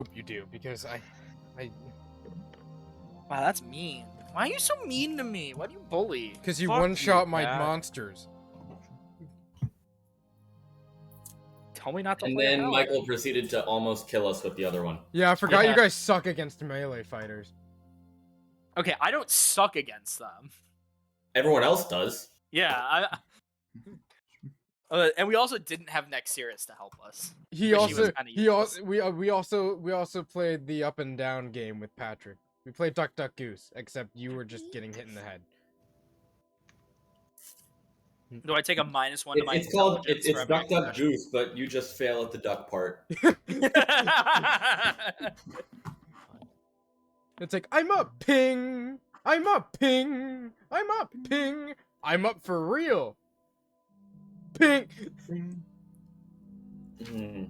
hope you do, because I Wow, that's mean. Why are you so mean to me? Why do you bully? because you Fuck one-shot you, my Pat. monsters. Tell me not to And play a then paladin. Michael proceeded to almost kill us with the other one. Yeah, I forgot Yeah. you guys suck against melee fighters. Okay, I don't suck against them. Everyone else does. Yeah, and we also didn't have Nexirus to help us. He Which also kinda he useless. also we also played the up and down game with Patrick. We played Duck Duck Goose, except you were just getting hit in the head. Do I take a -1 to my It's called intelligence it's for Duck every Duck question? Goose, but you just fail at the duck part. It's like, I'm up, ping! I'm up, ping! I'm up, ping! I'm up for real! Ping! Hmm.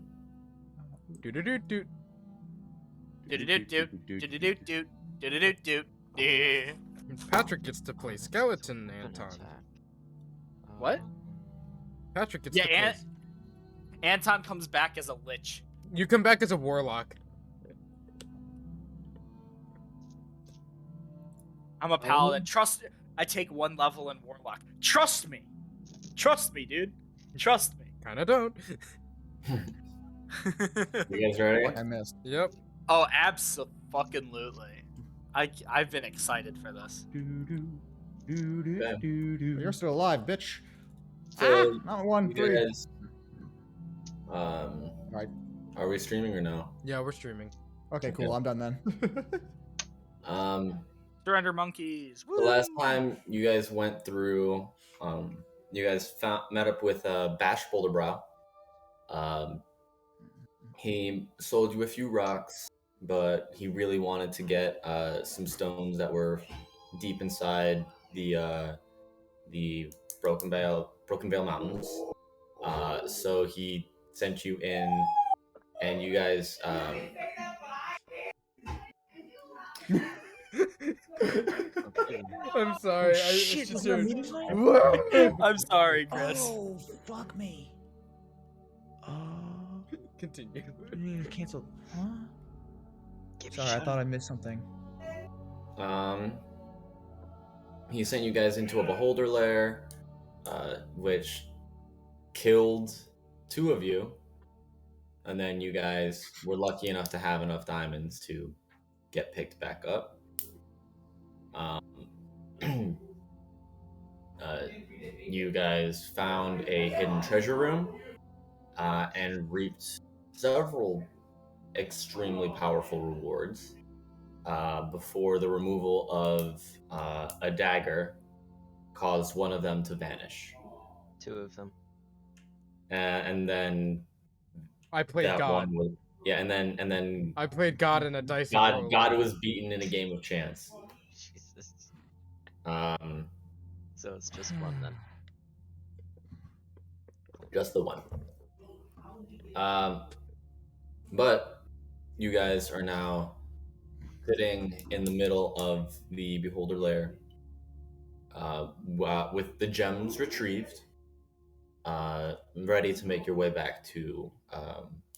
Do-do-do-do. Do-do-do-do. Patrick gets to play skeleton, Anton. What? Patrick gets Yeah, to play... Anton comes back as a lich. You come back as a warlock. I'm a paladin. I take 1 level in warlock. Trust me, dude. Trust me. Kinda don't. You guys ready? I missed. Yep. Oh, absolutely. I've been excited for this. You're still alive, bitch. So Not 1, you 3. guys, Right. are we streaming or no? Yeah, we're streaming. Okay, cool. I'm done then. Surrender monkeys. The last time you guys went through, you guys met up with Bash Boulderbrow. He sold you a few rocks, but he really wanted to get some stones that were deep inside the Broken Vale Mountains. So he sent you in, and you guys. I'm sorry. Shit, was there a meeting tonight? I'm sorry, Chris. Oh, fuck me. Continue. You canceled. Huh? Sorry, I thought I missed something. He sent you guys into a beholder lair, which killed 2 of you, and then you guys were lucky enough to have enough diamonds to get picked back up. You guys found a hidden treasure room and reaped several extremely powerful rewards before the removal of a dagger caused one of them to vanish. 2 of them. And then I played that God. one was, yeah, and then I played God in a dice roll. God was beaten in a game of chance. Jesus. So it's just 1 then. Just the one. But you guys are now sitting in the middle of the beholder lair, with the gems retrieved, ready to make your way back to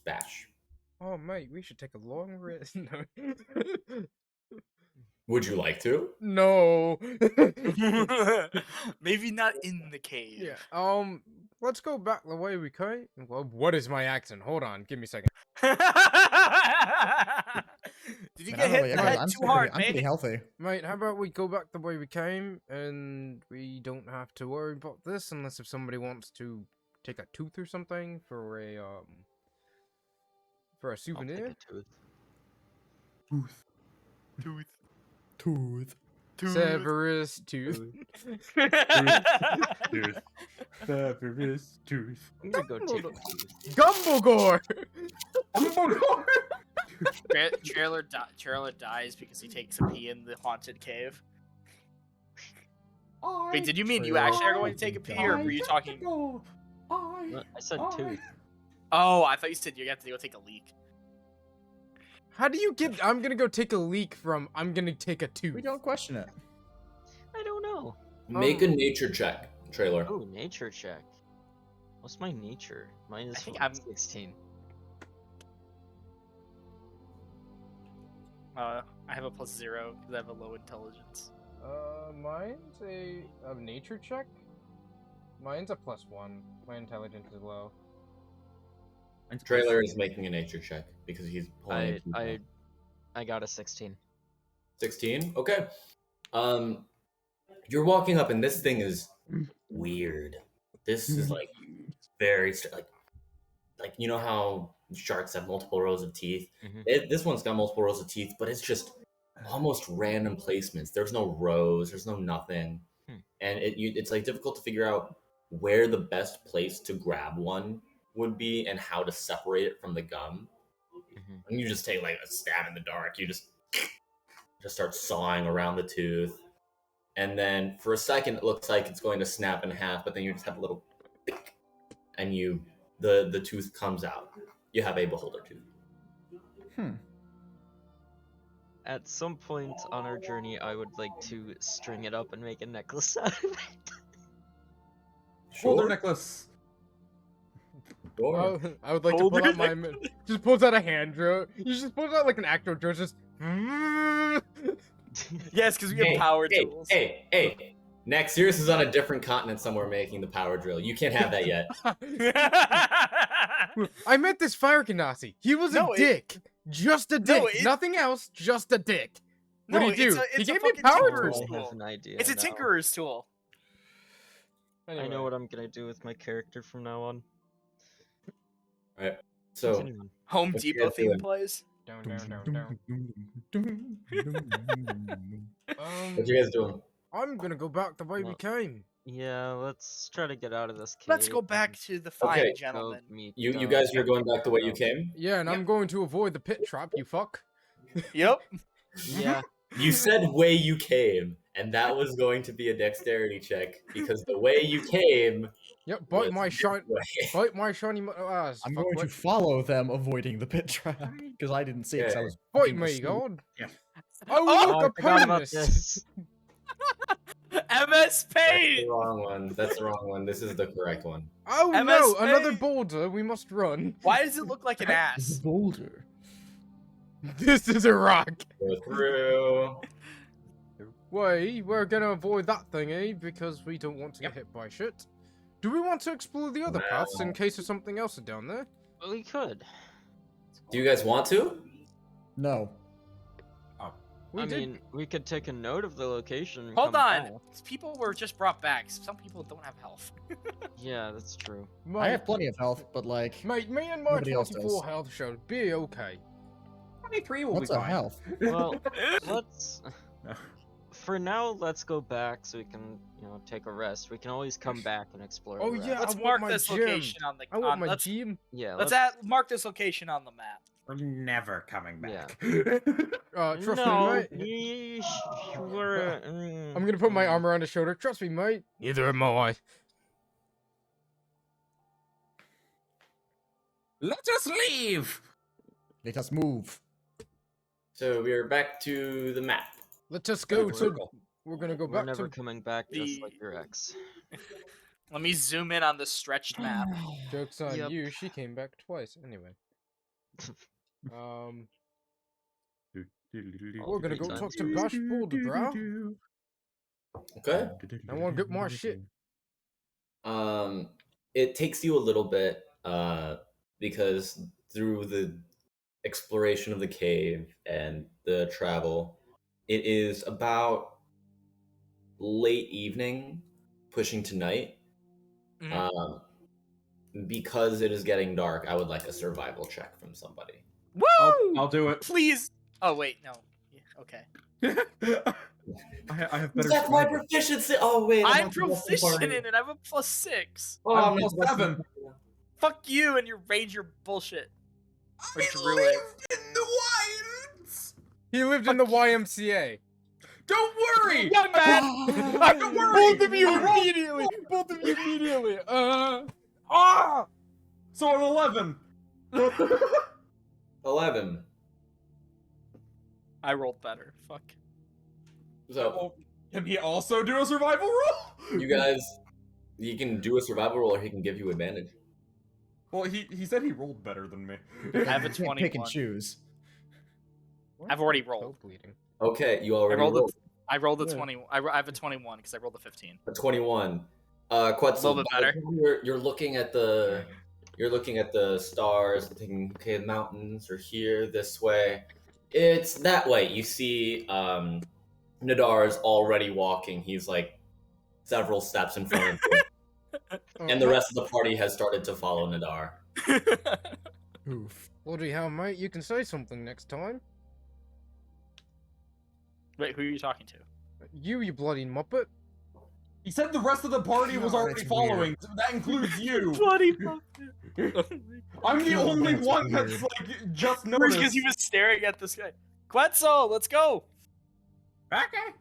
Bash. Oh, mate, we should take a long rest. No. Would you like to? No. Maybe not in the cave. Yeah. Let's go back the way we came. Well, what is my accent? Hold on, give me a second. Did you Man, get I don't know hit in about the you guys, head I'm too pretty- hard, I'm pretty mate? healthy. Mate, how about we go back the way we came, and we don't have to worry about this unless if somebody wants to take a tooth or something for a souvenir. I'll take a tooth. Tooth. Severus tooth. Severus tooth. I'm gonna go take a tooth. Gumblegore. Trailer dies because he takes a pee in the haunted cave. Wait, did you mean you actually are going to take a pee, or were you talking? I said tooth. Oh, I thought you said you have to go take a leak. How do you get? I'm gonna go take a leak from. I'm gonna take a tooth. We don't question it. I don't know. Make a nature check, trailer. Oh, nature check. What's my nature? Mine is I think I'm- 16. I have a +0 because I have a low intelligence. Mine's a nature check. Mine's a +1. My intelligence is low. Trailer is making a nature check because he's pulling. I got a 16. 16. Okay. You're walking up, and this thing is weird. This is like very like you know how sharks have multiple rows of teeth. This one's got multiple rows of teeth, but it's just almost random placements. There's no rows. There's no nothing, and it's like difficult to figure out where the best place to grab one would be and how to separate it from the gum. And you just take like a stab in the dark. You just start sawing around the tooth, and then for a second it looks like it's going to snap in half, but then you just have a little pick, and the tooth comes out. You have a beholder tooth. At some point on our journey, I would like to string it up and make a necklace out of it. Shoulder necklace. Sure. I would like to pull out my... Just pulls out a hand drill. You just pulls out like an actor drill, just... Yes, because we have power tools. Hey. Next, Sirius is on a different continent somewhere making the power drill. You can't have that yet. I met this fire Ganassi. He was a dick. Just a dick. Nothing else, just a dick. What do you do? He gave me a power tinkerer's tool. I have an idea. It's a now. tinkerer's tool. Anyway. I know what I'm gonna do with my character from now on. Alright, so Continue on. Home What you Depot guys theme doing? plays. Down. what you guys doing? I'm gonna go back the way we Well, came. Yeah, let's try to get out of this cave. Let's go back to the fine Okay. and gentleman. go meet You the- guys are going back the way you came? Yeah, and I'm going to avoid the pit trap, you fuck. Yep. Yeah, You said way you came, and that was going to be a dexterity check because the way you came. Yep, was bite my this shine. way. Bite my shiny ass. I'm fuck, going to what? follow them, avoiding the pit trap because I didn't see it. 'Cause I Okay. was Bite fucking me, asleep. God. Yeah. Oh, oh, look, I a forgot about penis. this. MS That's Paint. the wrong one. That's the wrong one. This is the correct one. Oh no, MS another Paint. boulder. We must run. Why does it look like an The ass? boulder. This is a rock. Go through. Wait, we're gonna avoid that thingy because we don't want to get hit by shit. Do we want to explore the other paths in case there's something else down there? We could. Do you guys want to? No. I mean, we could take a note of the location. And Hold come on. back. People were just brought back. Some people don't have health. Yeah, that's true. I have plenty of health, but like, Mate, me and my Nobody else 24 does. health should be okay. 23 will what's be a fine. health? Well, let's. For now, let's go back so we can, take a rest. We can always come back and explore. Oh, the rest. yeah, Let's I want mark my this gym. location on the. I want my let's gym. Yeah. mark this location on the map. We're never coming back. Trust no, me, mate. we're. I'm gonna put my arm around his shoulder. Trust me, mate. Neither am I. Let us leave. Let us move. So we are back to the map. Let us go to. Circle. We're gonna go We're back never to. coming back just The- like your ex. Let me zoom in on the stretched map. Jokes on Yep. you. She came back twice. Anyway. We're gonna go talk to Bash Boulder, bro. Okay. I wanna get more shit. It takes you a little bit, because through the exploration of the cave and the travel, it is about late evening, pushing to night. Mhm. Because it is getting dark, I would like a survival check from somebody. Woo! I'll do it. Please. Oh wait, no. Yeah, okay. I have better. That's my survival. proficiency. Oh wait, I'm not supposed to proficient party. in it. I have a +6. Oh, I'm I'm not supposed to- +7. Fuck you and your ranger bullshit. Or I druid. lived in the wilds. He lived in the YMCA. Don't worry. Young man. Don't worry. Both of you immediately. Both of you immediately. So an 11. 11. I rolled better. Fuck. So Can he also do a survival roll? you guys, you can do a survival roll, or he can give you advantage. Well, he said he rolled better than me. I have a You can't pick and 21. choose. I've already Toe rolled. bleeding. Okay, you already rolled I rolled a Yeah. 20. I have a 21 because I rolled a 15. a 21. Quetzal, bit by the better. time you're looking at the stars, thinking, okay, the mountains are here, this way. It's that way. You see, Nadar is already walking. He's like several steps in front of you, and the rest of the party has started to follow Nadar. Oof. Bloody hell, mate! You can say something next time. Wait, who are you talking to? You bloody muppet! He said the rest of the party was No, already that's following. weird. So that includes you. Bloody I'm the No, only that's one weird. that's like just because noticed. he was staring at this guy. Quetzal, let's go. Okay.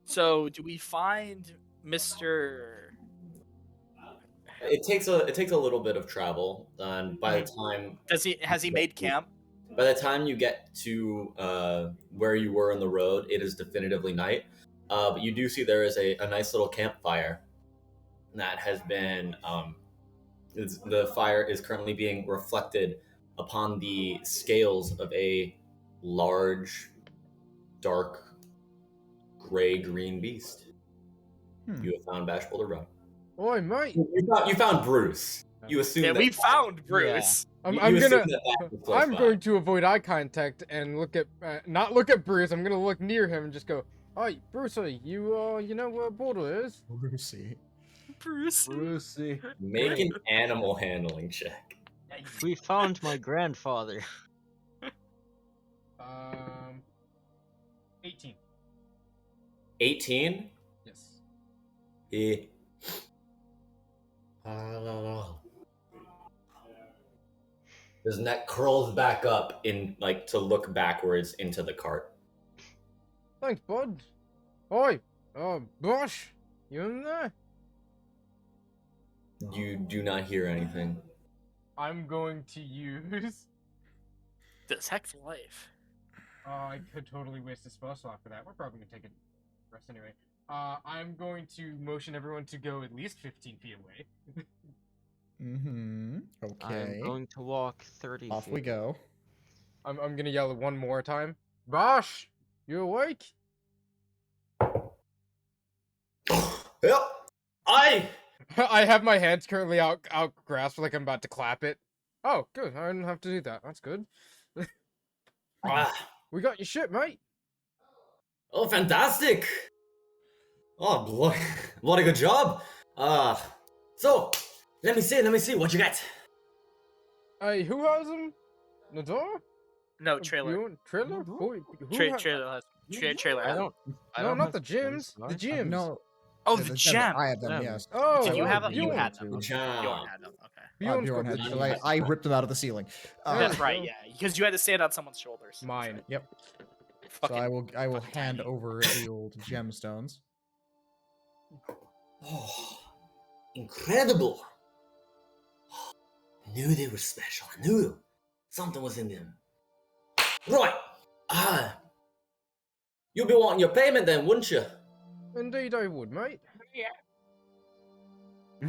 So do we find Mr. It takes a little bit of travel, and by Has he made camp? the time you get to where you were on the road, it is definitively night. But you do see there is a nice little campfire that has been. The fire is currently being reflected upon the scales of a large, dark, gray-green beast. You have found Bashful to Run. Oi, mate! You found Bruce. You assume Yeah, that we found Bruce. I'm you gonna. assume that Bash was close I'm by. going to avoid eye contact and look at, not look at Bruce. I'm gonna look near him and just go, "Hi, Brucey, you know where Border is?" Lucy. Bruce. Lucy. Make an animal handling check. We found my grandfather. 18. 18? Yes. I don't know. His neck curls back up in to look backwards into the cart. Thanks, bud. Oi, Bosch, you in there? You do not hear anything. I'm going to use. This heck's life. Oh, I could totally waste a spell slot for that. We're probably gonna take a rest anyway. I'm going to motion everyone to go at least 15 feet away. Mm-hmm. Okay. I'm going to walk 30 Off feet. we go. I'm gonna yell it one more time. Bosch, you awake? Yep. I I have my hands currently out grasped like I'm about to clap it. Oh, good. I didn't have to do that. That's good. We got your shit, mate. Oh, fantastic! Oh, bloody good job. So let me see what you got. Hey, who has him? Nadar? No, trailer. Trailer? Boy, who Trailer has. Trailer I has. don't. I No, don't not have the gyms. gems, The do I? gyms. No. Oh, yeah, the them. gem. I have them, Gem. yes. Oh, Did you oh, have them? You Bjorn. had them. Good Bjorn job. had them. Okay. Bjorn's Bjorn got had the them, 'cause gems. I ripped them out of the ceiling. That's Yeah. right. Yeah, because you had to stand on someone's shoulders. That's Mine. right. Yep. So Fucking I will fucking hand tiny. over the old gemstones. Oh, incredible! I knew they were special. I knew something was in them. Right. You'll be wanting your payment then, wouldn't you? Indeed, I would, mate.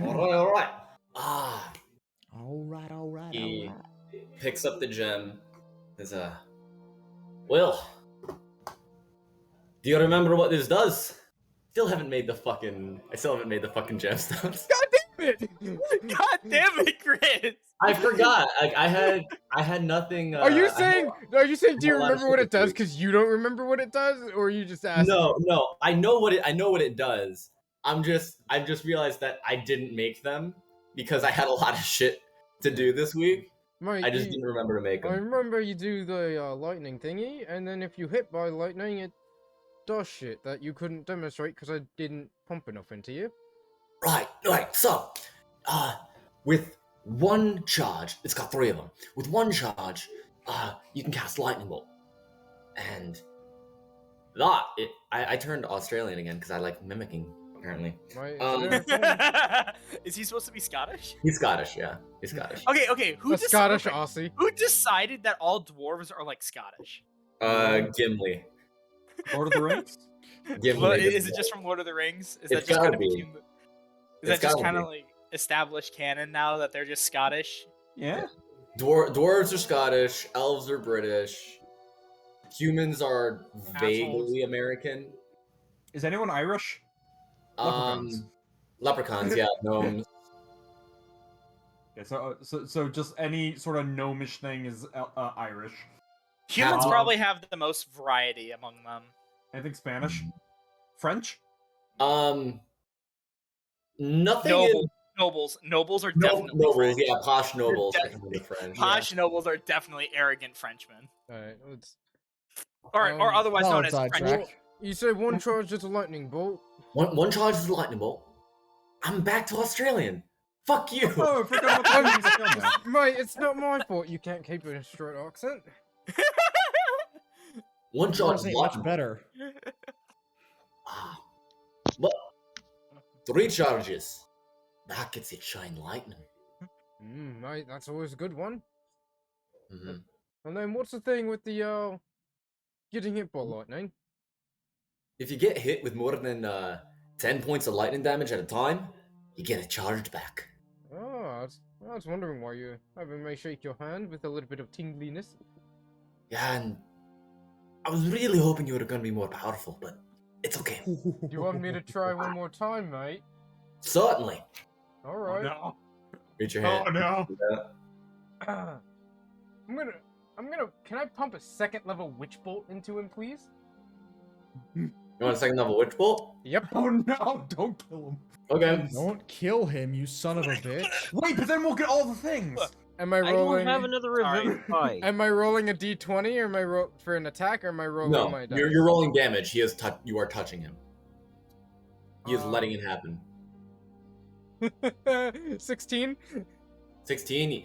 All right. All right, all right, He all right. picks up the gem. Well, do you remember what this does? I still haven't made the fucking gemstones. God damn it! God damn it, Chris! I forgot. I had nothing. Are you saying? Do you I had a lot of remember what shit it to does do. because you don't remember what it does, or you just asking? No. I know what it does. I've just realized that I didn't make them because I had a lot of shit to do this week. Mate, I just didn't remember to make I them. remember you do the lightning thingy, and then if you hit by lightning, it does shit that you couldn't demonstrate because I didn't pump enough into you. Right. So, with one charge, it's got 3 of them. With one charge, you can cast lightning bolt, and I turned Australian again because I like mimicking. Apparently, Right? Is he supposed to be Scottish? he's Scottish. Yeah, he's Scottish. Okay. A Scottish Aussie. Who decided that all dwarves are like Scottish? Gimli. Lord of the Rings? Gimli. Well, is it just from Lord of the Rings? Is that It's just kind gotta of be. became? Is It's that just gotta kind of be. like established canon now that they're just Scottish? Yeah. Dwarves are Scottish, elves are British, humans are vaguely American. Is anyone Irish? Leprechauns. Leprechauns, yeah, gnomes. Yeah. So just any sort of gnomish thing is Irish. Humans Um, probably have the most variety among them. Anything Spanish? French? Nothing is Nobles are definitely nobles, French. yeah, posh They're nobles are kind of French. Posh nobles are definitely arrogant Frenchmen, Alright, let's. or otherwise known solid as side French. track. You say one charge is a lightning bolt. One charge is a lightning bolt. I'm back to Australian. Fuck you. Oh, I forgot about the fucking skill now. Mate, it's not my fault you can't keep a straight accent. One charge Yours is ain't lightning much better. Ah. But 3 charges. That gets it shine lightning. Mate, that's always a good one. Mhm. And then what's the thing with the getting hit by lightning? If you get hit with more than 10 points of lightning damage at a time, you get it charged back. Oh, I was wondering why you having me shake your hand with a little bit of tingliness. Yeah, and I was really hoping you were going to be more powerful, but it's okay. Do you want me to try one more time, mate? Certainly. Oh Alright. no. Reach your hand. Oh no. I'm gonna. Can I pump a second level witch bolt into him, please? You want a second level witch bolt? Yep. Oh no, don't kill him. Okay. Don't kill him, you son of a bitch. Wait, but then we'll get all the things. Am I I rolling? don't have another Sorry. revivify. Am I rolling a d20 or am I for an attack or am I rolling No, my dice? you're rolling damage. He is you are touching him. He is letting Um, it happen. 16. 16.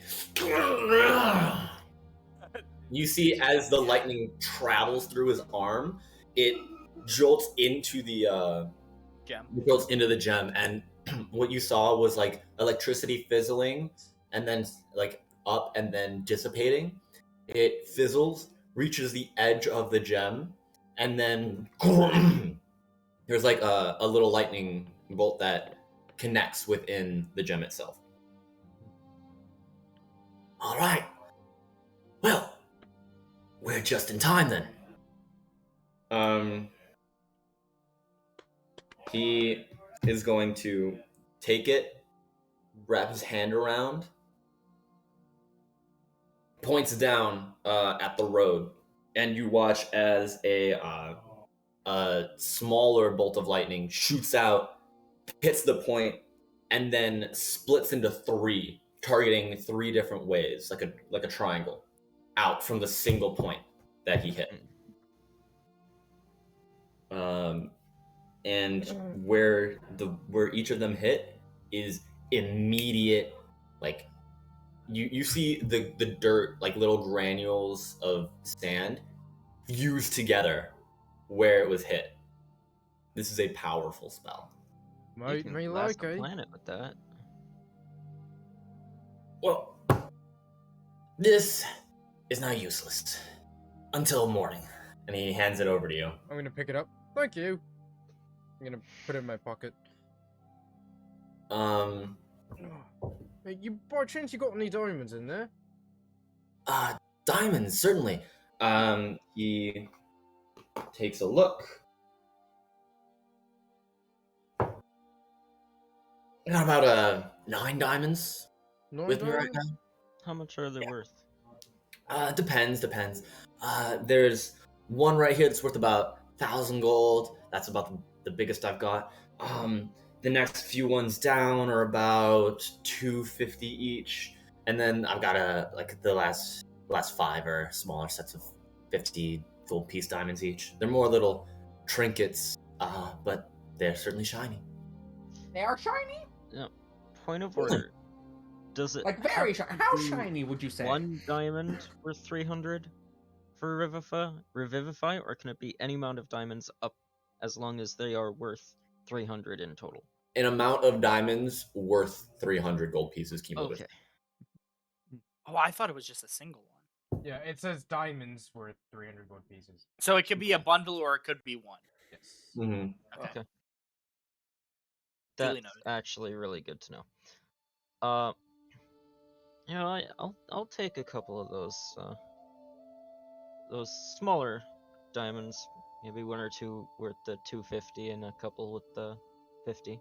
You see, as the lightning travels through his arm, it jolts into the Gem. it jolts into the gem, and what you saw was like electricity fizzling, and then like up and then dissipating. It fizzles, reaches the edge of the gem, and then there's like a little lightning bolt that connects within the gem itself. All right. Well, we're just in time then. He is going to take it, wrap his hand around, points down at the road, and you watch as a smaller bolt of lightning shoots out, hits the point, and then splits into 3, targeting 3 different ways, like a triangle, out from the single point that he hit. And where each of them hit is immediate, like you see the dirt, like little granules of sand fused together where it was hit. This is a powerful spell. You Might can me blast like, a eh? planet with that. Well, this is now useless until morning. And he hands it over to you. I'm gonna pick it up. Thank you. I'm gonna put it in my pocket. Hey, you by chance you got any diamonds in there? Diamonds, certainly. He takes a look. I got about 9 diamonds Nine with me right diamonds? now. How much are they worth? Depends. There's one right here that's worth about 1,000 gold. That's about the biggest I've got. The next few ones down are about 250 each, and then I've got the last 5 are smaller sets of 50 gold piece diamonds each. They're more little trinkets, but they're certainly shiny. They are shiny? Point of order. Does it Like very have shiny. to How be shiny would you say? 1 diamond worth 300 for revivify, or can it be any amount of diamonds up as long as they are worth 300 in total? An amount of diamonds worth 300 gold pieces cumulative. Okay. Oh, I thought it was just a single one. Yeah, it says diamonds worth 300 gold pieces. So it could be a bundle or it could be one. Yes. Mm-hmm. Okay. Okay. Duly That's noted. actually really good to know. Yeah, I'll take a couple of those smaller diamonds. Maybe one or two worth the 250 and a couple with the 50.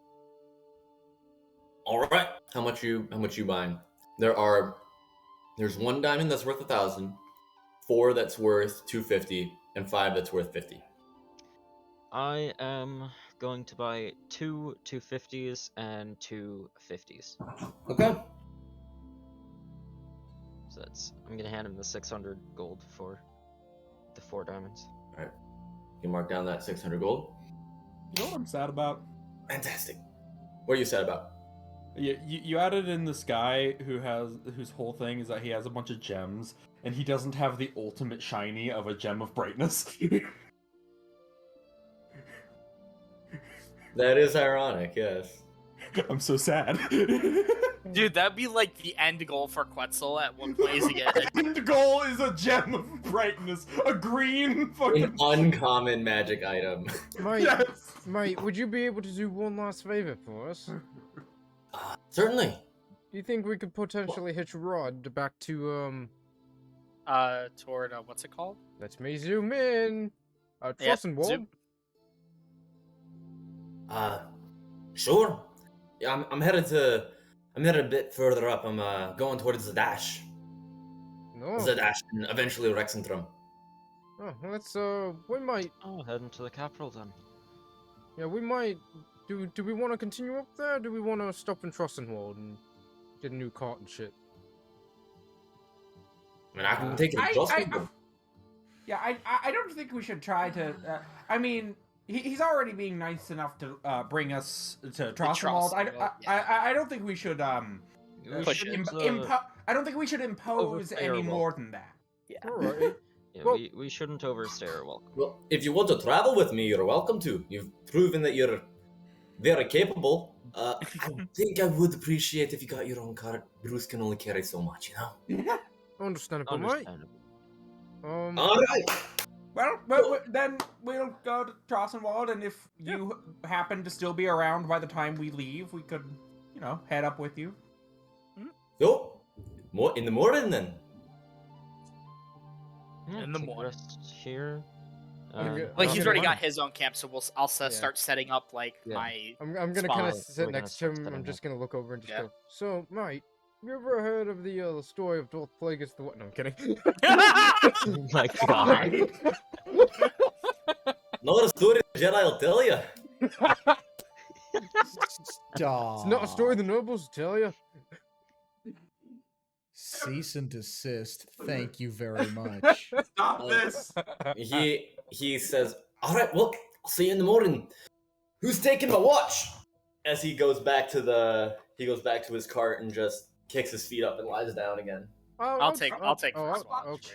All right. How much you buying? There's one diamond that's worth 1,000, 4 that's worth 250, and 5 that's worth 50. I am going to buy 2 250s and 2 50s. Okay. So I'm gonna hand him the 600 gold for the 4 diamonds. All right. You mark down that 600 gold. You know what I'm sad about? Fantastic. What are you sad about? You added in this guy whose whole thing is that he has a bunch of gems, and he doesn't have the ultimate shiny of a gem of brightness. That is ironic, yes. I'm so sad. Dude, that'd be like the end goal for Quetzal at one place again. The goal is a gem of brightness, a green fucking. An uncommon magic item. Mate, Yes. mate, would you be able to do one last favor for us? Certainly. Do you think we could potentially hitch a rod back to, Toward, what's it called? let me zoom in, Yeah, Trossenwald? zoom. Sure. Yeah, I'm headed a bit further up. I'm going towards the dash. No. The dash and eventually Rexentrum. Oh, let's, we might, Oh, heading to the capital then. yeah, we might, do we want to continue up there, or do we want to stop in Trossenwald and get a new cart and shit? I mean, I can take it. I don't think we should try to. I mean, he's already being nice enough to bring us to Trossenwald. I don't think we should Push it. I don't think we should impose overstay our any welcome. more than that. Alright. Yeah, Well- we shouldn't overstay our welcome. Well, if you want to travel with me, you're welcome to. You've proven that you're very capable. I think I would appreciate if you got your own cart. Bruce can only carry so much, you know? Understandable, mate. Understandable. Alright! Well, then we'll go to Trossenwald, and if you happen to still be around by the time we leave, we could, head up with you. So, in the morning then. Yeah, In the take morning. rest here. Okay. Like, Oh, he's yeah, already mine. got his own camp, so I'll start Yeah. setting up, like, Yeah. my... I'm gonna Spot. kind of We're sit gonna next to start him. I'm setting just up. gonna look over and just Yeah. go. So, mate, you ever heard of the story of Darth Plagueis the what? No, I'm kidding. Oh my god. Not a story the Jedi will tell you. Stop. It's not a story the nobles tell you. Cease and desist. Thank you very much. Stop this. He says, alright, well, I'll see you in the morning. Who's taking my watch? As he goes back to his cart and just kicks his feet up and lies down again. I'll take first watch,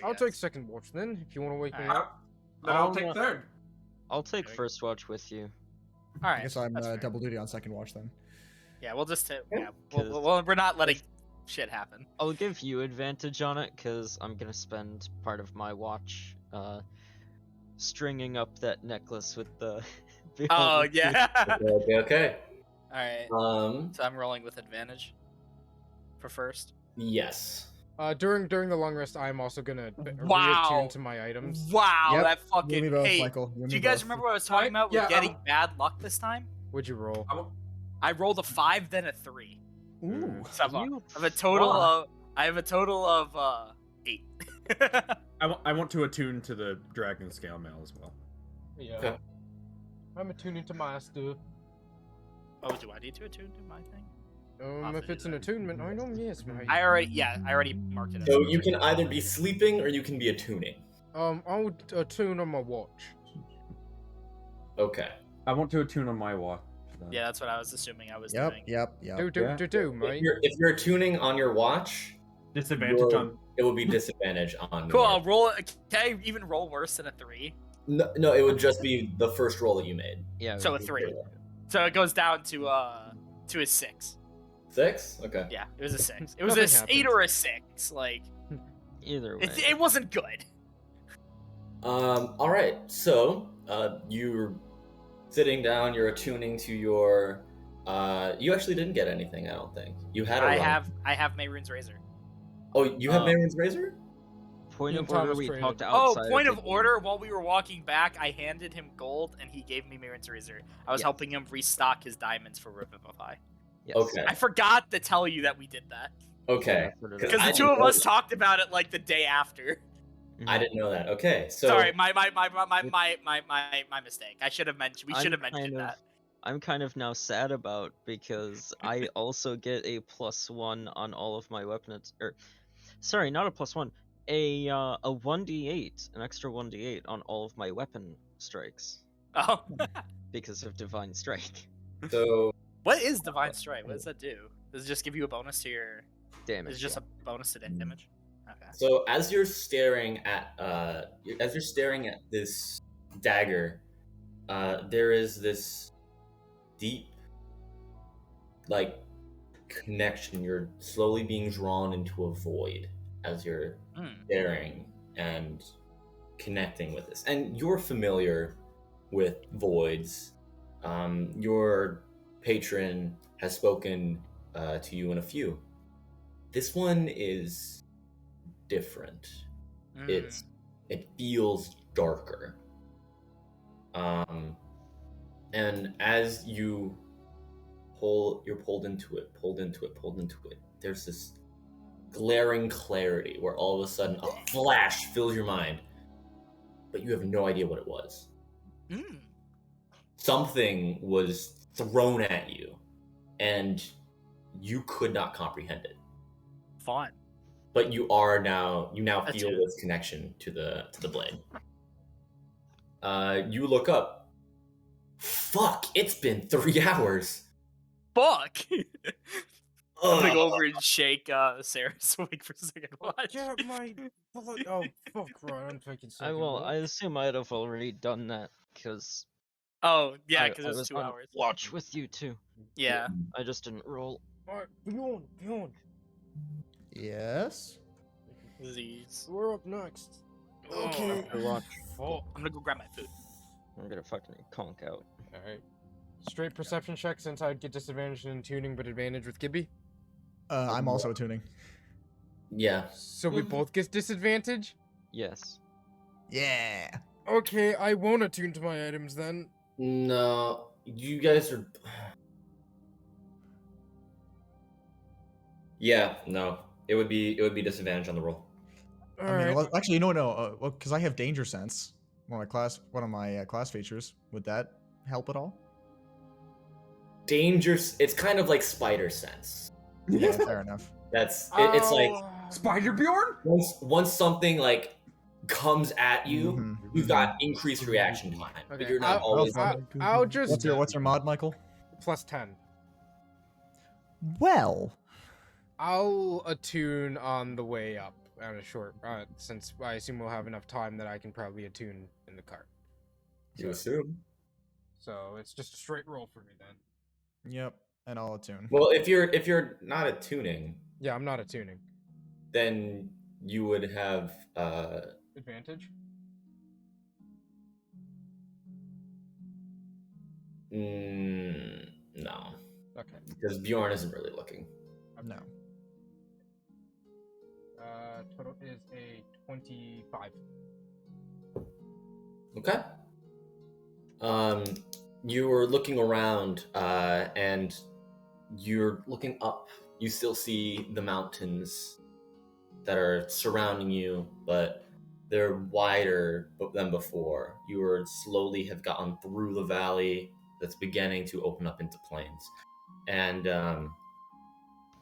I I'll guess. take second watch then, if you want to wake me Alright. up. Then I'll I'll, take third. I'll take Okay. first watch with you. I Alright, guess I'm that's fair. double duty on second watch then. Yeah, we'll just... Yeah, Cause- we're not letting shit happen. I'll give you advantage on it because I'm gonna spend part of my watch stringing up that necklace with the. Oh, beholder yeah! Okay. Alright, so I'm rolling with advantage for first. Yes. During the long rest, I'm also gonna Wow. reattune to my items. Wow, Yep, that You and me fucking... both, Hey, Michael. You and do me you guys both. remember what I was talking about with Yeah, getting bad luck this time? What'd you roll? I rolled a 5, then a 3. Ooh. So You I have a total fuck. of 8. I want to attune to the dragon scale mail as well. Yeah. Okay. I'm attuning to my stuff. Oh, do I need to attune to my thing? I'll If do it's an that. attunement, I know, yes, mate. I already marked it. as So a you can attunement. either be sleeping or you can be attuning. I'll attune on my watch. Okay. I want to attune on my watch. then. Yeah, that's what I was assuming I was Yep, doing. yep. Do, mate. If you're attuning on your watch, Disadvantage Your- on. it will be disadvantage on. Cool. your- I'll roll. Can I even roll worse than a 3? No, it would just be the first roll that you made. Yeah. So a we can 3. do that. So it goes down to a 6. 6? Okay. Yeah, it was a 6. It was Nothing a 8 happens. or a 6. Like Either way. it wasn't good. All right. So, you're sitting down. You're attuning to your. You actually didn't get anything. I don't think you had. I have Mayrune's razor. Oh, you have Um, Marion's razor? Point Me of and order, Thomas we traded. talked Oh, outside. point the of game. order. While we were walking back, I handed him gold, and he gave me Mirren's razor. I was Yes. helping him restock his diamonds for Revivify. Yes. Okay. I forgot to tell you that we did that Okay. That's what it Because because I the two didn't of know us that. talked about it like the day after. I didn't know that. Okay, so Sorry, my mistake. I should have mentioned. We should have mentioned that. I'm kind of now sad about because I also get a +1 on all of my weapons. Sorry, not a +1. A 1d8, an extra 1d8 on all of my weapon strikes Oh, because of Divine Strike so what is Divine Strike? What does that do? Does it just give you a bonus to your? damage. Is it just a bonus to damage? Okay. So as you're staring at this dagger, there is this deep like connection. You're slowly being drawn into a void as you're staring and connecting with this. And you're familiar with voids. Your patron has spoken to you in a few. This one is different. It feels darker. And as you're pulled into it, there's this glaring clarity where all of a sudden a flash fills your mind, but you have no idea what it was. Something was thrown at you, and you could not comprehend it. Fun. But you now That's feel good. this connection to the blade. You look up. Fuck! It's been 3 hours. Fuck. I'm gonna Ugh. go over and shake Sarah's wig for a second. Watch. Get my bullet. Oh, fuck, right. I'm taking I assume I'd have already done that because Oh yeah, I because it's was 2 on hours. watch with you too. Yeah. I just didn't roll. Alright, beyond. Yes. Disease. We're up next. Okay. Watch. Oh, I'm gonna go grab my food. I'm gonna fucking conk out. alright. Straight perception check since I'd get disadvantage in tuning, but advantage with Gibby. I'm also tuning. Yeah. So we both get disadvantage? Yes. Yeah. Okay, I won't attune to my items then. No, you guys are. Yeah, no. It would be disadvantage on the roll. I mean, well, actually, no. Well, because I have danger sense. One of my class features. Would that help at all? Dangerous. It's kind of like spider sense. Yeah, fair enough. That's it's like Spider Bjorn? once something like comes at you, Mhm. you've got increased reaction time, but Okay, you're not always. I'll just What's your mod, Michael? plus 10. Well, I'll attune on the way up on a short since I assume we'll have enough time that I can probably attune in the cart. You assume. So it's just a straight roll for me then. yep, and I'll attune. Well, if you're not attuning, Yeah, I'm not attuning. then you would have Advantage? no, Okay. because Bjorn isn't really looking. No. Total is a 25. Okay. You were looking around, and you're looking up. You still see the mountains that are surrounding you, but they're wider than before. You are slowly have gotten through the valley that's beginning to open up into plains, and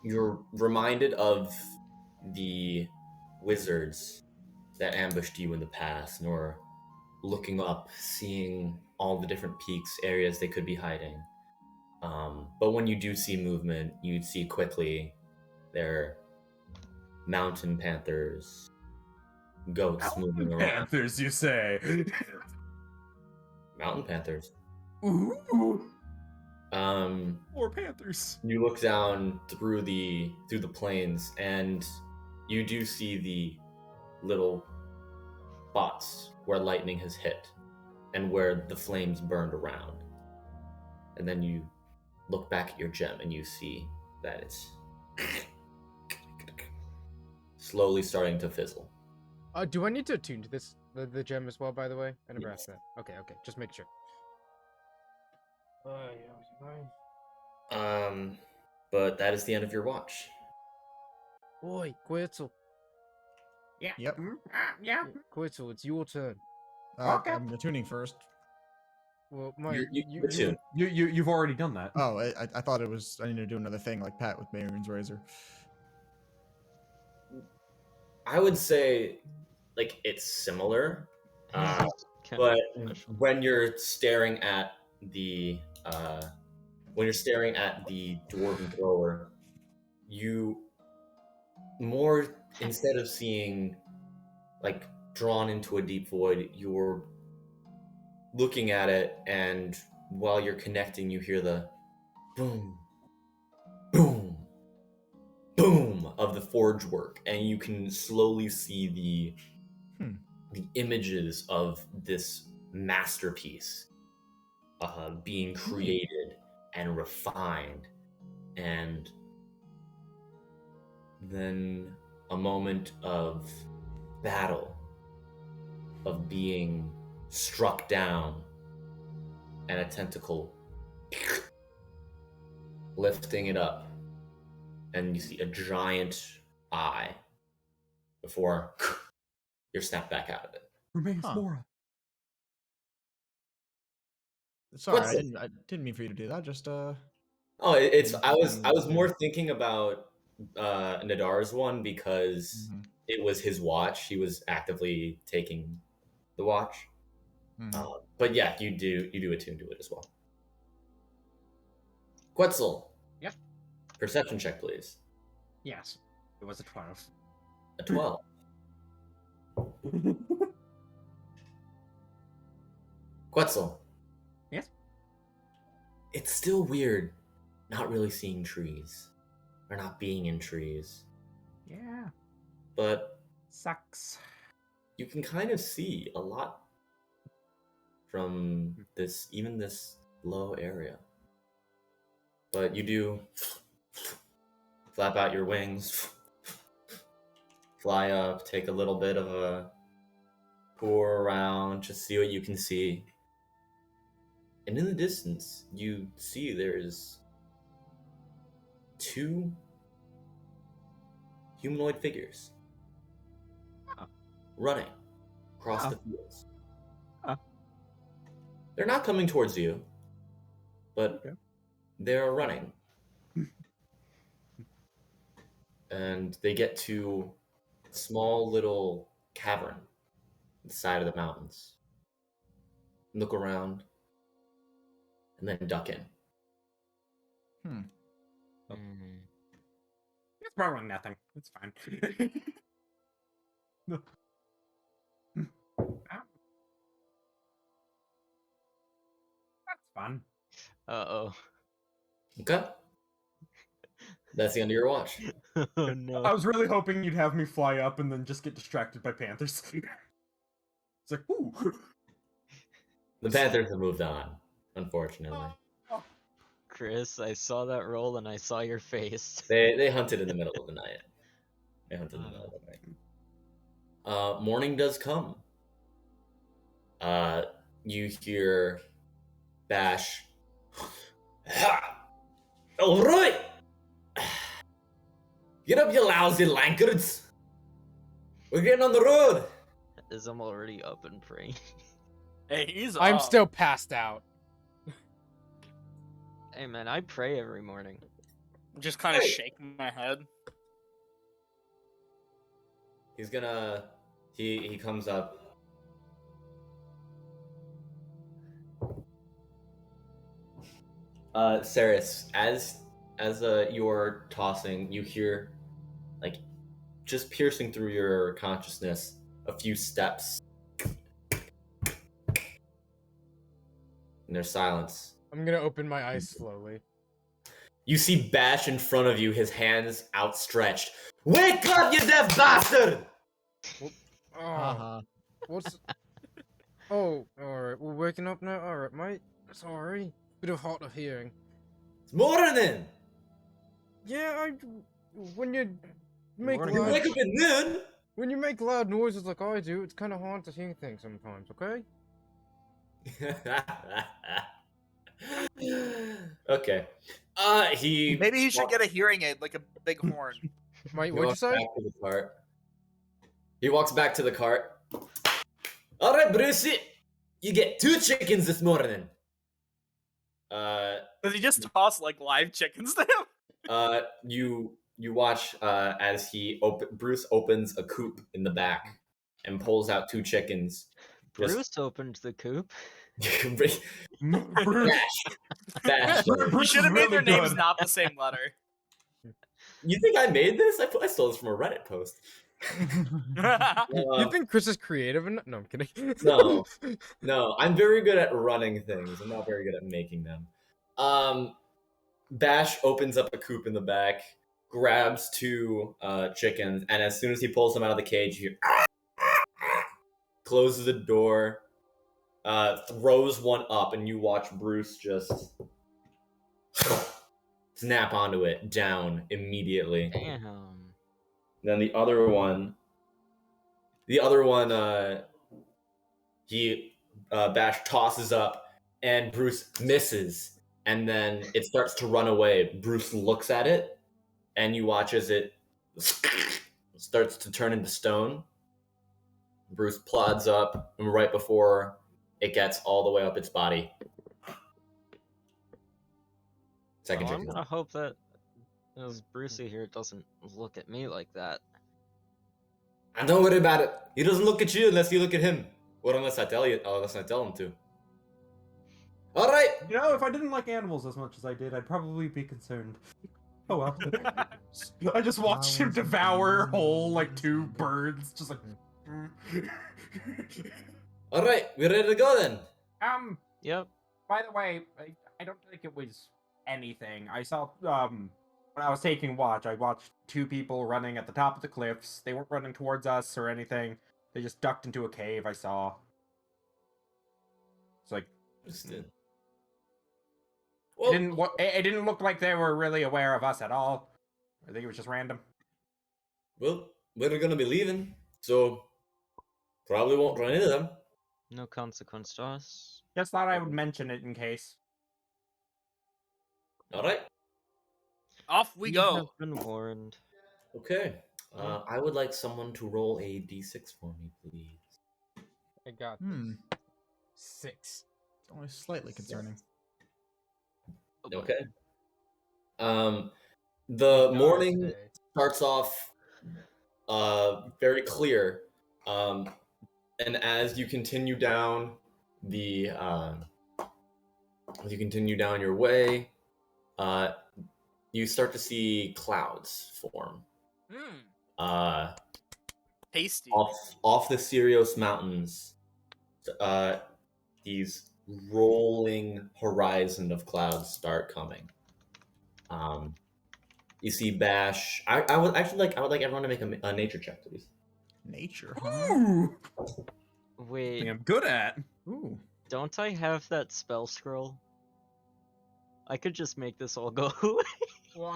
you're reminded of the wizards that ambushed you in the past, and were looking up, seeing all the different peaks, areas they could be hiding. But when you do see movement, you'd see quickly they're mountain panthers, goats moving around. Panthers, you say? Mountain panthers. Ooh. Um, More panthers. you look down through the plains, and you do see the little spots where lightning has hit and where the flames burned around. And then you look back at your gem and you see that it's slowly starting to fizzle. Do I need to attune to this the gem as well? By the way, I never asked that. Okay, just make sure. But that is the end of your watch. Oi, Quetzal. Yeah. Yep. Yeah. Quetzal, it's your turn. Okay. I'm attuning first. Well, Mike, You attune. You've already done that. Oh, I thought it was I need to do another thing like Pat with Marin's razor. I would say, like, it's similar, Kind but of special. when you're staring at the dwarven thrower, you more, instead of seeing like drawn into a deep void, you're looking at it, and while you're connecting, you hear the boom, boom, boom of the forge work, and you can slowly see the images of this masterpiece being created and refined, and then a moment of battle, of being struck down, and a tentacle lifting it up, and you see a giant eye before you're snapped back out of it. Remains Huh. Mora. Sorry, What's I didn't mean for you to do that. Just Oh, I was more thinking about Nadar's one because Mhm. it was his watch. He was actively taking the watch. Mhm. But yeah, you do attune to it as well. Quetzal. Yep. Perception check, please. Yes. It was a 12. A 12. Quetzal. Yes? It's still weird not really seeing trees. Or not being in trees. Yeah. But Sucks. you can kind of see a lot from this low area. But you do flap out your wings, fly up, take a little bit of a tour around, just see what you can see. And in the distance, you see there's 2 humanoid figures Oh. running across Oh. the fields. Oh. They're not coming towards you, but Okay. they're running. And they get to a small little cavern at the side of the mountains. Look around, and then duck in. Mm. It's probably nothing. It's fine. No. Ah. That's fun. Uh-oh. Okay? That's the end of your watch. Oh no. I was really hoping you'd have me fly up and then just get distracted by panthers. It's like, ooh. The Panthers have moved on, unfortunately. Chris, I saw that roll and I saw your face. They hunted in the middle of the night. Morning does come. You hear Bash. All right. Get up, you lousy lankards. We're getting on the road. As I'm already up and praying. Hey, he's I'm up. still passed out. Hey man, I pray every morning. Just kind of Hey. shaking my head. He's gonna. He comes up. Saris, as you're tossing, you hear, like, just piercing through your consciousness, a few steps. And there's silence. I'm gonna open my eyes slowly. You see Bash in front of you, his hands outstretched. Wake up, you deaf bastard! Oh, Haha. what's? Oh, alright. We're waking up now. Alright, mate. Sorry. Bit of hard of hearing. It's morning! Yeah, when you Make Morning, You loud, wake up at noon. when you make loud noises like I do, it's kind of hard to hear things sometimes. Okay. Okay. He Maybe he should walks- get a hearing aid, like a big horn. Wait, he what'd you walks say? back to the cart. He walks back to the cart. All right, Brucey, you get 2 chickens this morning. Does he just toss like live chickens to him? You watch as Bruce opens a coop in the back and pulls out 2 chickens. Just- Bruce opened the coop. Bruce, Bash. Bruce You is should have made their really names good. not the same letter. You think I made this? I stole this from a Reddit post. You think Chris is creative? No, I'm kidding. No. No, I'm very good at running things. I'm not very good at making them. Bash opens up a coop in the back, grabs 2 chickens, and as soon as he pulls them out of the cage, he closes the door, throws one up, and you watch Bruce just snap onto it, down immediately. Damn. Then the other one, Bash tosses up, and Bruce misses, and then it starts to run away. Bruce looks at it, and you watch as it starts to turn into stone. Bruce plods up, and right before it gets all the way up its body. Second Well, I'm chicken. gonna hope that as Brucey here doesn't look at me like that. And don't worry about it. He doesn't look at you unless you look at him. Or unless I tell him to. Alright! You know, if I didn't like animals as much as I did, I'd probably be concerned. Oh well. I just watched him devour whole, like, 2 birds, just like... Alright, we're ready to go then. Yep. By the way, I don't think it was anything. I saw, when I was taking watch, I watched 2 people running at the top of the cliffs. They weren't running towards us or anything. They just ducked into a cave, I saw. It's like... Understood. It didn't look like they were really aware of us at all. I think it was just random. Well, we're gonna be leaving, so probably won't run into them. No consequence to us. Just thought I would mention it in case. Alright, Off we You go. have been warned. okay. I would like someone to roll a d6 for me, please. I got Hmm. 6. Only slightly concerning. Oh, boy. Okay. The morning Today. starts off very clear, and as you continue down your way, you start to see clouds form Tasty. off the Sirius Mountains. These rolling horizon of clouds start coming. You see Bash. I would like everyone to make a nature check, please. Nature, huh? Ooh! Wait, Thing I'm good at. Ooh. don't I have that spell scroll? I could just make this all go away. Well,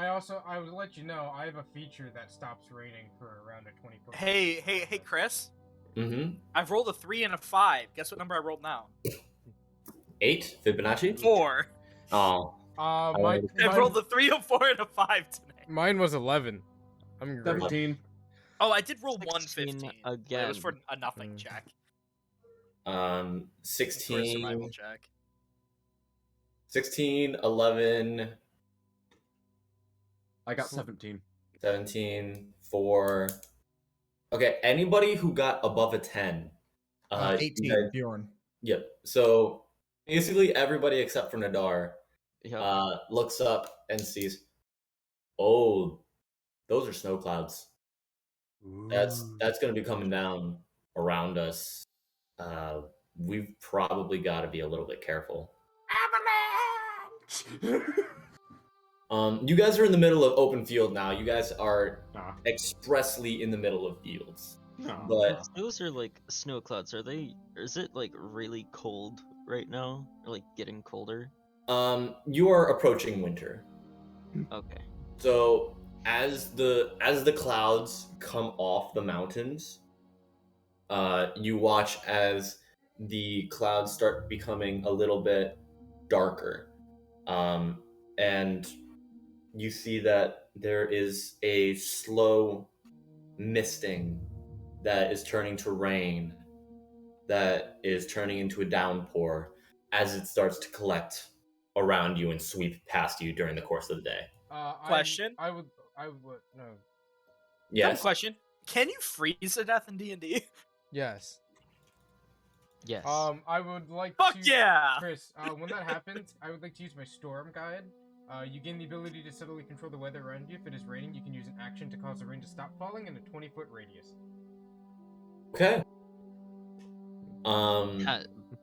I would let you know, I have a feature that stops raining for around a 24. Hey, Chris. Mm-hmm. I've rolled a 3 and a 5. Guess what number I rolled now? 8 Fibonacci. 4. Oh, Mine I've rolled a 3, a 4, and a 5 today. was 11. I'm great. 17. Oh, I did roll 16 115. But it was for again. a nothing check. For a 16, survival check. 16, 11, I got 17. 17, 4. Okay, anybody who got above a 10. you 18, guys- Bjorn. Yep. So basically everybody except for Nadar Yep. looks up and sees, oh, those are snow clouds. That's going to be coming down around us. We've probably got to be a little bit careful. You guys are in the middle of open field now. You guys are expressly in the middle of fields. But Those are like snow clouds. Is it like really cold right now? Or like getting colder? you are approaching winter. Okay. So as the clouds come off the mountains, you watch as the clouds start becoming a little bit darker, and you see that there is a slow misting that is turning to rain, that is turning into a downpour as it starts to collect around you and sweep past you during the course of the day. Question? I would no. Dumb Yes. question. Can you freeze to death in D&D? Yes. Yes. I would like Fuck to. yeah! Chris, when that happens, I would like to use my storm guide. You gain the ability to subtly control the weather around you. If it is raining, you can use an action to cause the rain to stop falling in a 20-foot radius. Okay.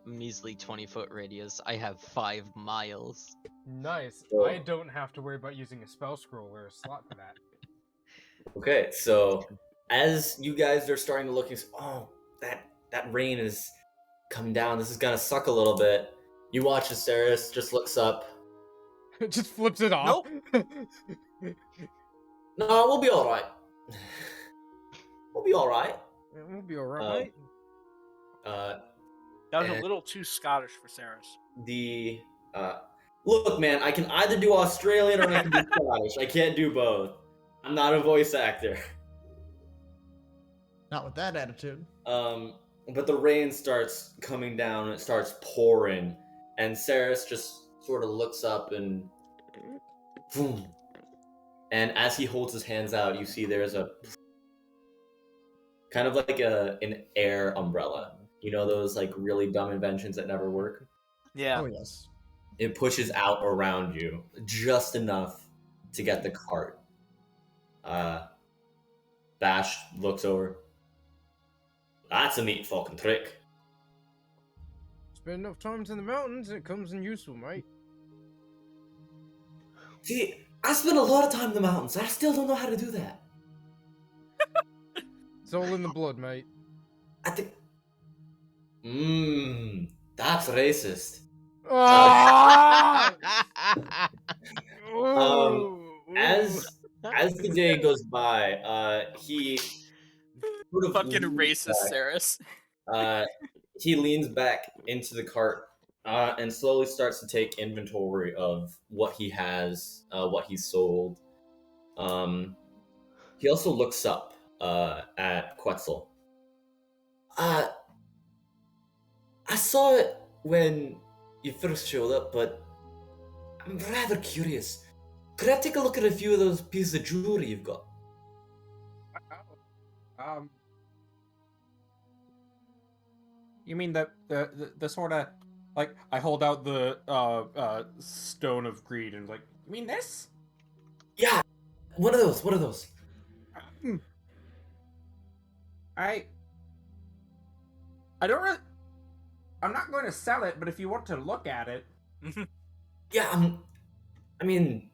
Measly 20-foot radius. I have 5 miles. Nice. So- I don't have to worry about using a spell scroll or a slot for that. Okay, so as you guys are starting to look, and say, oh, that rain is coming down. This is gonna suck a little bit. You watch as Ceres just looks up. It just flips it off. No, we'll be all right. We'll be all right. It won't be alright. That was a And- little too Scottish for Saris. The look, man, I can either do Australian or I can do Scottish. I can't do both. I'm not a voice actor. Not with that attitude. But the rain starts coming down and it starts pouring, and Ceres just sort of looks up and boom. And as he holds his hands out, you see there's a kind of like an air umbrella. You know those like really dumb inventions that never work? Yeah. Oh yes. It pushes out around you just enough to get the cart. Bash looks over. That's a neat fucking trick. Spend enough times in the mountains, it comes in useful, mate. See, I spent a lot of time in the mountains. I still don't know how to do that. It's all in the blood, mate. I think. That's racist. Ah! As the day goes by, he sort of Fucking leans racist back. Saris. He leans back into the cart and slowly starts to take inventory of what he has, what he's sold. He also looks up at Quetzal. I saw it when you first showed up, but I'm rather curious. Could I take a look at a few of those pieces of jewelry you've got? You mean the sort of like I hold out the stone of greed and like, you mean this? Yeah, one of those. I don't really. I'm not going to sell it, but if you want to look at it, Yeah, I mean,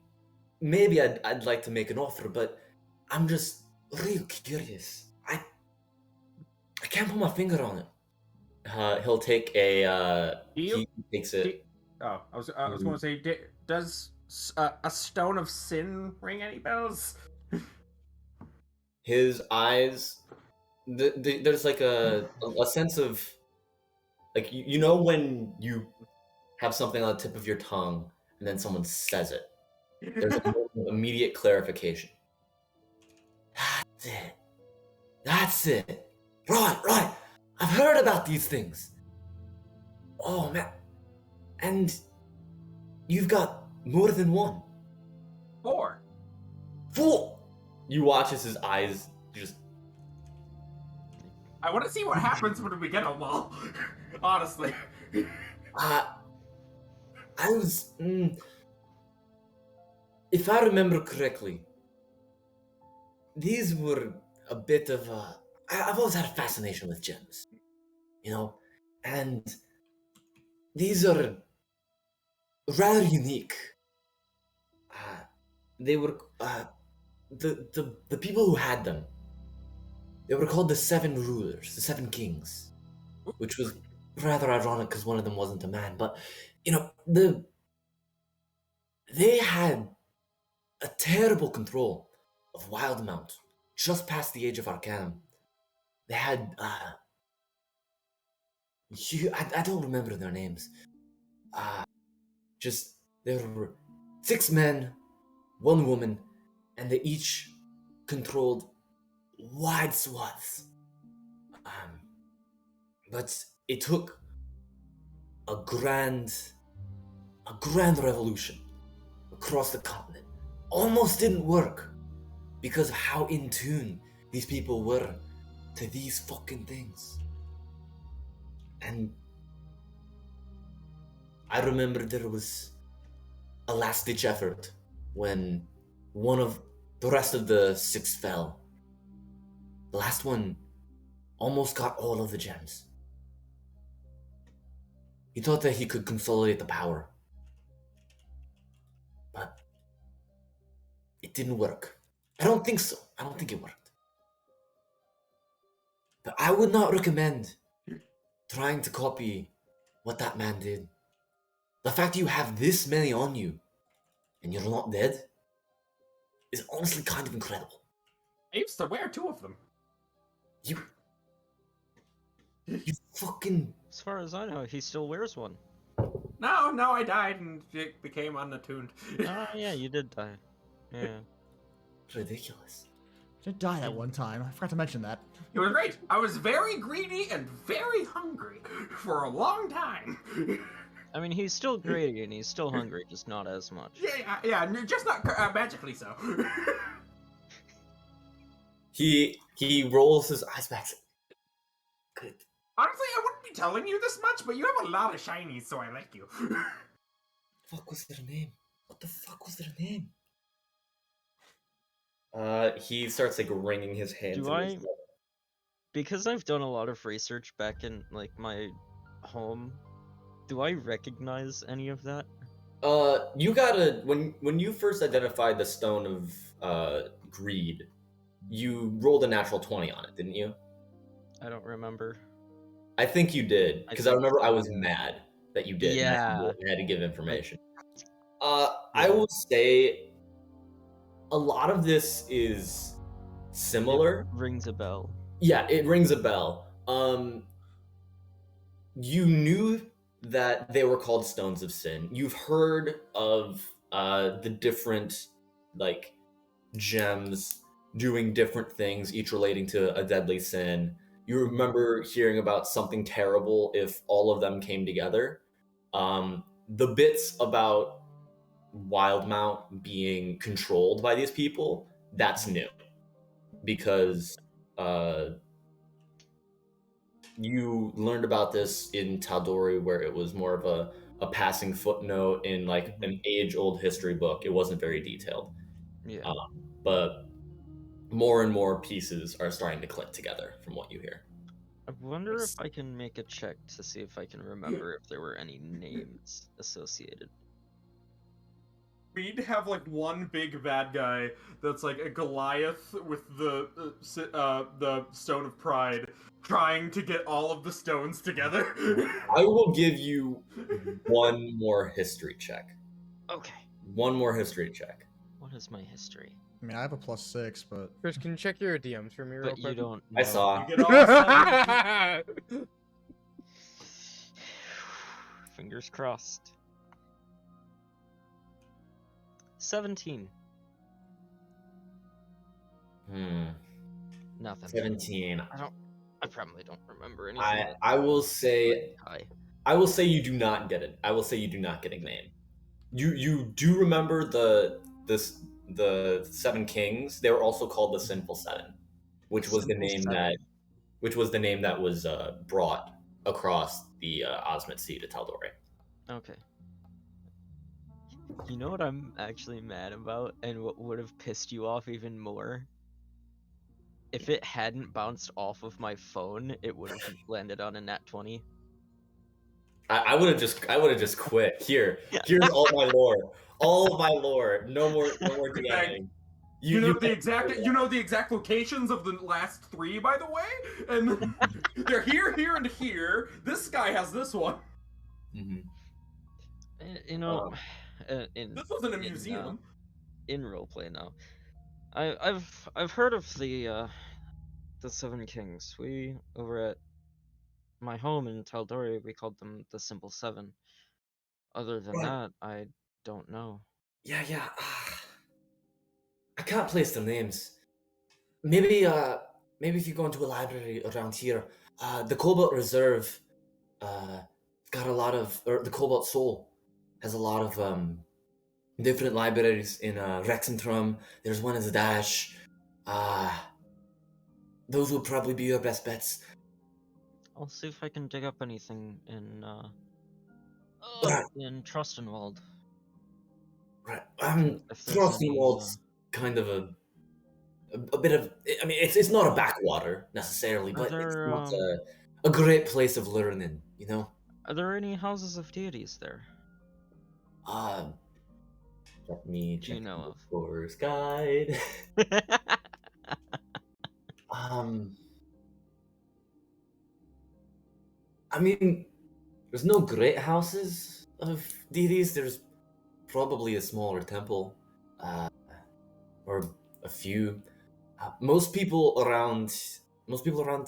maybe I'd like to make an offer, but I'm just real curious. I can't put my finger on it. He'll take a. He takes it. oh, I was going to say, does a stone of sin ring any bells? His eyes. There's like a sense of, like you know when you have something on the tip of your tongue and then someone says it. There's an immediate clarification. That's it. That's it. Right. I've heard about these things. Oh man. And you've got more than one. 4. Fool! You watch as his eyes just. I want to see what happens when we get a wall. Honestly. I was. If I remember correctly, these were a bit of a. I've always had a fascination with gems, you know, and these are rather unique. They were the people who had them. They were called the Seven Rulers, the Seven Kings, which was rather ironic because one of them wasn't a man. But you know, they had a terrible control of Wildmount, just past the age of Arcanum. They had I don't remember their names. Just there were 6 men, 1 woman, and they each controlled wide swaths. But it took a grand revolution across the continent. Almost didn't work because of how in tune these people were to these fucking things. And I remember there was a last-ditch effort when one of the rest of the 6 fell. The last one almost got all of the gems. He thought that he could consolidate the power. But it didn't work. I don't think so. I don't think it worked. But I would not recommend trying to copy what that man did. The fact you have this many on you and you're not dead is honestly kind of incredible. I used to wear 2 of them. You fucking... As far as I know, he still wears one. No, I died and it became unattuned. Ah, yeah, you did die. Yeah. ridiculous. I did die that one time. I forgot to mention that. It was great. I was very greedy and very hungry for a long time. I mean, he's still greedy and he's still hungry, just not as much. Yeah, just not magically so. He rolls his eyes back. Good. Honestly, I wouldn't be telling you this much, but you have a lot of shinies, so I like you. Fuck was their name? What the fuck was their name? He starts like wringing his hands. Because I've done a lot of research back in like my home, do I recognize any of that? You gotta when you first identified the stone of greed, you rolled a natural 20 on it, didn't you? I don't remember. I think you did, because I remember I was mad that you did. Yeah. And I had to give information. I will say a lot of this is similar. It rings a bell. Yeah, it rings a bell. You knew that they were called Stones of Sin. You've heard of the different like gems doing different things, each relating to a deadly sin. You remember hearing about something terrible if all of them came together. The bits about Wildmount being controlled by these people, that's new. Because you learned about this in Tal'Dorei, where it was more of a passing footnote in like an age-old history book. It wasn't very detailed. Yeah. But more and more pieces are starting to click together from what you hear. I wonder if I can make a check to see if I can remember if there were any names associated. We'd have like one big bad guy that's like a Goliath with the Stone of Pride, trying to get all of the stones together. I will give you one more history check. Okay. One more history check. What is my history? I mean, I have a +6, but Chris, can you check your DMs for me real But quick? you don't know. I saw. You get all Fingers crossed. 17. Nothing. 17. I probably don't remember anything. I will say High. I will say you do not get it. I will say you do not get a name. You do remember the 7 kings. They were also called the Sinful Seven, which was the name that was brought across the Osmond Sea to Tal'Dorei. Okay. You know what I'm actually mad about, and what would have pissed you off even more? If it hadn't bounced off of my phone, it would have landed on a nat 20. I would have just quit. Here's all my lore. All of my lore. No more DMing. You know the exact locations of the last 3, by the way, and they're here, and here. This guy has this one. Mm-hmm. You know, This wasn't a museum. In roleplay now, I've heard of the Seven Kings. We over at my home in Tal'Dorei, we called them the Simple Seven. Other than Right. that, I don't know. Yeah, yeah. I can't place their names. Maybe if you go into a library around here, the Cobalt Reserve, got a lot of, or the Cobalt Soul has a lot of different libraries in Rexentrum. There's one in Zadash. Those would probably be your best bets. I'll see if I can dig up anything Right, in Trustenwald. right. If there's any, Frostingwald's kind of a bit of. I mean, it's not a backwater necessarily, Are but it's there, not a great place of learning. You know. Are there any houses of deities there? Let me Do you check know the of? tourist guide. Um, I mean, there's no great houses of deities. There's probably a smaller temple, or a few. Most people around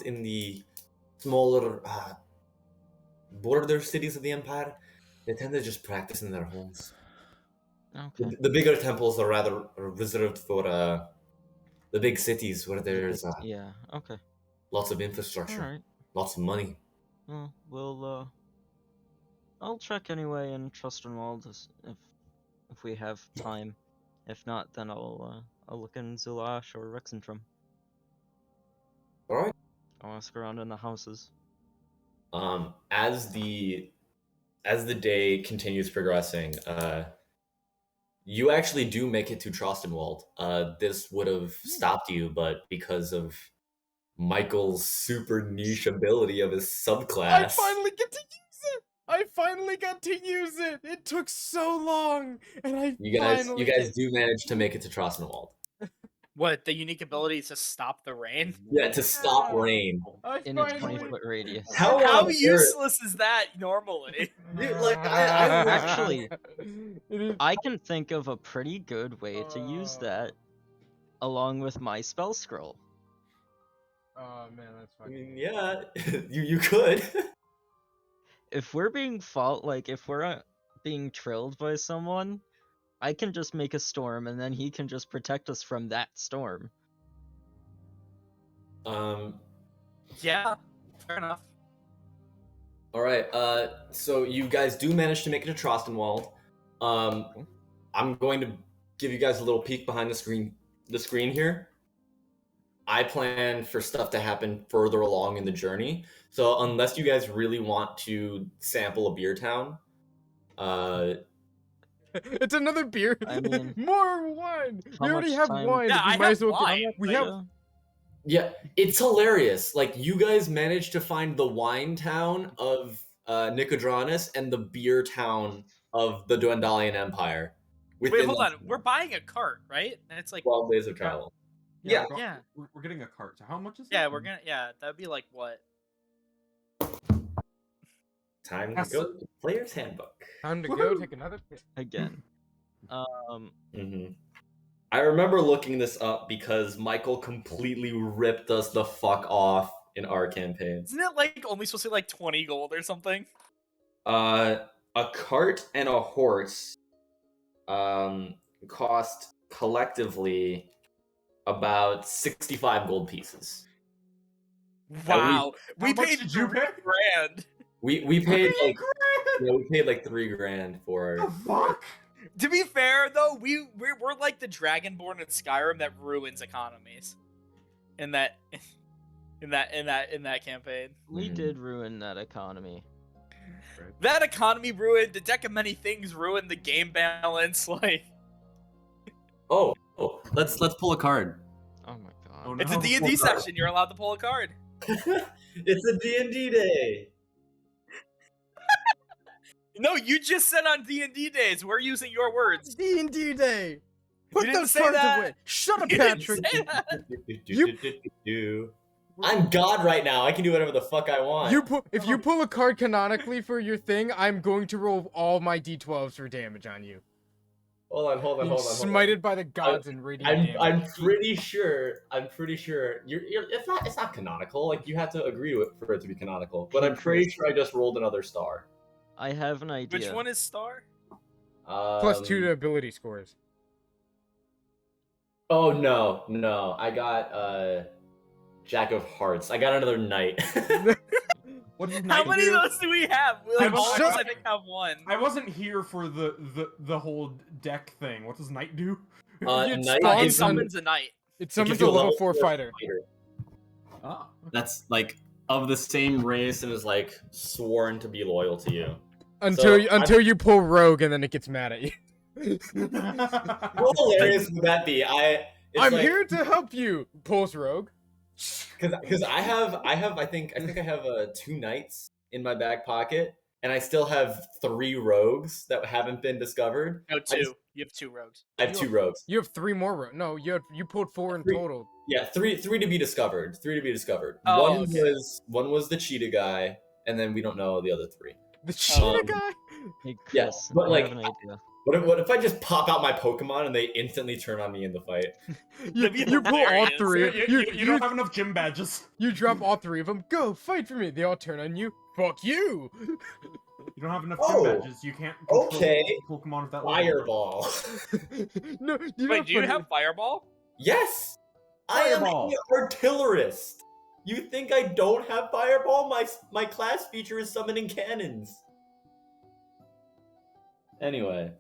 in the smaller border cities of the empire, they tend to just practice in their homes. Okay. The bigger temples are rather reserved for the big cities where The big- there's yeah. Okay. lots of infrastructure, All right. lots of money. Well, I'll check anyway in Trustenwald if we have time. If not, then I'll look in Zulash or Rexentrum. All right. I'll ask around in the houses. As the day continues progressing, you actually do make it to Trostenwald. This would have stopped you, but because of Michael's super niche ability of his subclass, I finally get to use it. I finally got to use it. It took so long, and I you guys finally do manage to make it to Trostenwald. What, the unique ability to stop the rain? Yeah, to stop rain. I In a finally. 20-foot radius. How How on earth? useless is that normally? Dude, like, I Actually, It is- I can think of a pretty good way to use that, Oh. along with my spell scroll. Oh man, that's I fucking. mean, yeah, you could. If we're being if we're being trilled by someone, I can just make a storm, and then he can just protect us from that storm. Yeah, fair enough. All right. So you guys do manage to make it to Trostenwald. I'm going to give you guys a little peek behind the screen. The screen here. I plan for stuff to happen further along in the journey. So unless you guys really want to sample a beer town, It's another beer. I mean, more wine. We how already much have time- wine. Yeah, we I might have as well wine, we but- have. yeah, it's hilarious. Like you guys managed to find the wine town of Nicodranus and the beer town of the Dwendalian Empire. Wait, hold on. We're buying a cart, right? And it's like, 12 days of travel. Yeah. yeah, We're getting a cart. So how much is yeah, it? we're gonna, yeah, that'd be like what? Time to That's- go to the player's handbook. Time to go take another. Again. I remember looking this up because Michael completely ripped us the fuck off in our campaign. Isn't it like only supposed to be like 20 gold or something? A cart and a horse cost collectively about 65 gold pieces. Wow, we How much paid did you pay? $3,000. We paid like Grand? we paid like $3,000 for The fuck? To be fair, though, we're like the Dragonborn in Skyrim that ruins economies. In that campaign, We Mhm. did ruin that economy. that economy ruined the deck of many things. Ruined the game balance. Like Oh, let's pull a card. Oh my god. Oh, it's a no. D&D session. You're allowed to pull a card. It's a D&D day. No, you just said on D&D days. We're using your words. D&D day. Put didn't those say cards that. away. Shut up, You didn't Patrick. say that. I'm God right now. I can do whatever the fuck I want. If you pull a card canonically for your thing, I'm going to roll all my d12s for damage on you. Being smited by the gods and radiant damage. I'm pretty sure. It's not canonical. Like you have to agree to it for it to be canonical. But I'm pretty sure I just rolled another star. I have an idea. Which one is star? +2 to ability scores. Oh no! I got Jack of Hearts. I got another knight. What does How knight many do? of those do we have? We like I'm all of so- us, I think, have one. I wasn't here for the whole deck thing. What does knight do? It Knight spawns It is summons a knight. It it summons gives a you level 4 fighter. Ah. That's like of the same race and is like sworn to be loyal to you. Until you pull rogue and then it gets mad at you. How hilarious would that be? I'm here to help you. Pulls rogue. Because I think I have 2 knights in my back pocket, and I still have 3 rogues that haven't been discovered. No, 2. You have 2 rogues. I have 2 rogues. You have 3 more rogue. No, you pulled 4 in 3. total. Yeah, three to be discovered. 3 to be discovered. Oh, One was the cheetah guy, and then we don't know the other 3. The cheetah Um, guy. Hey, Yeah, Chris, but, I like, have an idea. What if I just pop out my Pokemon and they instantly turn on me in the fight? You pull all hilarious. 3. You don't have enough gym badges. You drop all 3 of them. Go fight for me. They all turn on you. Fuck you. You don't have enough Oh, gym badges. You can't control okay. Pokemon with that level. Fireball. No, you Wait, do you have Fireball? Yes, Fireball. I am an artillerist. You think I don't have Fireball? My class feature is summoning cannons. Anyway,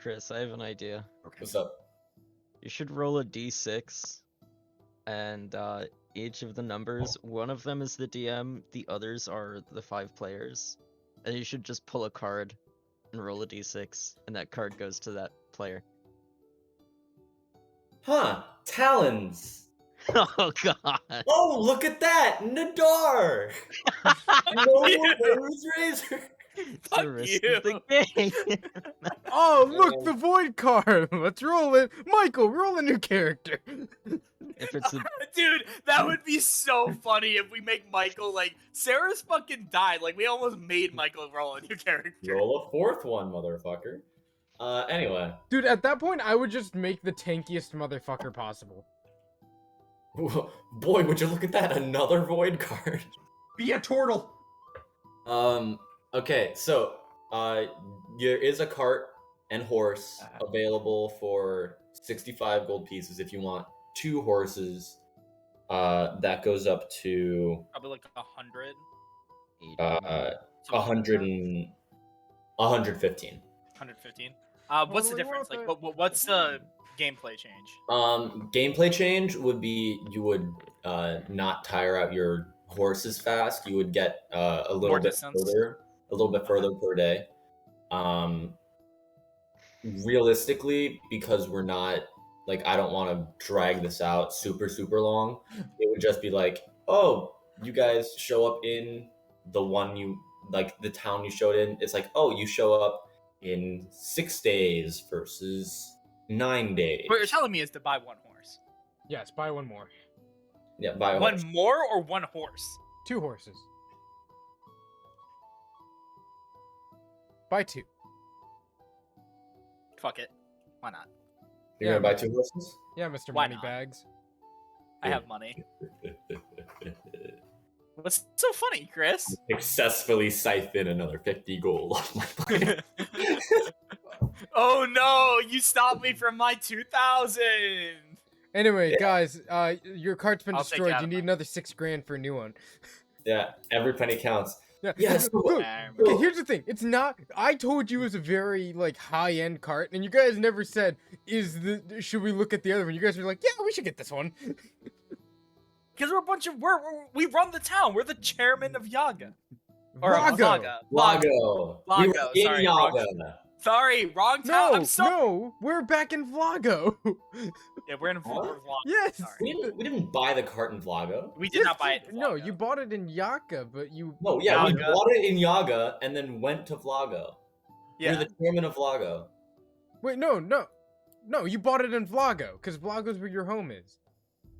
Chris, I have an idea. what's up? You should roll a d6, and each of the numbers, one of them is the DM, the others are the 5 players. And you should just pull a card and roll a d6, and that card goes to that player. Huh? Talons. Oh god! Oh, look at that, Nadar. No more Razor's Razor. It's Fuck the risk you. of the game. Oh, look, the void card. Let's roll it. Michael, roll a new character. If it's a Dude, that would be so funny if we make Michael like Sarah's fucking died. Like we almost made Michael roll a new character. Roll a 4th one, motherfucker. Anyway. Dude, at that point, I would just make the tankiest motherfucker possible. Boy, would you look at that, another void card. Be a turtle. Okay, so there is a cart and horse available for 65 gold pieces if you want 2 horses. That goes up to Probably like 100. 115. 115. What's the we difference? want Like, what's the gameplay change? Gameplay change would be you would not tire out your horse as fast. You would get a little More bit distance. further per day. Realistically, because we're not like I don't want to drag this out super long. It would just be like, oh, you guys show up in the one you like the town you showed in. It's like, oh, you show up in 6 days versus 9 days. What you're telling me is to buy 1 horse. Yes, buy 1 more. Yeah, buy a 1 horse. more or 1 horse? 2 horses. Buy 2. Fuck it. Why not? You're Yeah, gonna buy 2 horses? Yeah, Mr. Why not? Moneybags. I have money. What's so funny, Chris? Successfully siphon another 50 gold off my plan. Oh no! You stopped me from my 2,000. Anyway, guys, your cart's been I'll take destroyed. out You of need mine. another 6 grand for a new one. Yeah, every penny counts. Yeah. Yes. Look, Um, okay, here's the thing. It's not. I told you it was a very like high-end cart, and you guys never said, should we look at the other one? You guys were like, yeah, we should get this one. Because we're a bunch of we run the town. We're the chairman of Yaga. Or Vago. Lago. Lago. We were Lago, in sorry, Yaga. Sorry, wrong town. No, I'm sorry. no, we're back in Vlago. Yeah, we're in a Huh? Vlog. Yes. Sorry. We didn't buy the cart in Vlago. We did not buy it. in No, Vlago. you bought it in Yaka, but you. No, yeah, we Yaga. bought it in Yaga and then went to Vlago. Yeah. You're the chairman of Vlago. Wait, no. You bought it in Vlago, because Vlago's where your home is.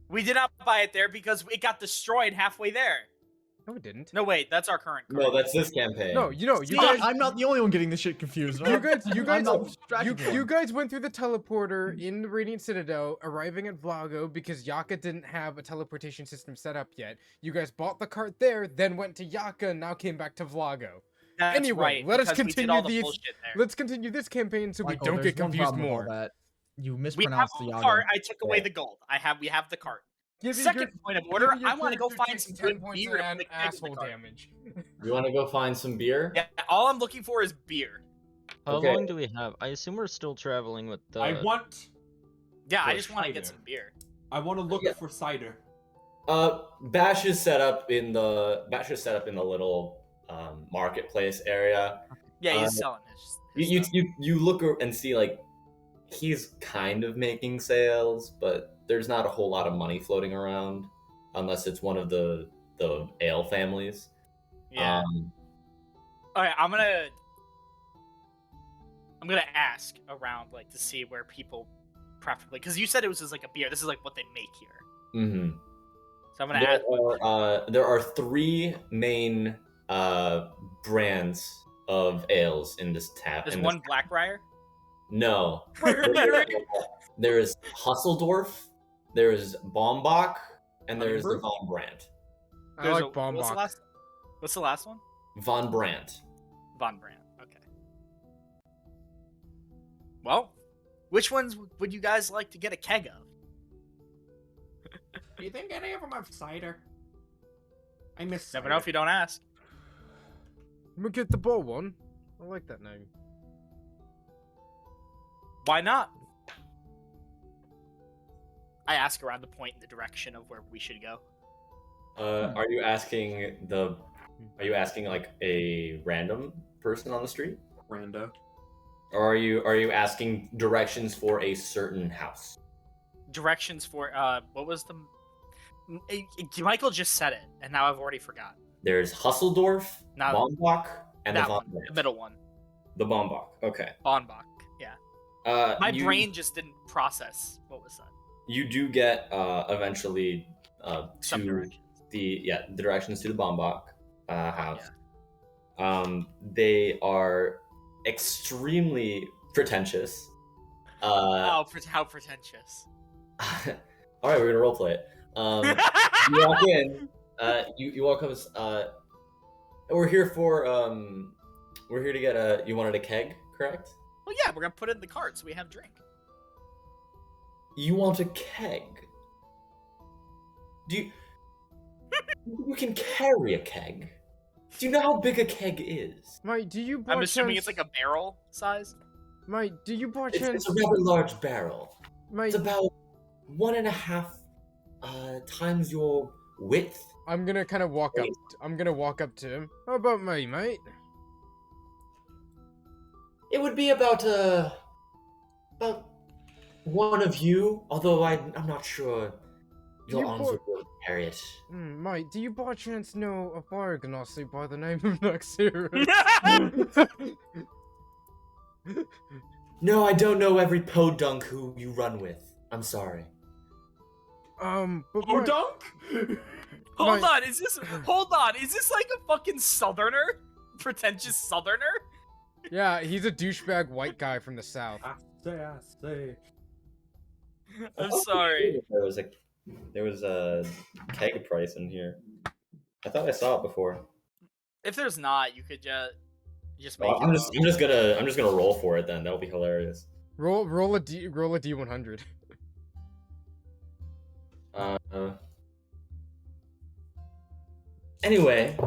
We did not buy it there because it got destroyed halfway there. No, it didn't. No, wait, that's our current card. No, that's this campaign. No, you See, guys. I'm not the only one getting this shit confused. You I'm not distracting you anyone. guys went through the teleporter in the Radiant Citadel, arriving at Vlago because Yaka didn't have a teleportation system set up yet. You guys bought the cart there, then went to Yaka, and now came back to Vlago. That's Anyway, right, let us because we did continue all the these. bullshit there. Let's continue this campaign so Michael, we don't there's get one confused problem with all more. that. You We have mispronounced the the Yaga. cart. I took away Yeah. the gold. We have the cart. Give me Second point of order, give me your I want to go character find takes some 10 good points beer to and put the keg in the asshole cart. damage. You want to go find some beer? Yeah, all I'm looking for is beer. How Okay. long do we have? I assume we're still traveling with the. I want Yeah, I For just want to get cider. some beer. look Yeah. for cider. Bash is set up in the little marketplace area. Yeah, he's selling his You stuff. you look and see like he's kind of making sales, but there's not a whole lot of money floating around unless it's one of the ale families. Yeah. All right, I'm gonna ask around like to see where people preferably, because you said it was just like a beer. This is like what they make here. Mm-hmm. So I'm gonna ask. There are three main brands of ales in this tap. There's in one this- Blackbriar. No. There is Husseldorf, there is Bombach, and there is the Von Brandt. I like Bombach. What's the last one? Von Brandt. Von Brandt. Okay. Well, which ones would you guys like to get a keg of? Do you think any of them have cider? I miss Never know if you don't ask. I'm gonna get the ball one. I like that name. Why not? I ask around to point in the direction of where we should go. Are you asking like a random person on the street? Rando. Or are you asking directions for a certain house? Directions for what was the? Michael just said it, and now I've already forgotten. There's Husseldorf, Now- Bombach, and the That Von one, the Brandt. middle one, The Bombach. Okay. Bonbach. Yeah, my brain just didn't process what was that. You do get eventually Some to directions. the directions to the Bombach house. They are extremely pretentious. Oh, how pretentious. All right, we're gonna roleplay it. You walk in. You walk up. We're here to get a. You wanted a keg, correct? Well, yeah, we're gonna put it in the cart so we have drink. You want a keg? You can carry a keg? Do you know how big a keg is? Mate, do you by I'm assuming chance... it's like a barrel size. Mate, do you by It's chance... a rather large barrel. Mate, It's about 1.5 times your width. I'm gonna kind of walk up. I'm gonna walk up to him. How about me, mate? It would be about one of you, although I'm not sure your You arms poor- would be able to carry it. Mate, do you by chance know a biognossi by the name of Naxirus? No, I don't know every podunk who you run with. I'm sorry. But Oh, mate- dunk! Hold Right. on, is this like a fucking southerner? Pretentious southerner? Yeah, he's a douchebag white guy from the south. I say. I'm sorry. There was a keg price in here. I thought I saw it before. If there's not, you could just make Well, it I'm up. just gonna roll for it then. That'll be hilarious. Roll a D100. Anyway,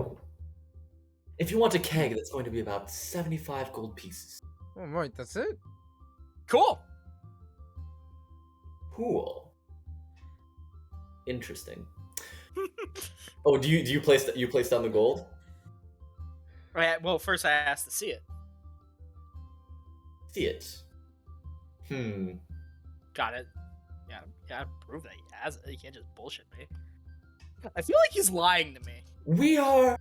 if you want a keg, that's going to be about 75 gold pieces. Oh, mate, that's it. Cool. Cool. Interesting. Oh, do you place down the gold? Right. Well, first I asked to see it. See it. Got it. Yeah, prove that he has it. You can't just bullshit me. I feel like he's lying to me. We are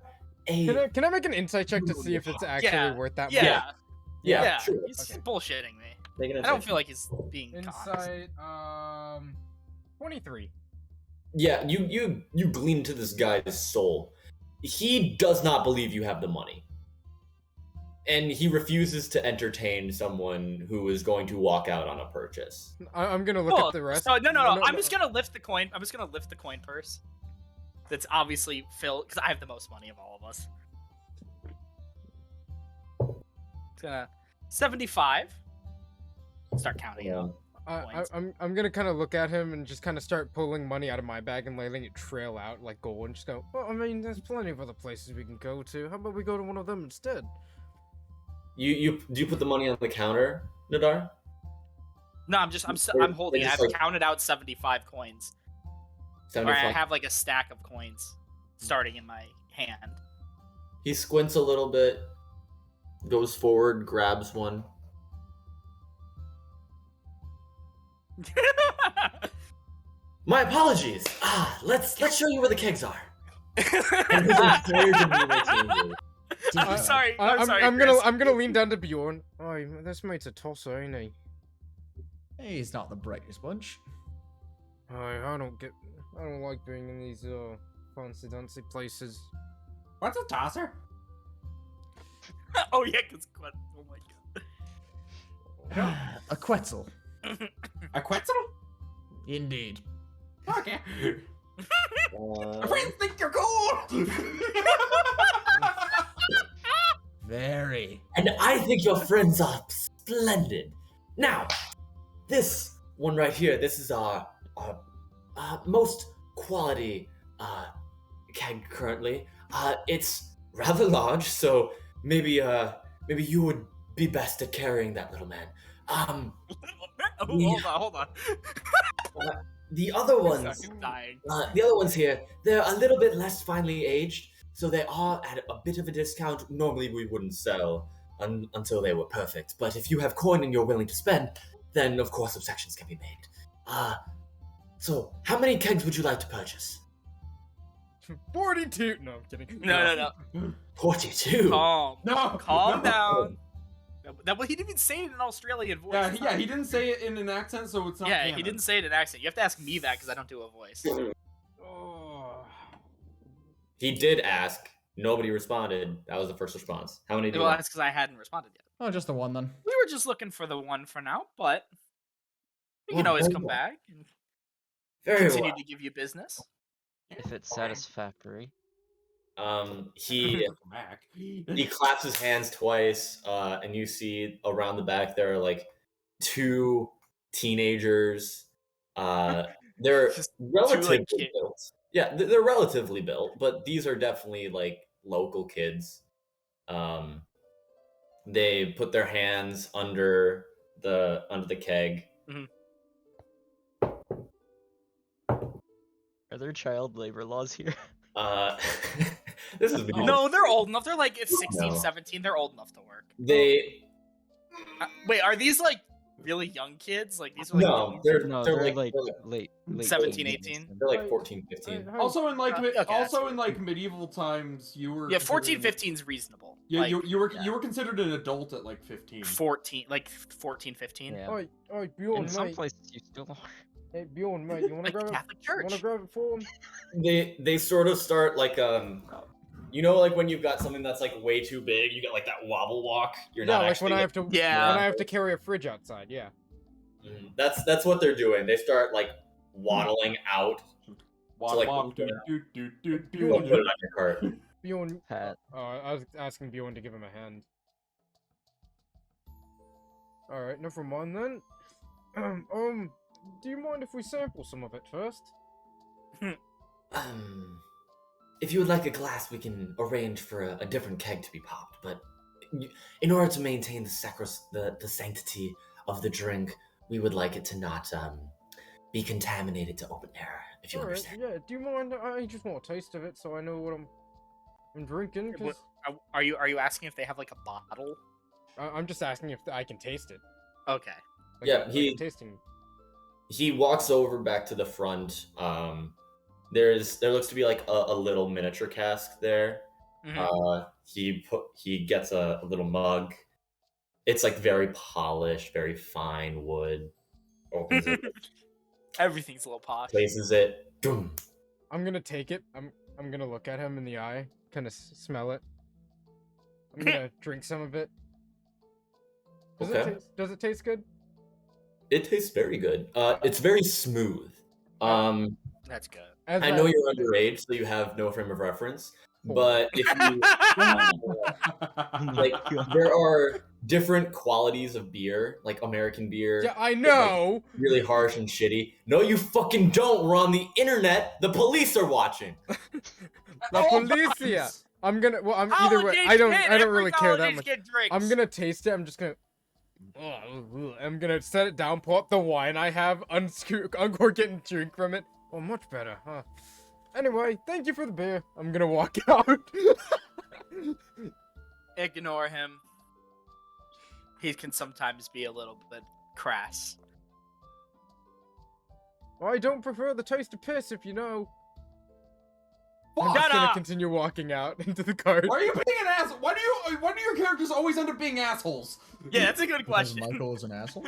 a. Can I make an insight check to see if it's actually Yeah. worth that Yeah. much? Yeah, sure. He's Okay. bullshitting me. Make an I don't insight feel like he's being cocky. Insight, 23. Yeah, you glean to this guy's soul. he does not believe you have the money. And he refuses to entertain someone who is going to walk out on a purchase. I'm gonna look Cool. at the rest. So no. I'm just gonna lift the coin. I'm just gonna lift the coin purse. That's obviously filled because I have the most money of all of us. It's gonna 75. Start counting it up. I'm gonna kind of look at him and just kind of start pulling money out of my bag and letting it trail out like gold and just go, well, I mean, there's plenty of other places we can go to. How about we go to one of them instead? Do you put the money on the counter, Nadar? No, I'm holding it. just I've like- counted out 75 coins. Or I 75. have like a stack of coins starting in my hand. He squints a little bit, goes forward, grabs one. My apologies. Let's show you where the kegs are. And his entire demeanor changes. I'm sorry. I'm sorry. I'm gonna lean down to Bjorn. Oh, this mate's a tosser, ain't he? Hey, he's not the brightest bunch. I don't like being in these fancy dancy places. What's a tosser? Oh yeah, because oh my god. A Quetzal. A Quetzal? Indeed. Okay. Uh, My friends think you're cool! Very. and I think your friends are splendid. Now, this one right here, this is our most quality keg currently. It's rather large, so maybe you would be best at carrying that, little man. Hold on. The other ones, I'm dying. the other ones here, they're a little bit less finely aged, so they are at a bit of a discount. Normally, we wouldn't sell until they were perfect. But if you have coin and you're willing to spend, then of course subsections can be made. So how many kegs would you like to purchase? 42. No, I'm kidding. No. 42. Calm. No! Calm no. down. Well, he didn't even say it in an Australian voice. Yeah, he didn't say it in an accent, so it's not Yeah, canon. he didn't say it in an accent. You have to ask me that because I don't do a voice. Oh. He did ask. Nobody responded. That was the first response. How many do you Well, want? that's because I hadn't responded yet. Oh, just the one then. We were just looking for the one for now, but we can Well, always very come well. back and Very continue well. to give you business. If it's satisfactory. He Back. he claps his hands twice, and you see around the back there are like two teenagers. They're Just relatively kids. built. Yeah, they're relatively built, but these are definitely like local kids. They put their hands under the keg. Are there child labor laws here? This is No, they're old enough. They're like 16, No. 17. They're old enough to work. They Wait, are these like really young kids? Like these are like no, young- they're No, they're they're like late 17, teens. 18. they're like 14, 15. Also in like Okay, also in like medieval times, you were Yeah, 14, considered- 15 is reasonable. Yeah, Like, you were considered an adult at like 15. 14, like 14, 15. Yeah. Oh, Bjorn, In some mate. places you still are. Hey, Bjorn, mate, you wanna Like the grab it? Catholic You Church. wanna grab it for him? They sort of start like you know, like when you've got something that's like way too big, you get like that wobble walk. You're Yeah, not like actually. when I have to. Yeah. When I have to carry a fridge outside. Yeah. That's what they're doing. They start like waddling out. Walk, like, walk, yeah. do. They'll put it on your cart. Bjorn. Pat. I was asking Bjorn to give him a hand. All right, never mind then. Do you mind if we sample some of it first? If you would like a glass, we can arrange for a different keg to be popped. But in order to maintain the sanctity of the drink, we would like it to not be contaminated to open air. If you All right, understand. yeah. Do you mind? I just want a taste of it so I know what I'm drinking. What- Cause Are you asking if they have like a bottle? I'm just asking if I can taste it. Okay. Like, Yeah, like a he- tasting. He walks over back to the front. There looks to be like a little miniature cask there. Mhm. He gets a little mug. It's like very polished, very fine wood. Opens it, Everything's a little posh. places it. Boom. I'm gonna take it. I'm gonna look at him in the eye. kind of smell it. I'm gonna drink some of it. Okay. Does it taste good? It tastes very good. It's very smooth. That's good. As I know you're underage, so you have no frame of reference. But if you Oh my like, god. there are different qualities of beer, like American beer. Yeah, I is, like, know. really harsh and shitty. No, you fucking don't. We're on the internet. The police are watching. La policia. I'm gonna. Well, I'm either way. I don't really care that much. I'm gonna taste it. I'm just gonna. I'm gonna set it down, pull up the wine I have, uncork it, and drink from it. Oh, much better, huh? Anyway, thank you for the beer. I'm gonna walk out. Ignore him. He can sometimes be a little bit crass. Well, I don't prefer the taste of piss, if you know. I'm Fuck. just Shut gonna up! continue walking out into the cart. Why are you being an asshole? Why do your characters always end up being assholes? Yeah, that's a good Because question. Michael is an asshole.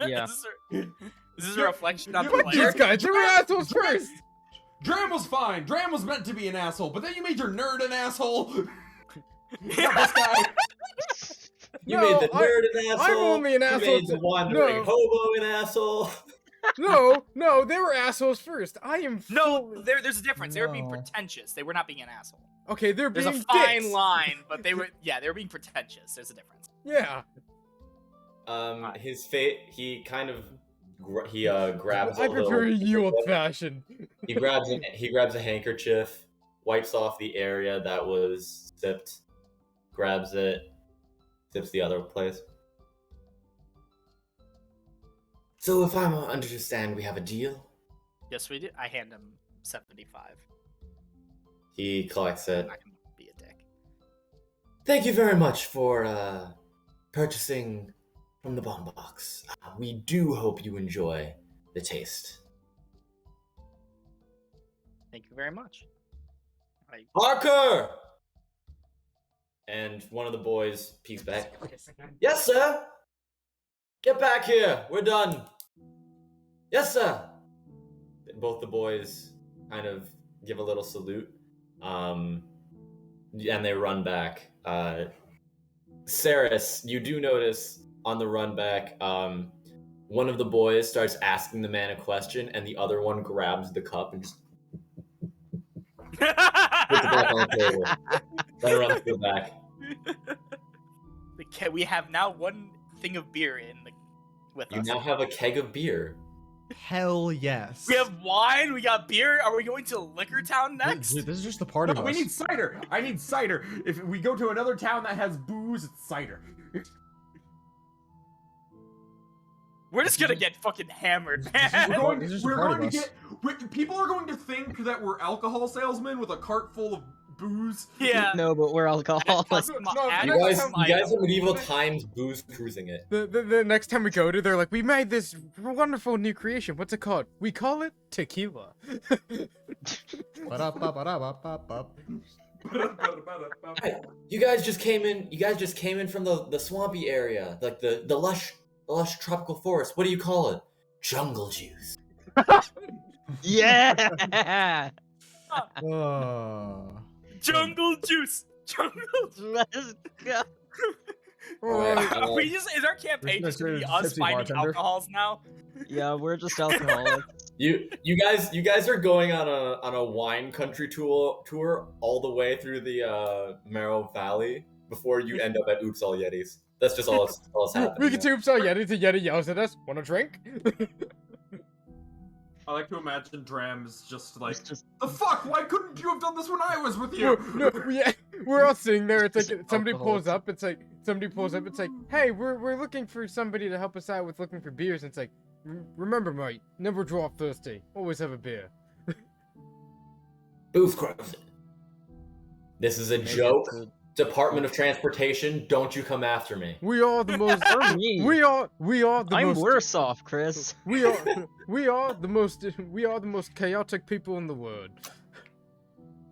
Yeah. This is a reflection on the Fuck Fuck player. these guys, they were assholes first! Dram was fine. Dram was meant to be an asshole, but then you made your nerd an asshole. Not this guy. You No, made the nerd an asshole. I'm only an asshole You made the to- wandering no. hobo an asshole. No, they were assholes first. I am No, there's a difference. They were being No. pretentious. They were not being an asshole. Okay, they're There's being a fine dicks. line, but they were being pretentious. There's a difference. Yeah. His fate. He kind of. Grabs. I a little- prefer you old-fashioned. He grabs a handkerchief, wipes off the area that was sipped, grabs it, sips the other place. So if I'm to understand, we have a deal. Yes, we do. I hand him 75. He collects it. I'm not gonna be a dick. Thank you very much for purchasing from the bomb box. We do hope you enjoy the taste. Thank you very much. Parker! And one of the boys peeks back. Yes, sir! Get back here! We're done! Yes, sir! Both the boys kind of give a little salute. And they run back. Saris, you do notice on the run back, one of the boys starts asking the man a question, and the other one grabs the cup and just puts it back on the table. Then runs to the back. We have now one thing of beer with You us. now have a keg of beer. Hell yes. We have wine. We got beer. Are we going to Liquor Town next? Dude, this is just the party No, bus. we need cider. I need cider. If we go to another town that has booze, it's cider. We're just gonna get fucking hammered, man. This is just a party bus. People are going to think that we're alcohol salesmen with a cart full of booze. Yeah. No, but we're alcoholics. You guys are medieval times booze cruising it. The next time we go to, they're like, we made this wonderful new creation. What's it called? We call it tequila. Ba-da-ba-ba-da-ba-ba-ba. Hey, you guys just came in. You guys just came in from the swampy area, like the lush tropical forest. What do you call it? Jungle juice. Yeah! Oh. Jungle juice. Jungle. Let's go. Alright. We just is our campaign There's just gonna be no us tipsy finding bartender. alcohols now? Yeah, we're just alcoholics. You guys are going on a wine country tour all the way through the Marrow Valley before you end up at Oops All Yetis. That's just all that's happening. We can tube so Yeti to Yeti yells at us. Want a drink? I like to imagine Dram's just like, It's just the fuck? Why couldn't you have done this when I was with you? No, we're all sitting there. It's like somebody Alcoholics. pulls up. It's like, hey, we're looking for somebody to help us out with looking for beers. And it's like, remember, mate, never draw thirsty. Always have a beer. Booth crows. This is a maybe joke. it's a- Department of Transportation, don't you come after me. We are the most. Me. we are the I'm most. worse off, Chris. We are the most chaotic people in the world.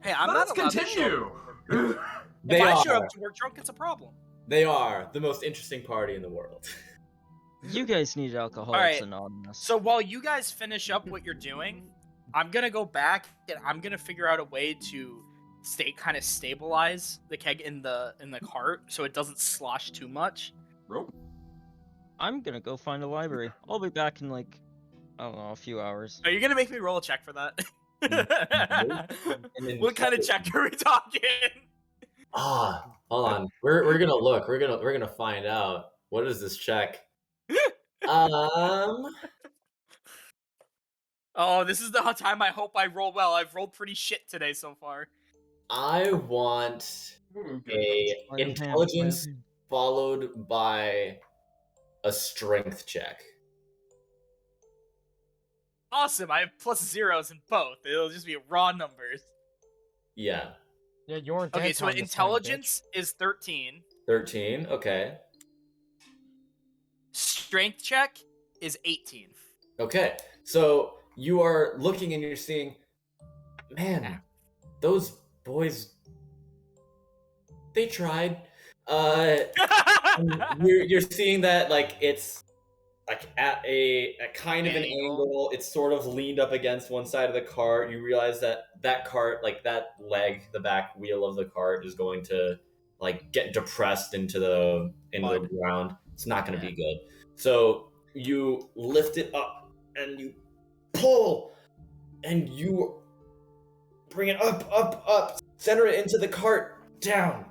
Hey, I'm Let's not allowed to continue. show- They If I are. show up to work drunk, it's a problem. They are the most interesting party in the world. You guys need Alcoholics Alright, Anonymous. So while you guys finish up what you're doing, I'm gonna go back and I'm gonna figure out a way to kind of stabilize the keg in the cart so it doesn't slosh too much. Rope. I'm gonna go find a library. I'll be back in like, I don't know, a few hours. Are you gonna make me roll a check for that? And then What kind of check are we talking? hold on. We're gonna look. We're gonna find out. What is this check? Oh, this is the time I hope I roll well. I've rolled pretty shit today so far. I want a intelligence followed by a strength check. Awesome, I have plus zeros in both. It'll just be raw numbers. Yeah. Yeah, you weren't Okay, dead, so Tom, this time, intelligence is 13. 13, okay. Strength check is 18. Okay, so you are looking and you're seeing, man, those boys, they tried. You're seeing that, like, it's like at a kind of an angle. It's sort of leaned up against one side of the cart. You realize that cart, like that leg, the back wheel of the cart is going to like get depressed into the ground. It's not going to be good. So you lift it up and you pull and you bring it up, center it into the cart, down.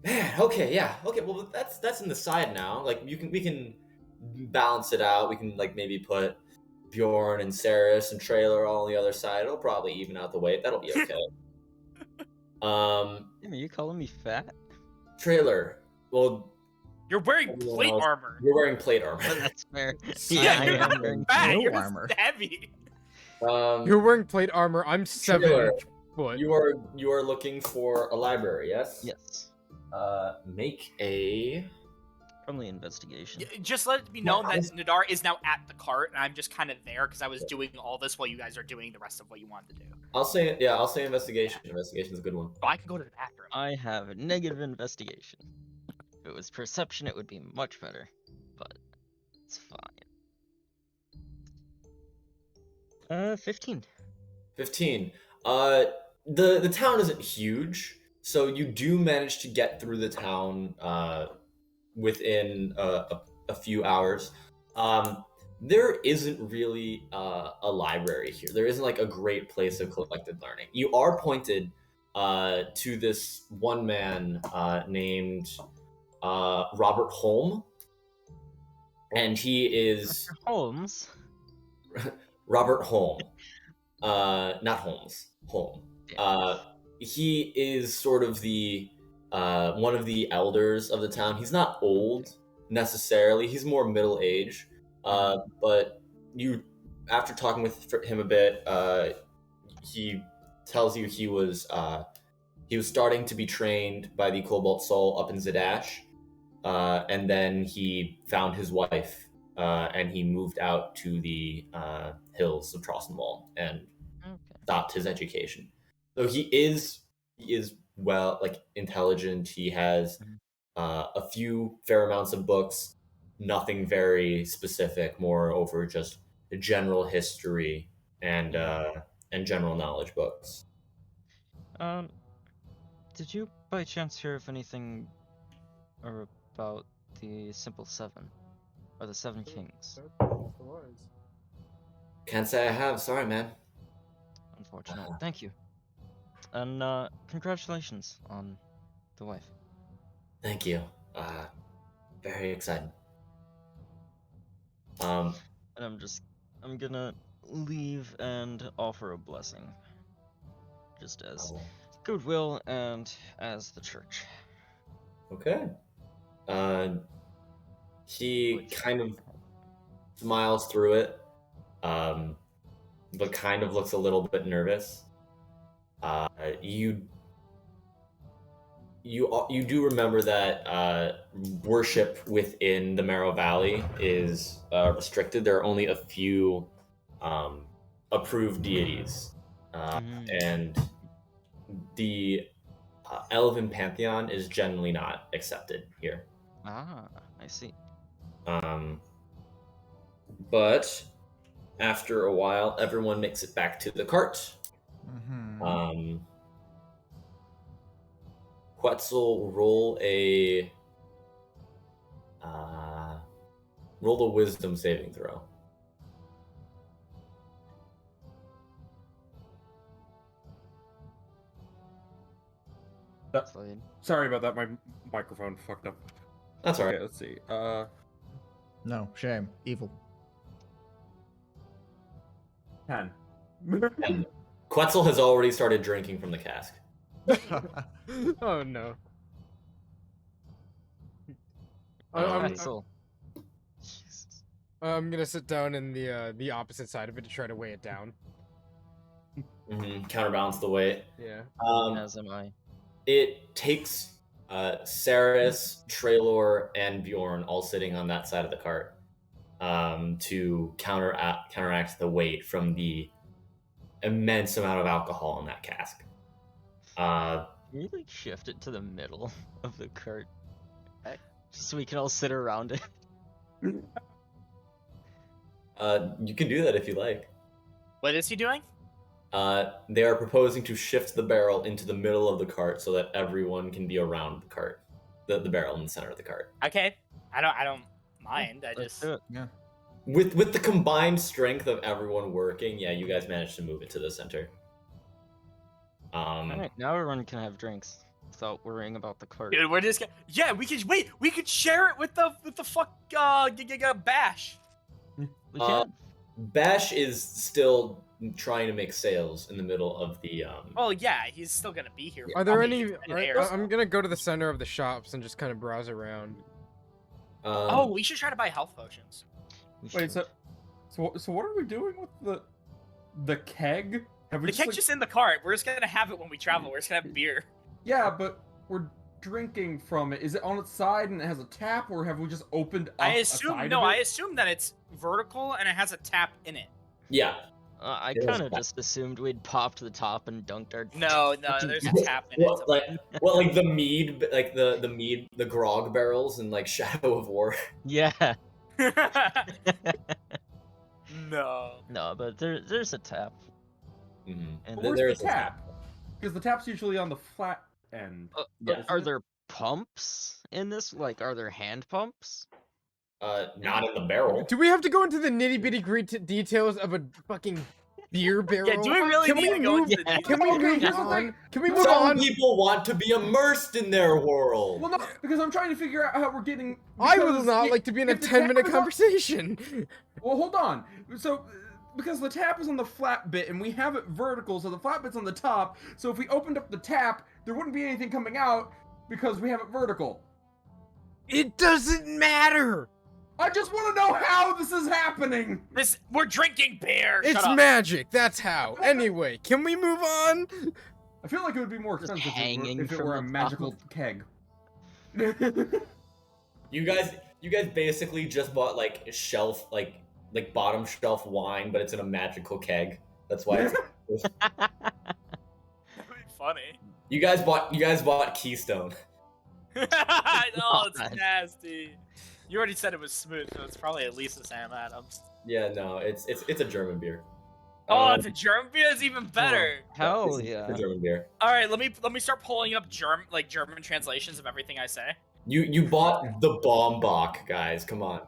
Man, okay, yeah. Okay, well that's in the side now. Like we can balance it out. We can like maybe put Bjorn and Saris and Trailer all on the other side. It'll probably even out the weight. That'll be okay. Damn, are you calling me fat? Trailer. Well, you're wearing plate armor. You're wearing plate armor. That's fair. Yeah, I am wearing you're armor. heavy. You're wearing plate armor. I'm 7 Trailer, foot. You are looking for a library, yes? Yes. Make a Probably investigation. Just let it be known that Nadar is now at the cart, and I'm just kind of there because I was doing all this while you guys are doing the rest of what you wanted to do. I'll say investigation. Investigation's a good one. So I can go to the bathroom. I have a negative investigation. If it was perception, it would be much better, but it's fine. 15. 15. The town isn't huge, so you do manage to get through the town within a few hours. There isn't really a library here. There isn't like a great place of collected learning. You are pointed to this one man named Robert Holm, and he is Mr. Holmes. Robert Holm, not Holmes. Holm. He is sort of the one of the elders of the town. He's not old necessarily. He's more middle age. But you, after talking with him a bit, he tells you he was starting to be trained by the Cobalt Soul up in Zadash, and then he found his wife, and he moved out to the hills of Trossenwald and stopped his education. So he is well, like, intelligent. He has a few fair amounts of books, nothing very specific, more over just the general history and general knowledge books. Did you by chance hear of anything about the Simple Seven or the Seven Kings? Can't say I have. Sorry, man. Unfortunate. Thank you. And congratulations on the wife. Thank you. Very excited. And I'm gonna leave and offer a blessing. Just as goodwill and as the church. Okay. He kind of smiles through it, but kind of looks a little bit nervous. You do remember that worship within the Marrow Valley is restricted. There are only a few approved deities, and the Elven Pantheon is generally not accepted here. Ah, I see. But after a while, everyone makes it back to the cart, Mhm. Quetzal, roll a wisdom saving throw. Sorry about that. My microphone fucked up. That's all right. Okay, let's see. No, shame. Evil. 10. And Quetzal has already started drinking from the cask. Oh no. Quetzal. I'm gonna sit down in the opposite side of it to try to weigh it down. Counterbalance the weight. Yeah. As am I. It takes Saris, Traylor, and Bjorn all sitting on that side of the cart to counteract the weight from the immense amount of alcohol in that cask. Can you like shift it to the middle of the cart, just so we can all sit around it? You can do that if you like. What is he doing? They are proposing to shift the barrel into the middle of the cart so that everyone can be around the cart, the barrel in the center of the cart. Okay, I don't mind. I Let's just do it. Yeah. With the combined strength of everyone working, yeah, you guys managed to move it to the center. Alright, now everyone can have drinks without worrying about the cart. dude, we're just yeah. We could share it with the Bash. We can. Bash is still trying to make sales in the middle of the Well, yeah, he's still gonna be here. Are there probably any? in air, so- I'm gonna go to the center of the shops and just kind of browse around. Oh, we should try to buy health potions. Wait, so what are we doing with the keg? Have we The keg's like- just in the cart. We're just gonna have it when we travel. We're just gonna have beer. Yeah, but we're drinking from it. Is it on its side and it has a tap, or have we just opened up I a assume side no. of I it? assume that it's vertical and it has a tap in it. yeah. I It is kind of bad. just assumed we'd popped the top and dunked our. No, there's a tap in Well, it. like the mead, like the grog barrels in like Shadow of War. Yeah. No. No, but there's a tap. Mm-hmm. And But where's there the is a tap? Because the tap's usually on the flat end. but Isn't are it? there pumps in this? Like, are there hand pumps? Not in the barrel. Do we have to go into the nitty bitty details of a fucking beer barrel? Yeah, do we really Can need we to go move? into the Can we Okay, move here's the on? thing. Can we move Some on? people want to be immersed in their world. Well, no, because I'm trying to figure out how we're getting. I would because not if- like to be in a if the 10-minute tap is on- conversation. Well, hold on. So, because the tap is on the flat bit and we have it vertical, so the flat bit's on the top. So if we opened up the tap, there wouldn't be anything coming out because we have it vertical. It doesn't matter. I just want to know how this is happening. We're drinking beer. It's Shut up. magic. That's how. Anyway, can we move on? I feel like it would be more Just expensive hanging if it from were a the top. magical keg. You guys basically just bought like shelf like bottom shelf wine, but it's in a magical keg. That's why it's That'd be funny. you guys bought Keystone. Oh, it's God. nasty. You already said it was smooth, so it's probably at least a Sam Adams. Yeah, no, it's a German beer. Oh, it's a German beer. It's even better. Hell It's yeah. a German beer. All right, let me start pulling up German translations of everything I say. You bought the Bombach, guys. Come on.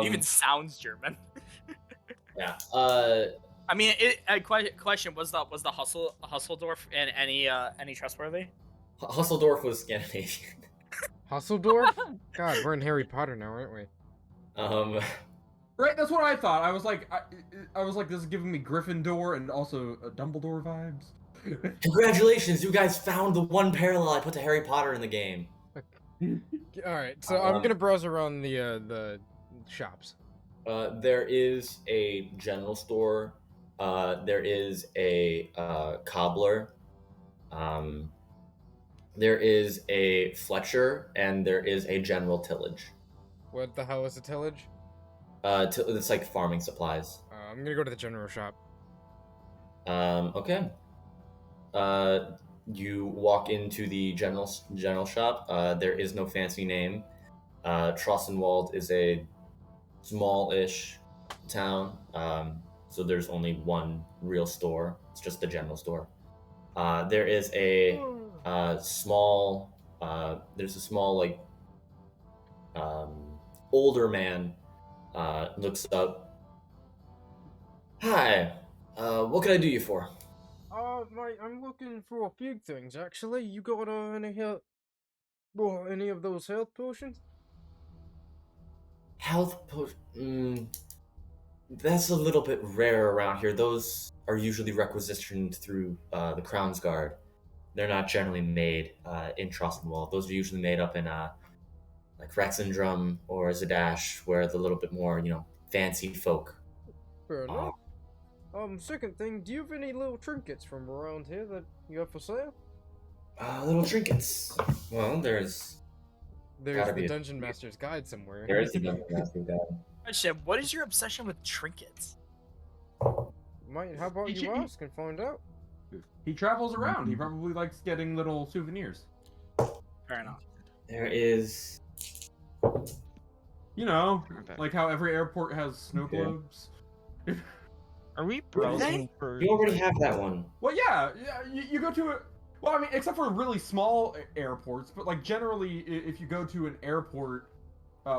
Even sounds German. Yeah. I mean, question was the Husseldorf and any trustworthy? Husseldorf was Scandinavian. Husseldorf? God, we're in Harry Potter now, aren't we? Right, that's what I thought. I was like, this is giving me Gryffindor and also Dumbledore vibes. Congratulations, you guys found the one parallel I put to Harry Potter in the game. All right, so I'm gonna browse around the shops. There is a general store. There is a cobbler. There is a Fletcher, and there is a general tillage. What the hell is a tillage? It's like farming supplies. I'm gonna go to the general shop. Okay. You walk into the general shop. There is no fancy name. Trossenwald is a small-ish town. so there's only one real store. It's just the general store. There is a small like older man looks up. Hi, what can I do you for? Mate, I'm looking for a few things actually. You got any of those health potions? Health potion. That's a little bit rare around here. Those are usually requisitioned through the Crown's Guard. They're not generally made in Trostwall. Those are usually made up in like Rexendrum or Zadash, where the little bit more, fancy folk. Fair enough. Second thing, do you have any little trinkets from around here that you have for sale? Little trinkets. Well, there's the Dungeon Master's Guide somewhere. There is the Dungeon Master's Guide. Question, what is your obsession with trinkets? Mate, how about you ask and find out? He travels around. He probably likes getting little souvenirs. Fair enough. There is... You know, like how every airport has snow globes. Are we browsing for... You already have that one. Well, yeah, you go to a... Well, I mean, except for really small airports, but like generally, if you go to an airport,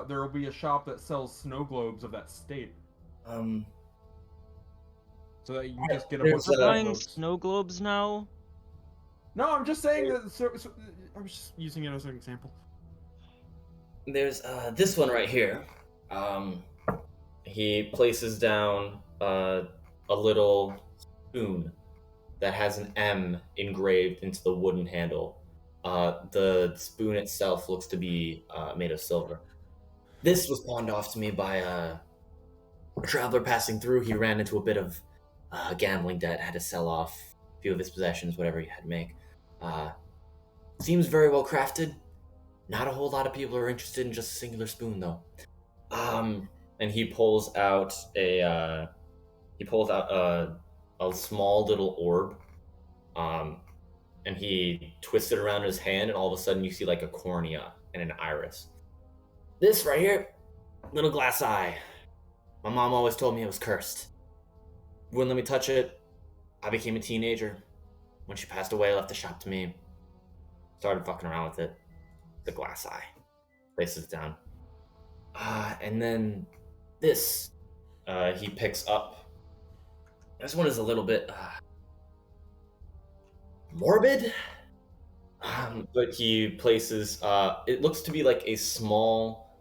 there will be a shop that sells snow globes of that state. So that you can just get a bunch We're of buying globes. snow globes now? No, I'm just saying that. So I was just using it as an example. There's this one right here. He places down a little spoon that has an M engraved into the wooden handle. The spoon itself looks to be made of silver. This was pawned off to me by a traveler passing through. He ran into a bit of gambling debt, had to sell off a few of his possessions, whatever he had to make. Seems very well crafted. Not a whole lot of people are interested in just a singular spoon, though. And he pulls out a small little orb, and he twists it around his hand, and all of a sudden you see like a cornea and an iris. This right here, little glass eye. My mom always told me it was cursed. Wouldn't let me touch it. I became a teenager. When she passed away, left the shop to me. Started fucking around with it. The glass eye. Places it down. And then this, he picks up. This one is a little bit morbid, but he places. It looks to be like a small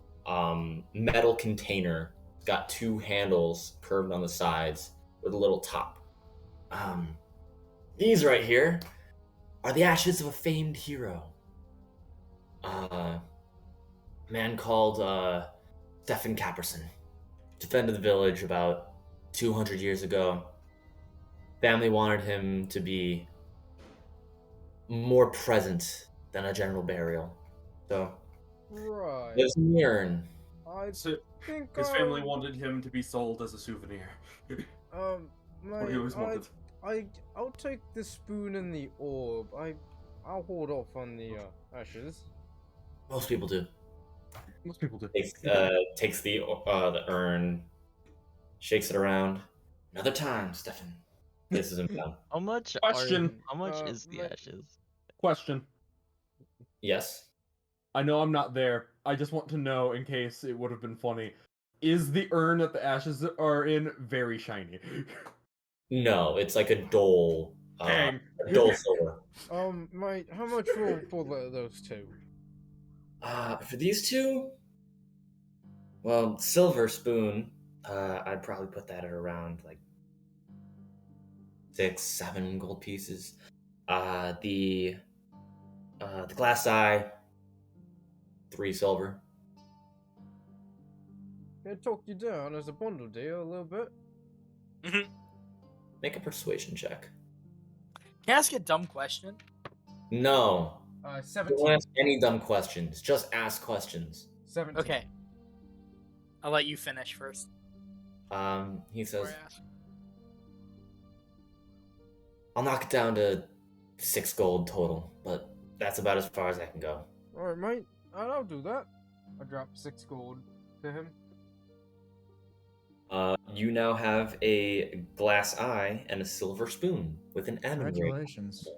metal container. It's got two handles curved on the sides with a little top. These right here are the ashes of a famed hero. A man called Stefan Caperson. Defended the village about 200 years ago. Family wanted him to be more present than a general burial. So, Right. there's an urn. I So think his family wanted him to be sold as a souvenir. Or he always wanted. I'll take the spoon and the orb. I'll hold off on the ashes. Most people do. Most people do. Takes the urn, shakes it around. Another time, Stefan. Places him down. How much Question. How much is the ashes? Question. Yes. I know I'm not there. I just want to know, in case it would have been funny, is the urn that the ashes are in very shiny? No, it's like a dull, Dang. a dull silver. Mate, how much for those two? For these two, well, silver spoon, I'd probably put that at around like 6-7 gold pieces. The glass eye, 3 silver. It talked you down as a bundle deal a little bit. Make a persuasion check. Can I ask a dumb question? No. 17. Don't ask any dumb questions. Just ask questions. 17. Okay. I'll let you finish first. He says, before I ask. I'll knock it down to 6 gold total, but that's about as far as I can go. Alright, mate. I'll do that. I dropped 6 gold to him. you now have a glass eye and a silver spoon with an M engraved. Congratulations.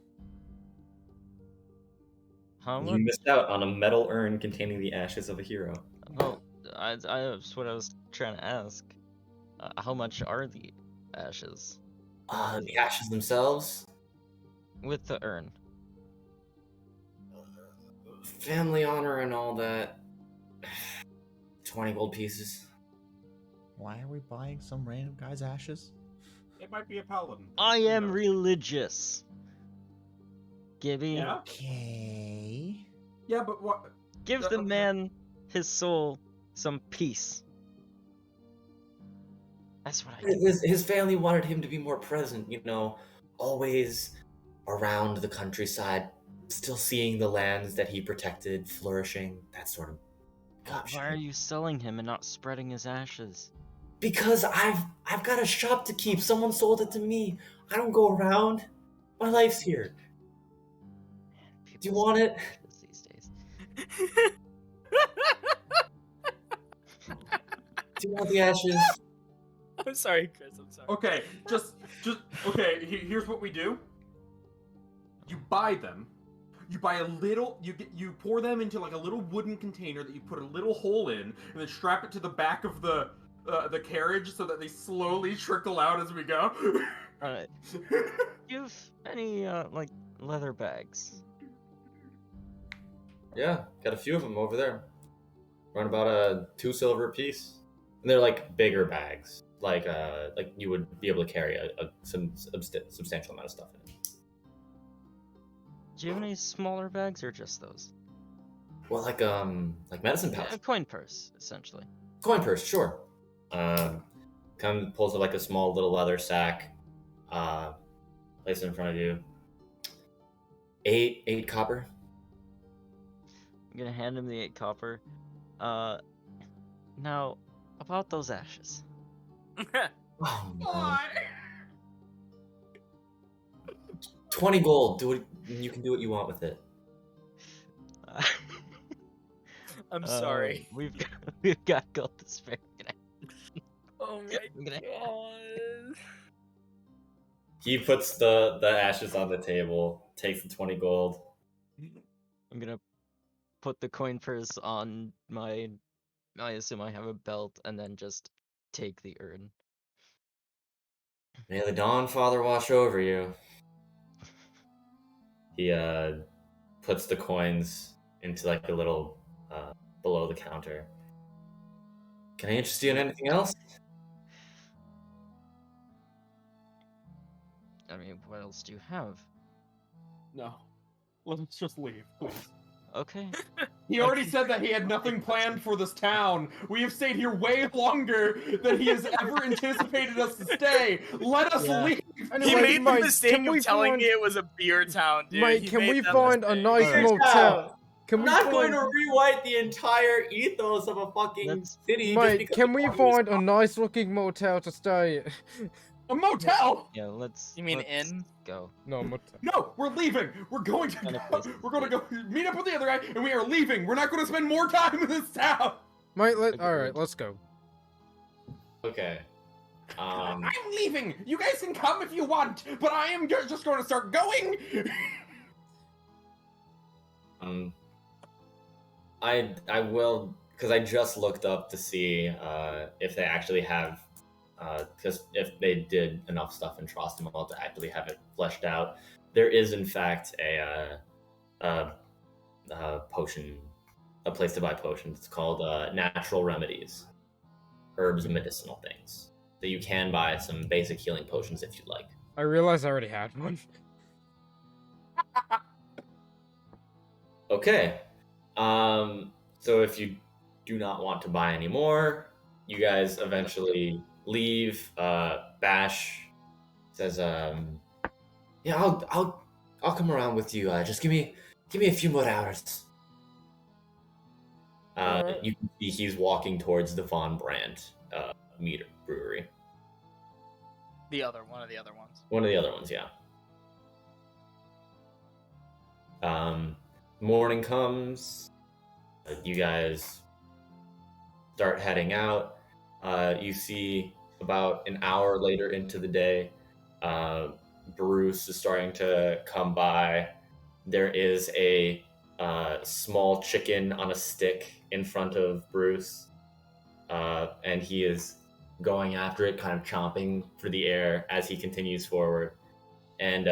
How You much? missed out on a metal urn containing the ashes of a hero. Well, that's what I was trying to ask. How much are the ashes? The ashes themselves? With the urn. Family honor and all that. 20 gold pieces. Why are we buying some random guy's ashes? It might be a paladin. I Who am knows? religious. Gibby, Yeah? Okay. Yeah, but what? give the okay. man his soul some peace. That's what I do. His family wanted him to be more present, you know, always around the countryside, still seeing the lands that he protected flourishing, that sort of gosh. Why are you selling him and not spreading his ashes? Because I've got a shop to keep. Someone sold it to me. I don't go around. My life's here. Man, Do you want it? These days. Do you want the ashes? I'm sorry, Chris. I'm sorry. Okay, just okay. Here's what we do. You buy them. You buy a little. You pour them into like a little wooden container that you put a little hole in, and then strap it to the back of the carriage so that they slowly trickle out as we go. Alright. Do you have any, like, leather bags? Yeah, got a few of them over there. Run about 2 silver a piece. And they're like bigger bags. Like you would be able to carry some substantial amount of stuff in it. Do you have any smaller bags or just those? Well, like medicine pouch. A coin purse, essentially. Coin purse, sure. Pulls up like a small little leather sack. Place it in front of you. 8 copper. I'm gonna hand him the 8 copper. Now, about those ashes. Oh, no. 20 gold. Do it. You can do what you want with it. I'm sorry. We've got gold to spare. Oh my god. He puts the ashes on the table, takes the 20 gold. I'm gonna put the coin purse on my. I assume I have a belt, and then just take the urn. May the Dawn Father watch over you. He puts the coins into like a little below the counter. Can I interest you in anything else? I mean, what else do you have? No, let's just leave, please. Okay. He already said that he had nothing planned for this town. We have stayed here way longer than he has ever anticipated us to stay. Let us leave. He Anyway, made Mike, the mistake can of we telling find- me it was a beer town, dude. Mike, He can made we that find a mistake. nice Alright. motel? Can I'm we not find... going to rewrite the entire ethos of a fucking That's- city. Mike, just can because we the party find a nice looking motel to stay at? A motel? Yeah, let's. You mean let's inn? Go. No, motel. No, we're leaving. We're going to Kind of go. places We're going to to go meet up with the other guy, and we are leaving. We're not going to spend more time in this town. Mike, Agreed. alright, let's go. Okay. I'm leaving. You guys can come if you want, but I am just going to start going. I will, because I just looked up to see if they actually have, because if they did enough stuff in Trostimol to actually have it fleshed out, there is in fact a potion, a place to buy potions. It's called Natural Remedies, herbs and medicinal things. So you can buy some basic healing potions if you'd like. I realized I already had one. Okay. So if you do not want to buy any more, you guys eventually leave. Bash says, "Yeah, I'll come around with you. Just give me a few more hours." Alright. You can see he's walking towards the Von Brandt mead brewery. One of the other ones. One of the other ones, yeah. Morning comes. You guys start heading out. You see about an hour later into the day, Bruce is starting to come by. There is a small chicken on a stick in front of Bruce, and he is going after it, kind of chomping for the air as he continues forward. And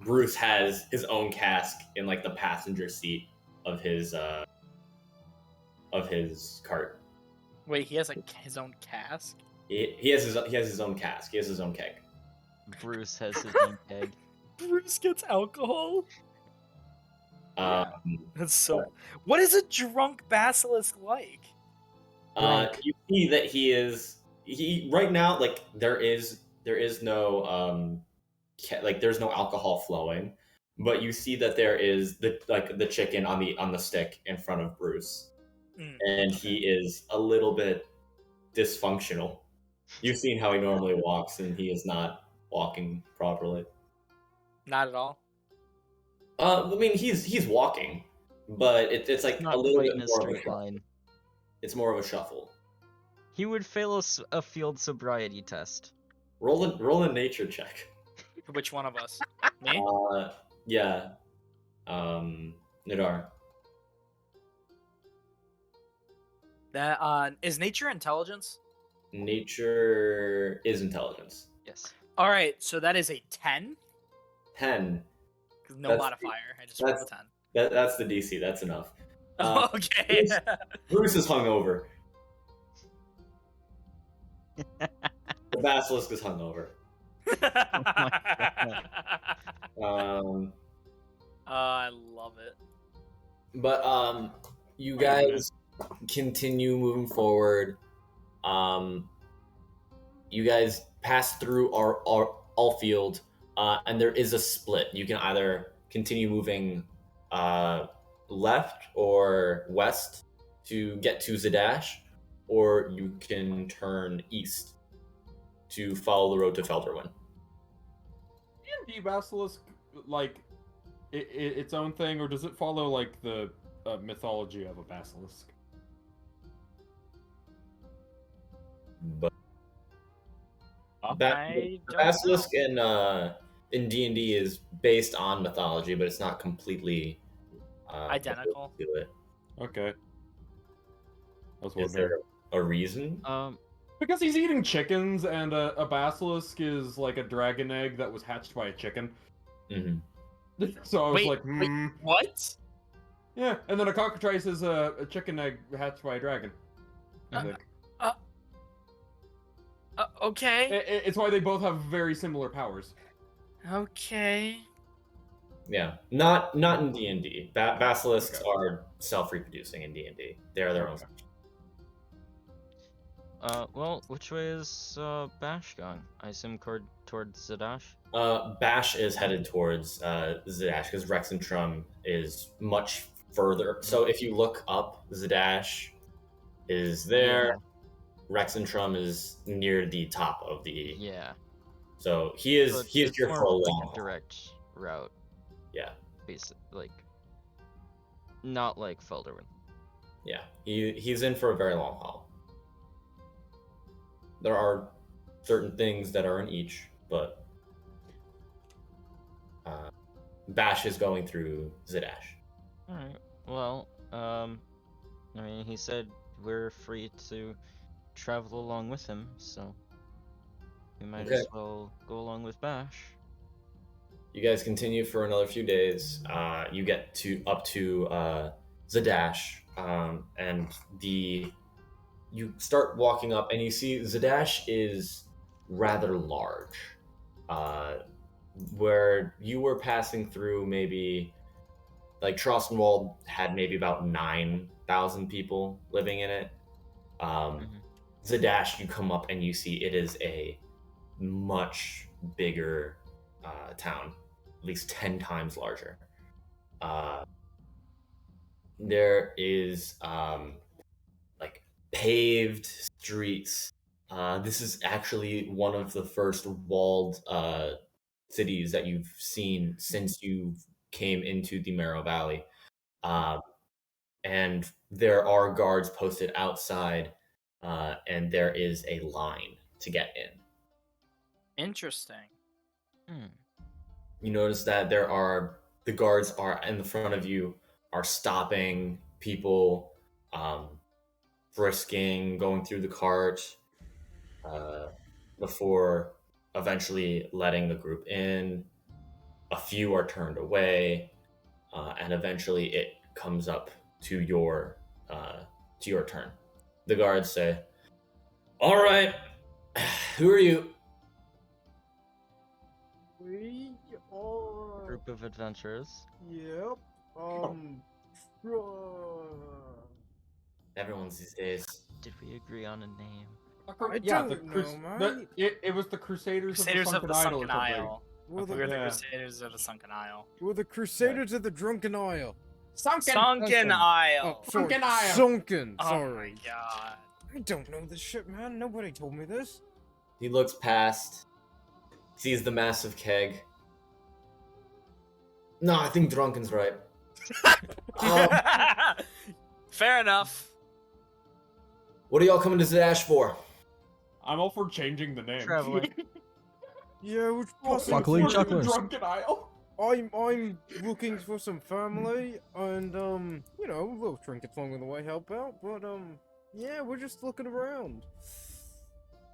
Bruce has his own cask in like the passenger seat of his cart. Wait, he has his own cask? He has his own cask. He has his own keg. Bruce has his own keg. Bruce gets alcohol? Um, That's so... What is a drunk basilisk like? you see that he right now, like there is no there's no alcohol flowing, but you see that there is the chicken on the stick in front of Bruce, and he is a little bit dysfunctional. You've seen how he normally walks, and he is not walking properly. Not at all. I mean, he's walking, but it's like Not a little quite bit in a more of a straight shuffle. line. It's more of a shuffle. He would fail a field sobriety test. Roll a nature check. Which one of us? Me? Yeah. Nidar. That is nature intelligence? Nature is intelligence. Yes. All right, so that is a 10. 10. No That's- modifier. I just rolled a 10. That's the DC. That's enough. Okay. Bruce is hungover. The basilisk is hungover. I love it. But you guys continue moving forward. You guys pass through our Allfield, and there is a split. You can either continue moving left or west to get to Zadash, or you can turn east to follow the road to Felderwin. D&D Basilisk, like, its own thing, or does it follow, like, the mythology of a basilisk? But I don't Basilisk know. in D&D is based on mythology, but it's not completely Identical. to it. Okay. I was Is wondering. there a reason? Because he's eating chickens, and a basilisk is like a dragon egg that was hatched by a chicken. Mm-hmm. So I was Wait, like, wait, what? Yeah, and then a cockatrice is a chicken egg hatched by a dragon. I think. Okay. It's why they both have very similar powers. Okay. Yeah, not in D&D. Basilisks are self-reproducing in D&D. They are their own. Well, which way is Bash going? I assume towards Zadash? Bash is headed towards Zadash because Rexentrum is much further. So if you look up, Zadash is there. Yeah. Rexentrum is near the top of the. Yeah. So he is here more for a like long a haul. direct route. Yeah. Basically, like not like Felderwin. Yeah, he's in for a very long haul. There are certain things that are in each, but Bash is going through Zadash. All right. Well, I mean, he said we're free to travel along with him, so we might as well go along with Bash. You guys continue for another few days. You get up to Zadash, and you start walking up, and you see Zadash is rather large. Where you were passing through, maybe like Trostwald had maybe about 9,000 people living in it. Zadash, you come up and you see it is a much bigger town, at least 10 times larger. There is like paved streets. This is actually one of the first walled cities that you've seen since you came into the Marrow Valley. And there are guards posted outside and there is a line to get in. Interesting. You notice that the guards are in the front of you, are stopping people, frisking, going through the cart, before eventually letting the group in. A few are turned away, and eventually it comes up to your turn. The guards say, "All right, who are you?" We are. Group of adventurers. Yep. Everyone's these days. Did we agree on a name? I Yeah, don't know, mate. it was the Crusaders Crusaders of the Sunken Isle. We're We the, were the Yeah. Crusaders of the Sunken Isle. we're the Crusaders of the Drunken Isle. Sunken Isle. Oh, sorry. Sunken Isle. Sunken. Oh Sorry. my god. I don't know this shit, man. Nobody told me this. He looks past, sees the massive keg. No, I think Drunken's right. Fair enough. What are y'all coming to Zadash for? I'm all for changing the name. Traveling. Yeah, which Buckling For the chucklers. Drunken Isle. I'm looking for some family, and you know, a little trinkets along the way help out. But yeah, we're just looking around.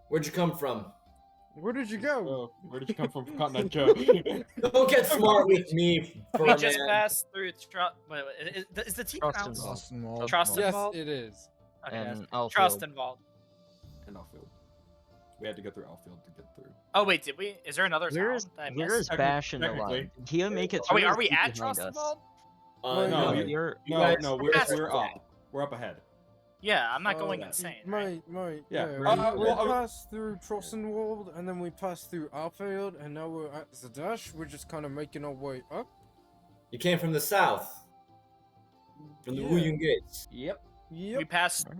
Where'd you come from? Where did you go? Oh, where did you come from, Continent Joe? Don't get smart with me, We fur just man. passed through. Is the T Trust pronounced? involved. Austin Trust Yes, involved? it is. Okay, And yes. Alfield. Trust involved. And Alfield. We had to go through Alfield to get through. Oh wait, did we? Is there another Where town that I where missed? is Bash in the Technically. line? Did he make it Oh through? wait, or are is we he at behind Trust us? involved? No, No, you- you're No, guys- no, That's we're okay. up. We're up ahead. Yeah, I'm not going Uh, insane. Right? Mate, Yeah, yeah. we're- we well, passed through Trossenwald, and then we passed through Alfield, and now we're at Zadash. We're just kind of making our way up. You came from the south, from the Yeah. Wuyun Gates. Yep. Yep.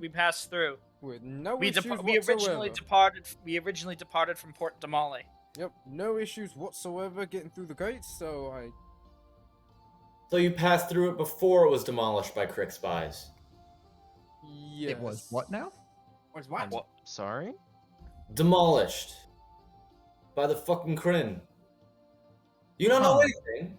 We passed through. With no We issues we originally whatsoever. departed from Port Damali. Yep, no issues whatsoever getting through the gates. So So you passed through it before it was demolished by Crick spies. yes. It was what now? What's what? What? Sorry? Demolished by the fucking Kryn. You don't know Huh. anything.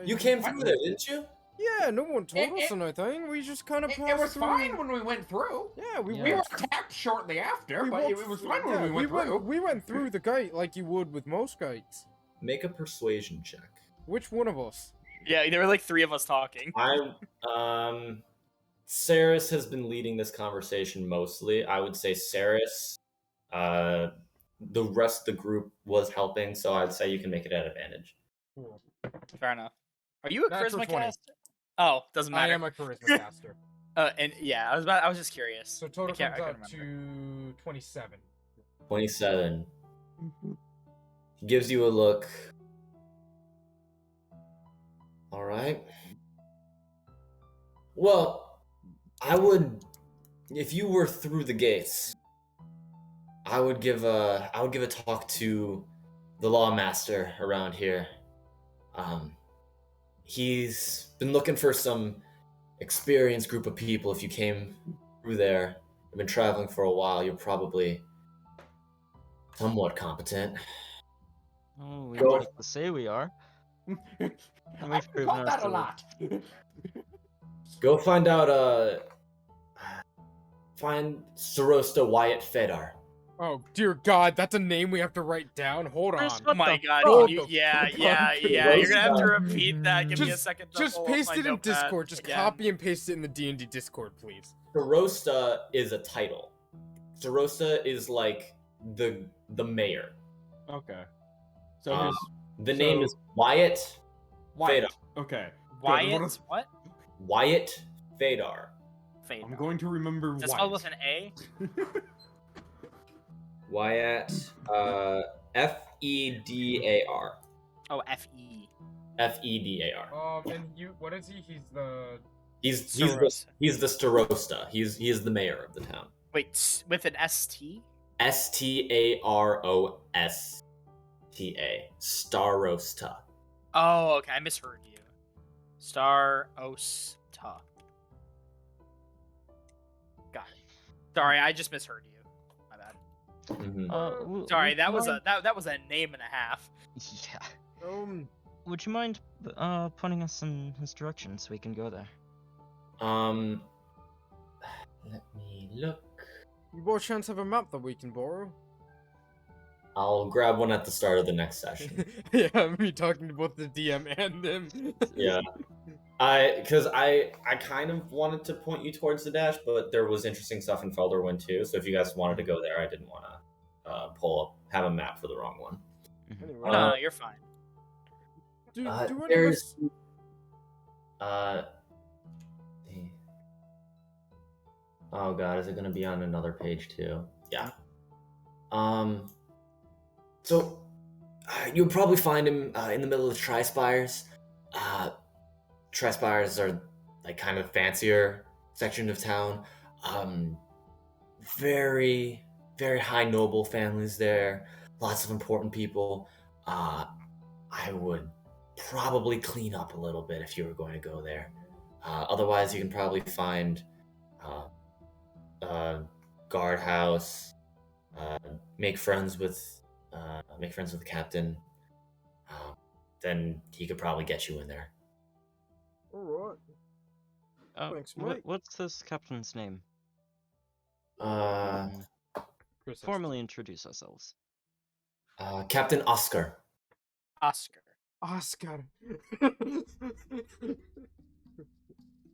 You came through there, didn't you? Yeah, no one told us It- anything. We just kind of passed It was through. fine when we went through. Yeah, we Yeah. We were walked. attacked shortly after, we but walked it was through- fine when yeah, we went through. We went through the gate like you would with most gates. Make a persuasion check. Which one of us? Yeah, there were like 3 of us talking. Saris has been leading this conversation mostly. I would say Saris. The rest of the group was helping, so I'd say you can make it at advantage. Fair enough. Are you a Natural charisma 20. caster? Oh, doesn't I matter. am a charisma caster. And yeah, I was just curious. So total I can't comes out remember. to 27. 27. He gives you a look. All right. Well, I would, if you were through the gates, I would give a talk to the lawmaster around here. He's been looking for some experienced group of people. If you came through there, I've been traveling for a while. You're probably somewhat competent. Oh, we Go. like to say we are. I've proven caught that a ourselves. lot. Go find out. Find Sarosta Wyatt Fedar. Oh dear God, that's a name we have to write down. Hold on. Chris, Oh my the god, fuck? can you, yeah, What the yeah, fuck? yeah. You're gonna have to Roast repeat that. Give me a second. To Just pull up paste my it in notepad Discord. Just again. copy and paste it in the D&D Discord, please. Sarosta is a title. Sarosta is like the mayor. Okay. So Um, here's the name so- is Wyatt Wyatt. Fedar. Okay. Wyatt. What? Wyatt Fedar. Fade. I'm going to remember Is it Wyatt. spelled with an A? Wyatt. Fedar. Oh, F-E. Fedar. And you, what is he? He's the. He's Sarosta. the Starosta. He is the mayor of the town. Wait, with an S-T? Starosta. Starosta. Oh, okay. I misheard you. Star-Osta. Got it. Sorry, I just misheard you. My bad. Sorry, that was a name and a half. Yeah. Would you mind pointing us in his direction so we can go there? Let me look. You by chance have a map that we can borrow? I'll grab one at the start of the next session. Yeah, me talking to both the DM and them. Yeah. Because I kind of wanted to point you towards the dash, but there was interesting stuff in Felderwind too. So if you guys wanted to go there, I didn't want to have a map for the wrong one. Anyway, No, you're fine. do any of there's us... oh god, is it gonna be on another page too? Yeah. So you'll probably find him in the middle of the Tri-Spires. Tri-Spires are like kind of fancier section of town. Very, very high noble families there. Lots of important people. I would probably clean up a little bit if you were going to go there. Otherwise, you can probably find guardhouse. Make friends with the captain. Then he could probably get you in there. Alright. Thanks, mate. What's this captain's name? Formally introduce ourselves. Captain Oscar. Oscar.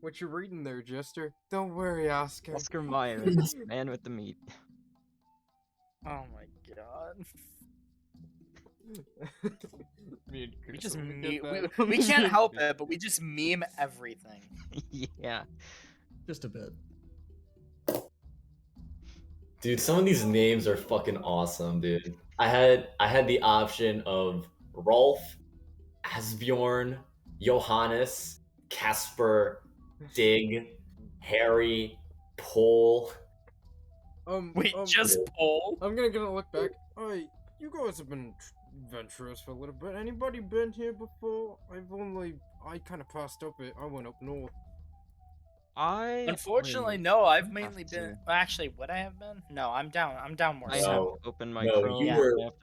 What you reading there, Jester? Don't worry, Oscar. Oscar Myers, man with the meat. Oh my god. Me and We Chris just only meme. get that. We can't help it, but we just meme everything. Yeah. Just a bit. Dude, some of these names are fucking awesome, dude. I had the option of Rolf, Asbjorn, Johannes, Casper, Dig, Harry, Paul. Wait, just Paul? I'm gonna look back. Alright, you guys have been adventurous for a little bit. Anybody been here before? I kind of passed up it. I went up north. Unfortunately, no. I've mainly been. Well, actually, would I have been? No, I'm down. I'm down more. I have opened my No, Chrome.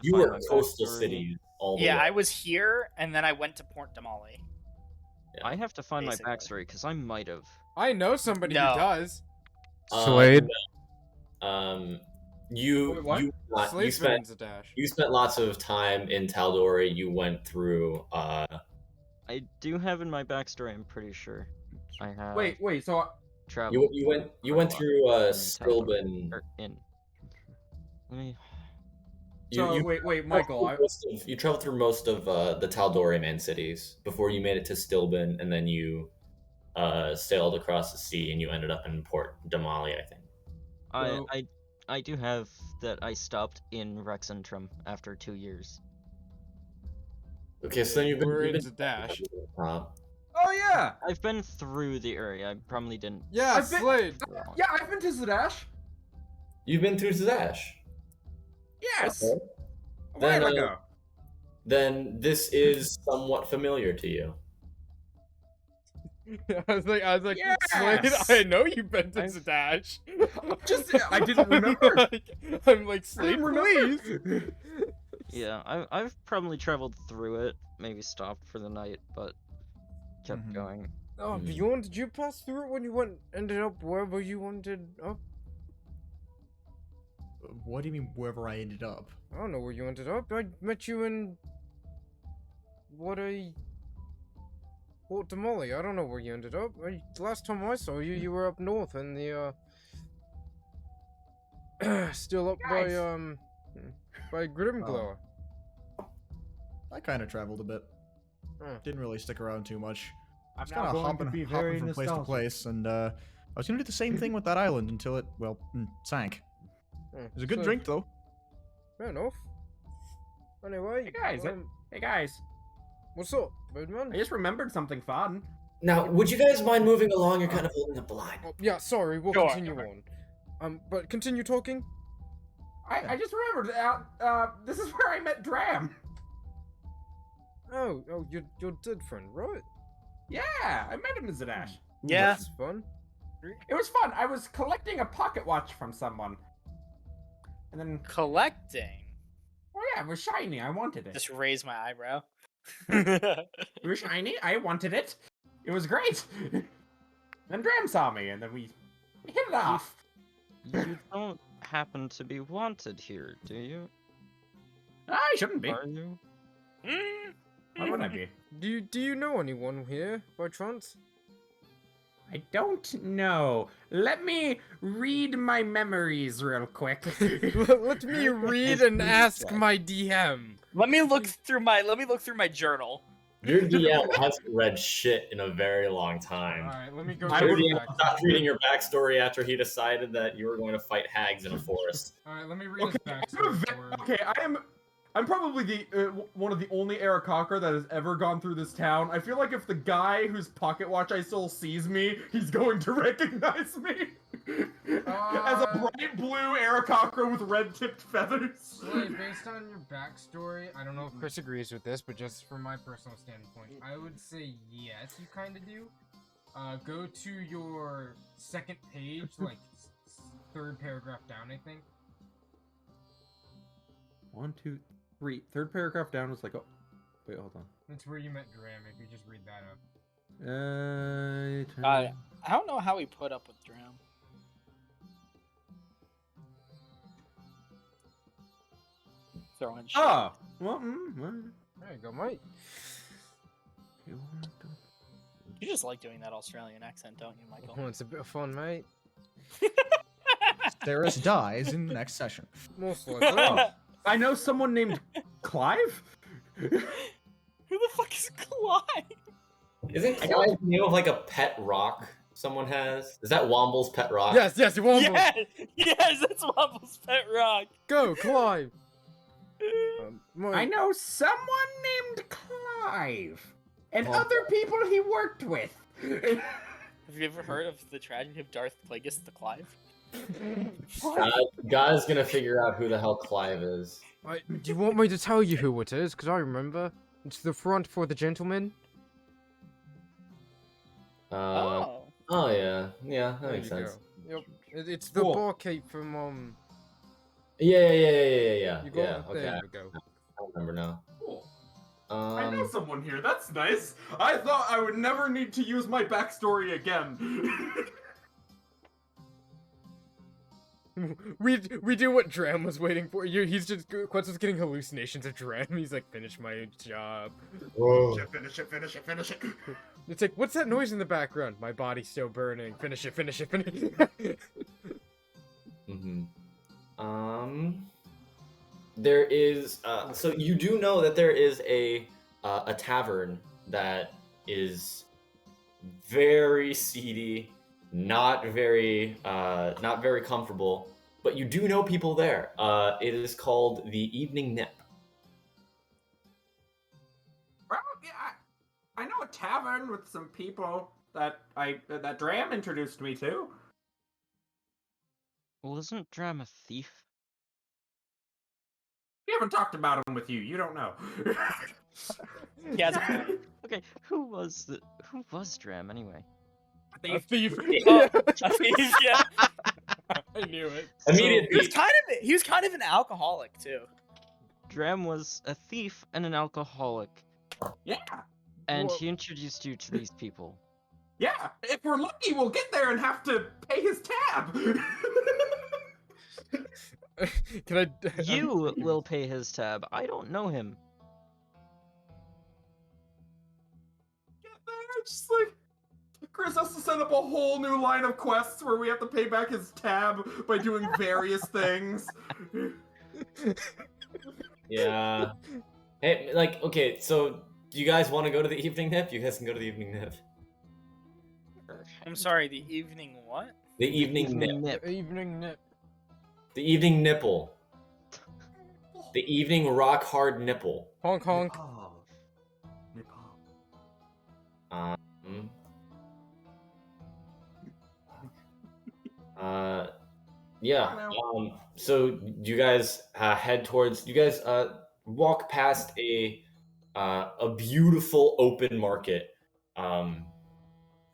you were coastal cities all the way. Yeah, I was here, and then I went to Port Damali. Yeah. I have to find Basically. my backstory because I might have. I know somebody No. who does. Slade. Slade's been a dash. You spent lots of time in Tal'Dorei. You went through. I do have in my backstory. I'm pretty sure. I have. Wait. So Traveled. You went through Stilben. In. Let me. Wait, Michael. You traveled through most of the Tal'Dorei man cities before you made it to Stilben, and then you sailed across the sea, and you ended up in Port Damali, I think. I do have that I stopped in Rexentrum after 2 years. Okay, so then you've been into dash. Oh yeah. I've been through the area. I probably didn't. Yeah, Slade. Yeah, I've been to Zadash. You've been through Zadash. Yes. Okay. Where did I go? Then this is somewhat familiar to you. I was like, Yes! Slade, I know you've been to Zadash. I didn't remember. I'm like, Slade, please. Yeah, I've probably traveled through it. Maybe stopped for the night, but kept going. Oh, Bjorn, did you pass through it when you ended up wherever you ended up? What do you mean, wherever I ended up? I don't know where you ended up. I met you in... Port Damali. I don't know where you ended up. Last time I saw you, you were up north in the, still up by Grimglow. I kind of traveled a bit. Didn't really stick around too much. I'm Just kind of hopping from place to place, and I was gonna do the same thing with that island until it, well, sank. It was a good drink, though. Fair enough. Anyway, Hey guys. What's up, Birdman? I just remembered something fun. Now, would you guys mind moving along? You're kind of holding up the line. Oh, yeah, sorry, we'll continue on. But continue talking. I just remembered. This is where I met Dram. Oh, your dead friend, right? Yeah, I met him in Zadash. Yeah. That's fun. It was fun. I was collecting a pocket watch from someone. And then, Collecting. oh yeah, it was shiny. I wanted it. Just raise my eyebrow. It was shiny. I wanted it. It was great. Then Dram saw me, and then we hit it off. You don't happen to be wanted here, do you? I shouldn't be. Are you? Why would I be? Do you know anyone here by chance? I don't know. Let me read my memories real quick. Let me read and ask my DM. Let me look through my journal. Your DM hasn't read shit in a very long time. Alright, let me go. Your DM stopped reading your backstory after he decided that you were going to fight hags in a forest. Alright, let me read his backstory. Okay, I'm probably the one of the only Aarakocra that has ever gone through this town. I feel like if the guy whose pocket watch I stole sees me, he's going to recognize me as a bright blue Aarakocra with red-tipped feathers. Wait, based on your backstory, I don't know if Chris agrees with this, but just from my personal standpoint, I would say yes, you kind of do. Go to your second page, like third paragraph down, I think. 1, 2, 3. Third paragraph down was like, oh, wait, hold on. That's where you met Dram, if you just read that up. I don't know how he put up with Dram. Throwing shit. Oh, well, well. There you go, Mike. You just like doing that Australian accent, don't you, Michael? Oh, it's a bit of fun, mate. Ceres dies in the next session. Most likely. I know someone named Clive. Who the fuck is Clyde? Isn't Clive the name of like a pet rock someone has? Is that Womble's pet rock? Yes, Womble. Yes, that's Wobble's pet rock. Go, Clive. I know someone named Clive. And Oh. other people he worked with. Have you ever heard of the tragedy of Darth Plagueis the Clive? God's gonna figure out who the hell Clive is. Do you want me to tell you who it is? Because I remember. It's the front for the gentleman. Oh. Oh yeah, that There makes you sense. go. Yep. It's the Cool. barkeep from Yeah. You got Yeah, it? okay. There we go. I remember now. Cool. I know Um, someone here. That's nice. I thought I would never need to use my backstory again. we do what Dram was waiting for. He's just Quetzal's getting hallucinations of Dram. He's like, finish my job. whoa. Finish it. It's like, what's that noise in the background? My body's still burning. Finish it. There is so you do know that there is a tavern that is very seedy, not very comfortable, but you do know people there. It is called the Evening Nip. Well, yeah, I know a tavern with some people that Dram introduced me to. Well, isn't Dram a thief? We haven't talked about him with you. You don't know. He has a point. Okay, who was Dram anyway? A thief. Oh, a thief, yeah. I knew it. Immediately, He was kind of an alcoholic too. Dram was a thief and an alcoholic, Yeah. and Well- he introduced you to these people. Yeah. If we're lucky, we'll get there and have to pay his tab. Can I? You will pay his tab. I don't know him. Get there, just like Chris has to set up a whole new line of quests where we have to pay back his tab by doing various things. yeah. Hey, like, okay, so do you guys want to go to the Evening Nip? You guys can go to the Evening Nip. I'm sorry, the evening what? The Evening Nip. Nip. Evening nip. The Evening Nipple. The Evening Rock Hard Nipple. Honk honk. Um, yeah. So you guys head towards. You guys walk past a beautiful open market.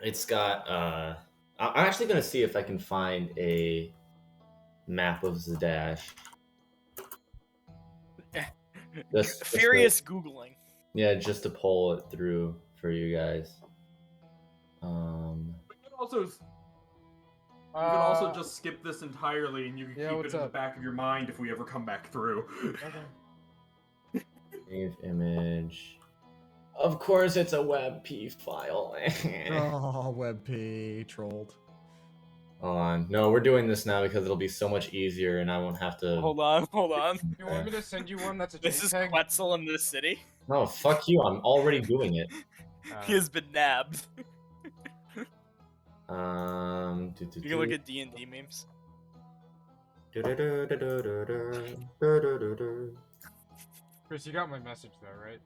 It's got I'm actually gonna see if I can find a map of Zadash. Furious Googling. Yeah, just to pull it through for you guys. You could also just skip this entirely, and you can keep it in the up? back of your mind if we ever come back through. Okay. Save image. Of course, it's a WebP file. Oh, WebP trolled. Hold on. No, we're doing this now because it'll be so much easier, and I won't have to. Hold on. You want me to send you one that's a This is JPEG? Quetzal in this city. No, fuck you. I'm already doing it. He has been nabbed. You You can look at D&D memes. Chris, you got my message though, right?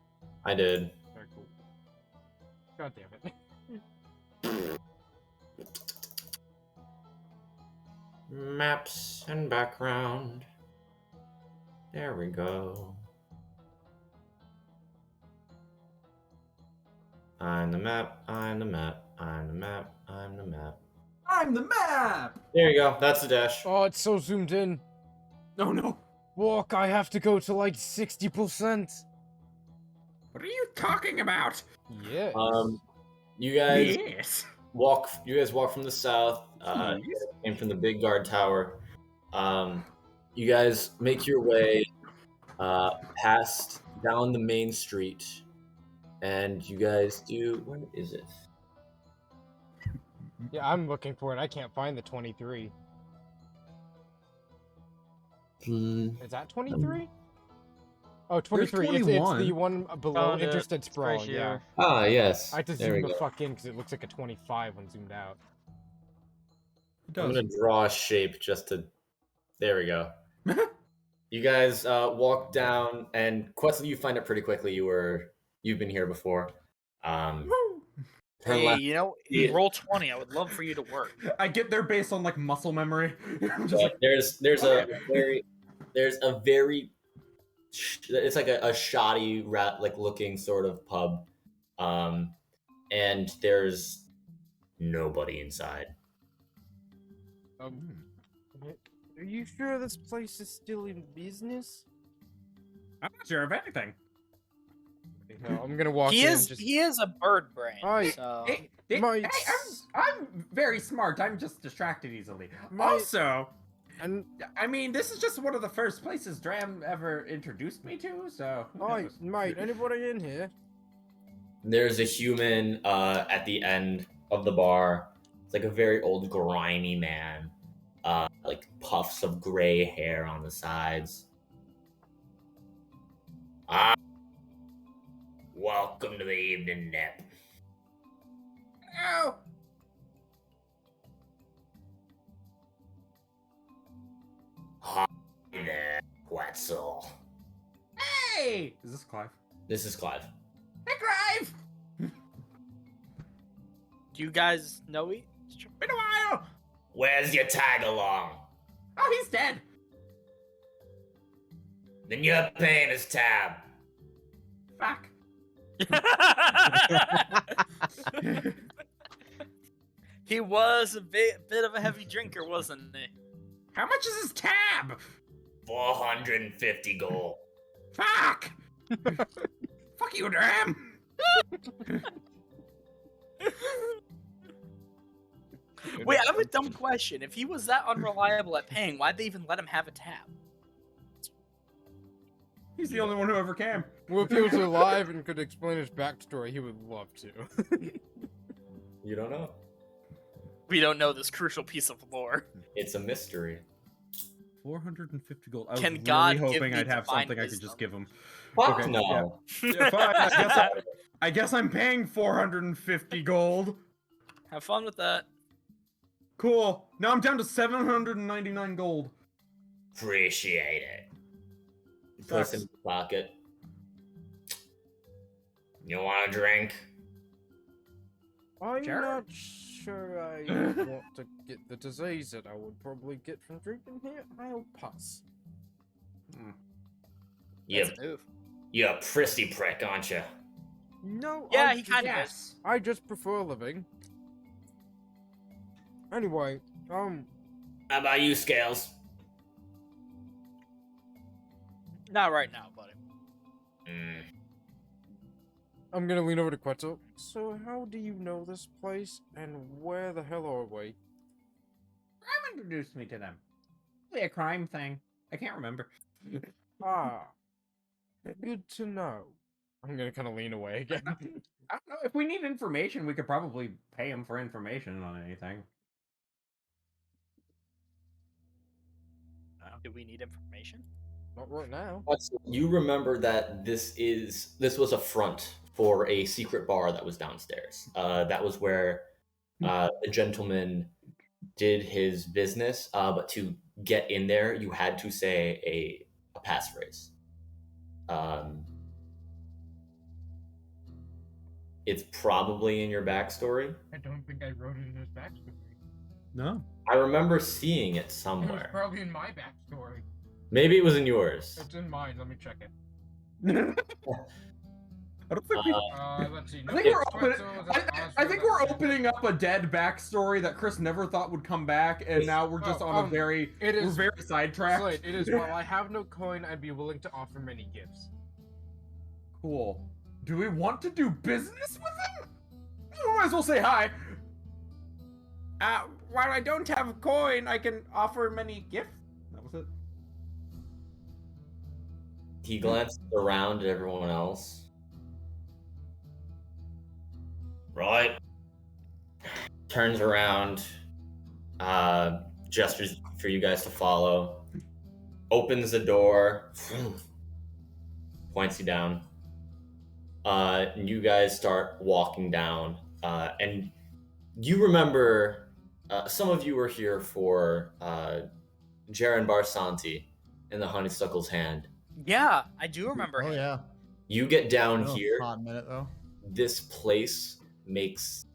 I did. Very cool. God damn it. Maps and background. There we go. I'm the map, I'm the map, I'm the map, I'm the map. I'm the map! There you go, that's the dash. Oh, it's so zoomed in. Oh no. Walk, I have to go to like 60%. What are you talking about? Yeah. You guys Yes. walk from the south, came from the big guard tower. You guys make your way past down the main street, and you guys do. Where is it? Yeah, I'm looking for it. I can't find the 23. Is that 23? Oh, 23. It's the 21. one below Found it. Interested It's Sprawl. right Yeah. here. Ah, yes. I had to There we zoom the go. fuck in because it looks like a 25 when zoomed out. I'm gonna draw a shape just to. There we go. You guys walk down, and Quetzal, you find it pretty quickly. You've been here before. Turn Hey, left. you know, roll 20. I would love for you to work. I get there based on like muscle memory. I'm just like, There's a very it's like a shoddy rat like looking sort of pub, and there's nobody inside. Are you sure this place is still in business? I'm not sure of anything. No, I'm gonna walk He in. is he is a bird brain. Alright. So My- I'm very smart. I'm just distracted easily. My- Also, And I mean, this is just one of the first places Dram ever introduced me to, so. who Alright, knows? mate, anybody in here? There's a human at the end of the bar. It's like a very old, grimy man, like puffs of gray hair on the sides. Welcome to the evening nip. Ow! Hi there, Quetzal. Hey! Is this Clive? This is Clive. Hey, Clive! do you guys know each? Been a while! Where's your tag along? Oh, he's dead! Then you're paying his tab. Fuck. He was a bit of a heavy drinker, wasn't he? How much is his tab? 450 gold. Fuck! Fuck you, Dram! Wait, I have a dumb question. If he was that unreliable at paying, why'd they even let him have a tab? He's the only one who ever came. Well, if he was alive and could explain his backstory, he would love to. You don't know. We don't know this crucial piece of lore. It's a mystery. 450 gold. I was Can really God give hoping me I'd have divine something I could wisdom? just give him. Fuck Okay, no. Yeah, fine. I guess I'm paying 450 gold. Have fun with that. Cool. Now I'm down to 799 gold. Appreciate it. You put it in your pocket. You want a drink? I'm Sure. not sure I want to get the disease that I would probably get from drinking here. I'll pass. You, That's a move. you're a prissy prick, aren't you? No, Yeah, I he just- kind of is. I just prefer living. Anyway, How about you, Scales? Not right now, buddy. I'm gonna lean over to Quetzal. So, how do you know this place, and where the hell are we? Graham introduced me to them. Probably a crime thing. I can't remember. Ah, good to know. I'm gonna kind of lean away again. I don't know. If we need information, we could probably pay him for information on anything. Do we need information? Not right now. You remember that this was a front for a secret bar that was downstairs. That was where the gentleman did his business. But to get in there, you had to say a passphrase. It's probably in your backstory. I don't think I wrote it in his backstory. No. I remember seeing it It was somewhere. probably in my backstory. Maybe it was in yours. It's in mine. Let me check it. I don't think we. Let's see. I think I think we're opening up a dead backstory that Chris never thought would come back, and now we're just on a very we're very sidetracked. Slate, it is. While I have no coin, I'd be willing to offer many gifts. Cool. Do we want to do business with him? We might as well say hi. While I don't have a coin, I can offer many gifts. That was it. He glanced around at everyone else. Right. Turns around, gestures for you guys to follow, opens the door, points you down. You guys start walking down, and you remember, some of you were here for Jaren Barsanti in the Honeysuckle's Hand. Yeah, I do remember him. yeah. You get down here. Hot minute though. This place makes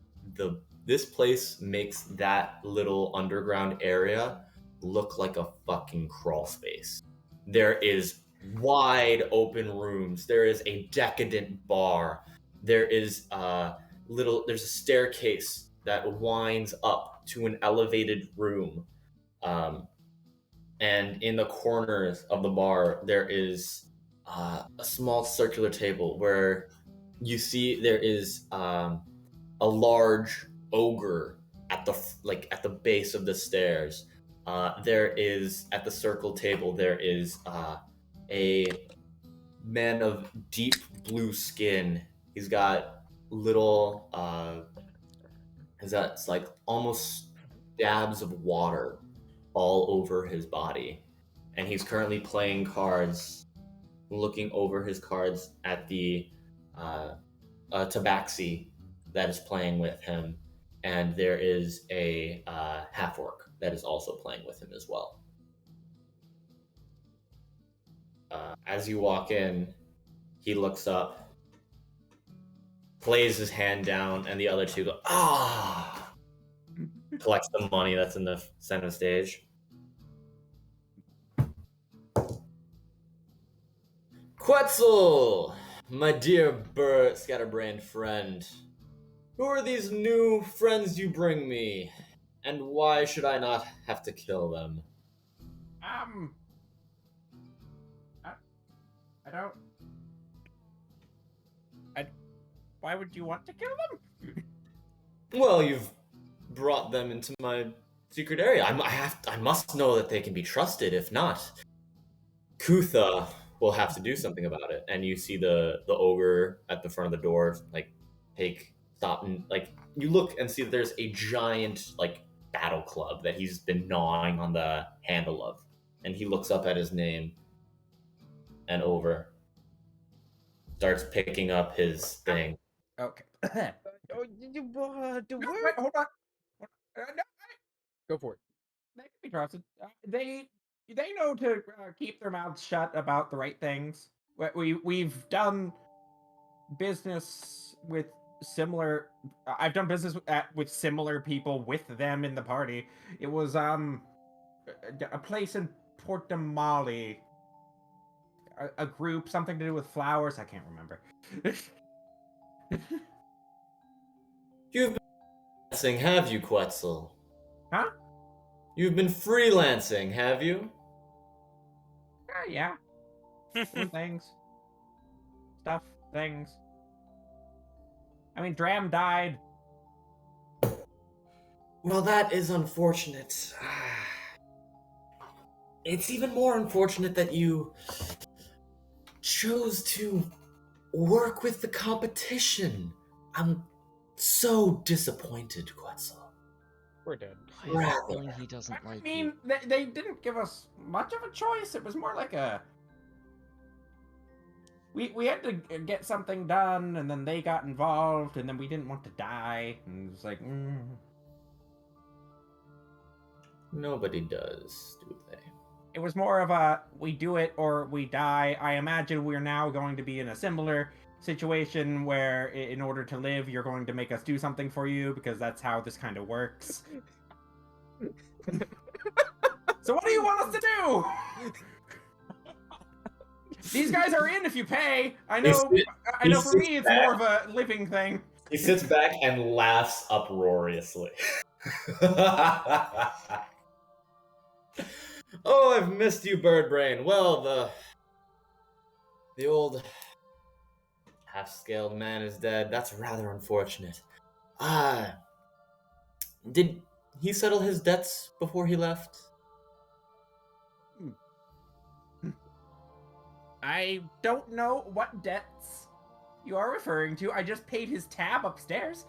that little underground area look like a fucking crawl space. There is wide open rooms. There is a decadent bar. There's a staircase that winds up to an elevated room. And in the corners of the bar, there is a small circular table where you see there is a large ogre at the base of the stairs. There is at the circle table. There is a man of deep blue skin. He's got little, it's like almost dabs of water all over his body, and he's currently playing cards, looking over his cards at the tabaxi that is playing with him, and there is a half-orc that is also playing with him as well. As you walk in, he looks up, plays his hand down, and the other two go, ah! Collects the money that's in the center stage. Quetzal, my dear scatterbrained friend, who are these new friends you bring me, and why should I not have to kill them? I don't. Why would you want to kill them? Well, you've brought them into my secret area. I must know that they can be trusted. If not, Kutha will have to do something about it. And you see the ogre at the front of the door, stop, and you look and see that there's a giant battle club that he's been gnawing on the handle of, and he looks up at his name and over, starts picking up his thing. Okay. Wait, Hold on. No, go for it. they can be trusted. They know to keep their mouths shut about the right things. We've done business with similar. I've done business with similar people with them in the party. It was a place in Portamali. A group, something to do with flowers. I can't remember. You've been guessing, have you, Quetzal? Huh? You've been freelancing, have you? Yeah. Doing things. Stuff. Things. I mean, Dram died. Well, that is unfortunate. It's even more unfortunate that you chose to work with the competition. I'm so disappointed, Quetzal. We're dead. I have a feeling he doesn't I like mean, you. they didn't give us much of a choice. It was more like a... We had to get something done, and then they got involved, and then we didn't want to die. And it was like, Nobody does, do they? It was more of a, we do it or we die. I imagine we're now going to be in a similar situation where in order to live, you're going to make us do something for you, because that's how this kind of works. So what do you want us to do? These guys are in if you pay. I know for me it's more of a living thing. He sits back and laughs uproariously. Oh, I've missed you, Birdbrain. Well, the old half-scaled man is dead. That's rather unfortunate. Did he settle his debts before he left? I don't know what debts you are referring to. I just paid his tab upstairs.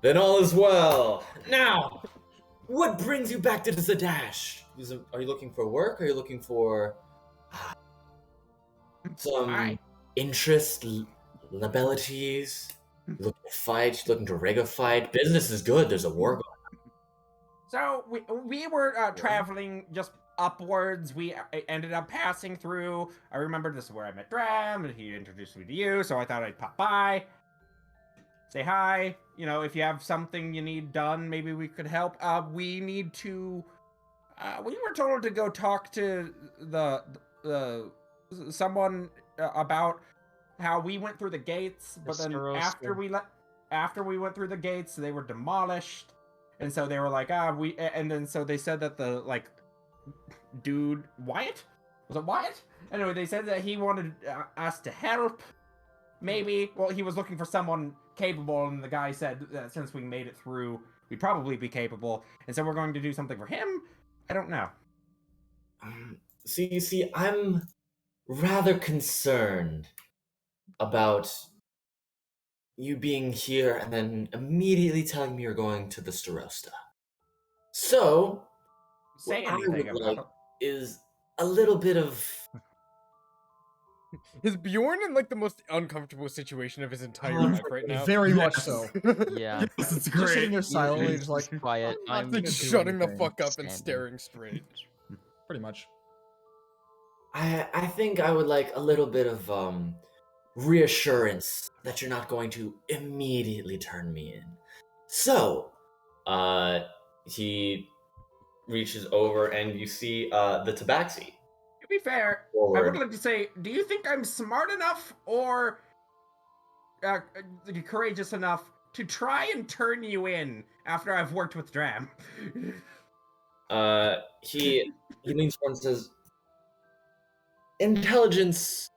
Then all is well. Now, what brings you back to the Zadash? Are you looking for work? Are you looking for some interest, abilities? You looking to fight? You looking to rig a fight? Business is good. There's a war going on. So we were traveling just upwards. We ended up passing through. I remember this is where I met Dram, and he introduced me to you, so I thought I'd pop by, say hi. You know, if you have something you need done, maybe we could help. We need to. We were told to go talk to the someone about how we went through the gates, but then after we went through the gates, they were demolished. And so they were like, and then so they said that the, like, dude, Wyatt? Was it Wyatt? Anyway, they said that he wanted us to help. Maybe. Well, he was looking for someone capable, and the guy said that since we made it through, we'd probably be capable. And so we're going to do something for him? I don't know. So you see, I'm rather concerned about you being here and then immediately telling me you're going to the Starosta. So, Say what anything I would about like is a little bit of... Is Bjorn in like the most uncomfortable situation of his entire life right now? Very much so. Yeah. Yes, it's Just great. sitting there silently, He's just like quiet. I'm not I'm gonna do Shutting the anything. fuck up and Standing. staring straight. Pretty much. I think I would like a little bit of reassurance that you're not going to immediately turn me in. So, he reaches over and you see the tabaxi. To be fair, I would like to say, do you think I'm smart enough or courageous enough to try and turn you in after I've worked with Dram? He leans forward and says, intelligence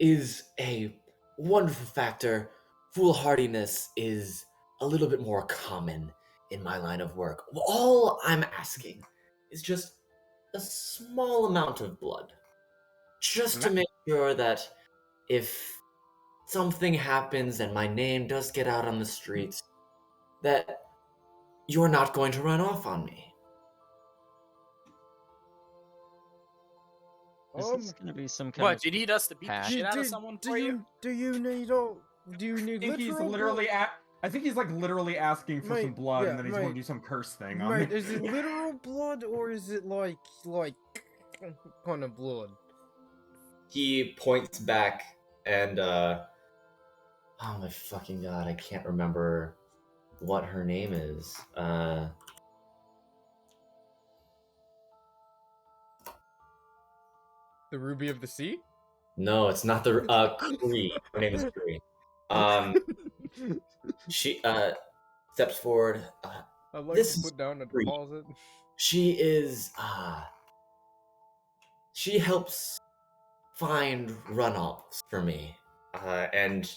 is a wonderful factor. Foolhardiness is a little bit more common in my line of work. All I'm asking is just a small amount of blood. Just to make sure that if something happens and my name does get out on the streets, that you're not going to run off on me. Is this gonna be some kind What? of Do you need us to beat the pact? shit out of someone for you? Do you need I think he's literal literally I think he's like literally asking for some Mate, blood, yeah, and then he's mate. going to do some curse thing on Mate, me. is it literal blood or is it like kind of blood? He points back and oh my fucking god, I can't remember what her name is. The Ruby of the Sea? No, it's not the Kree. Her name is Kree. She steps forward. I'd like This to is put down a free. deposit. She is, she helps find runoffs for me. And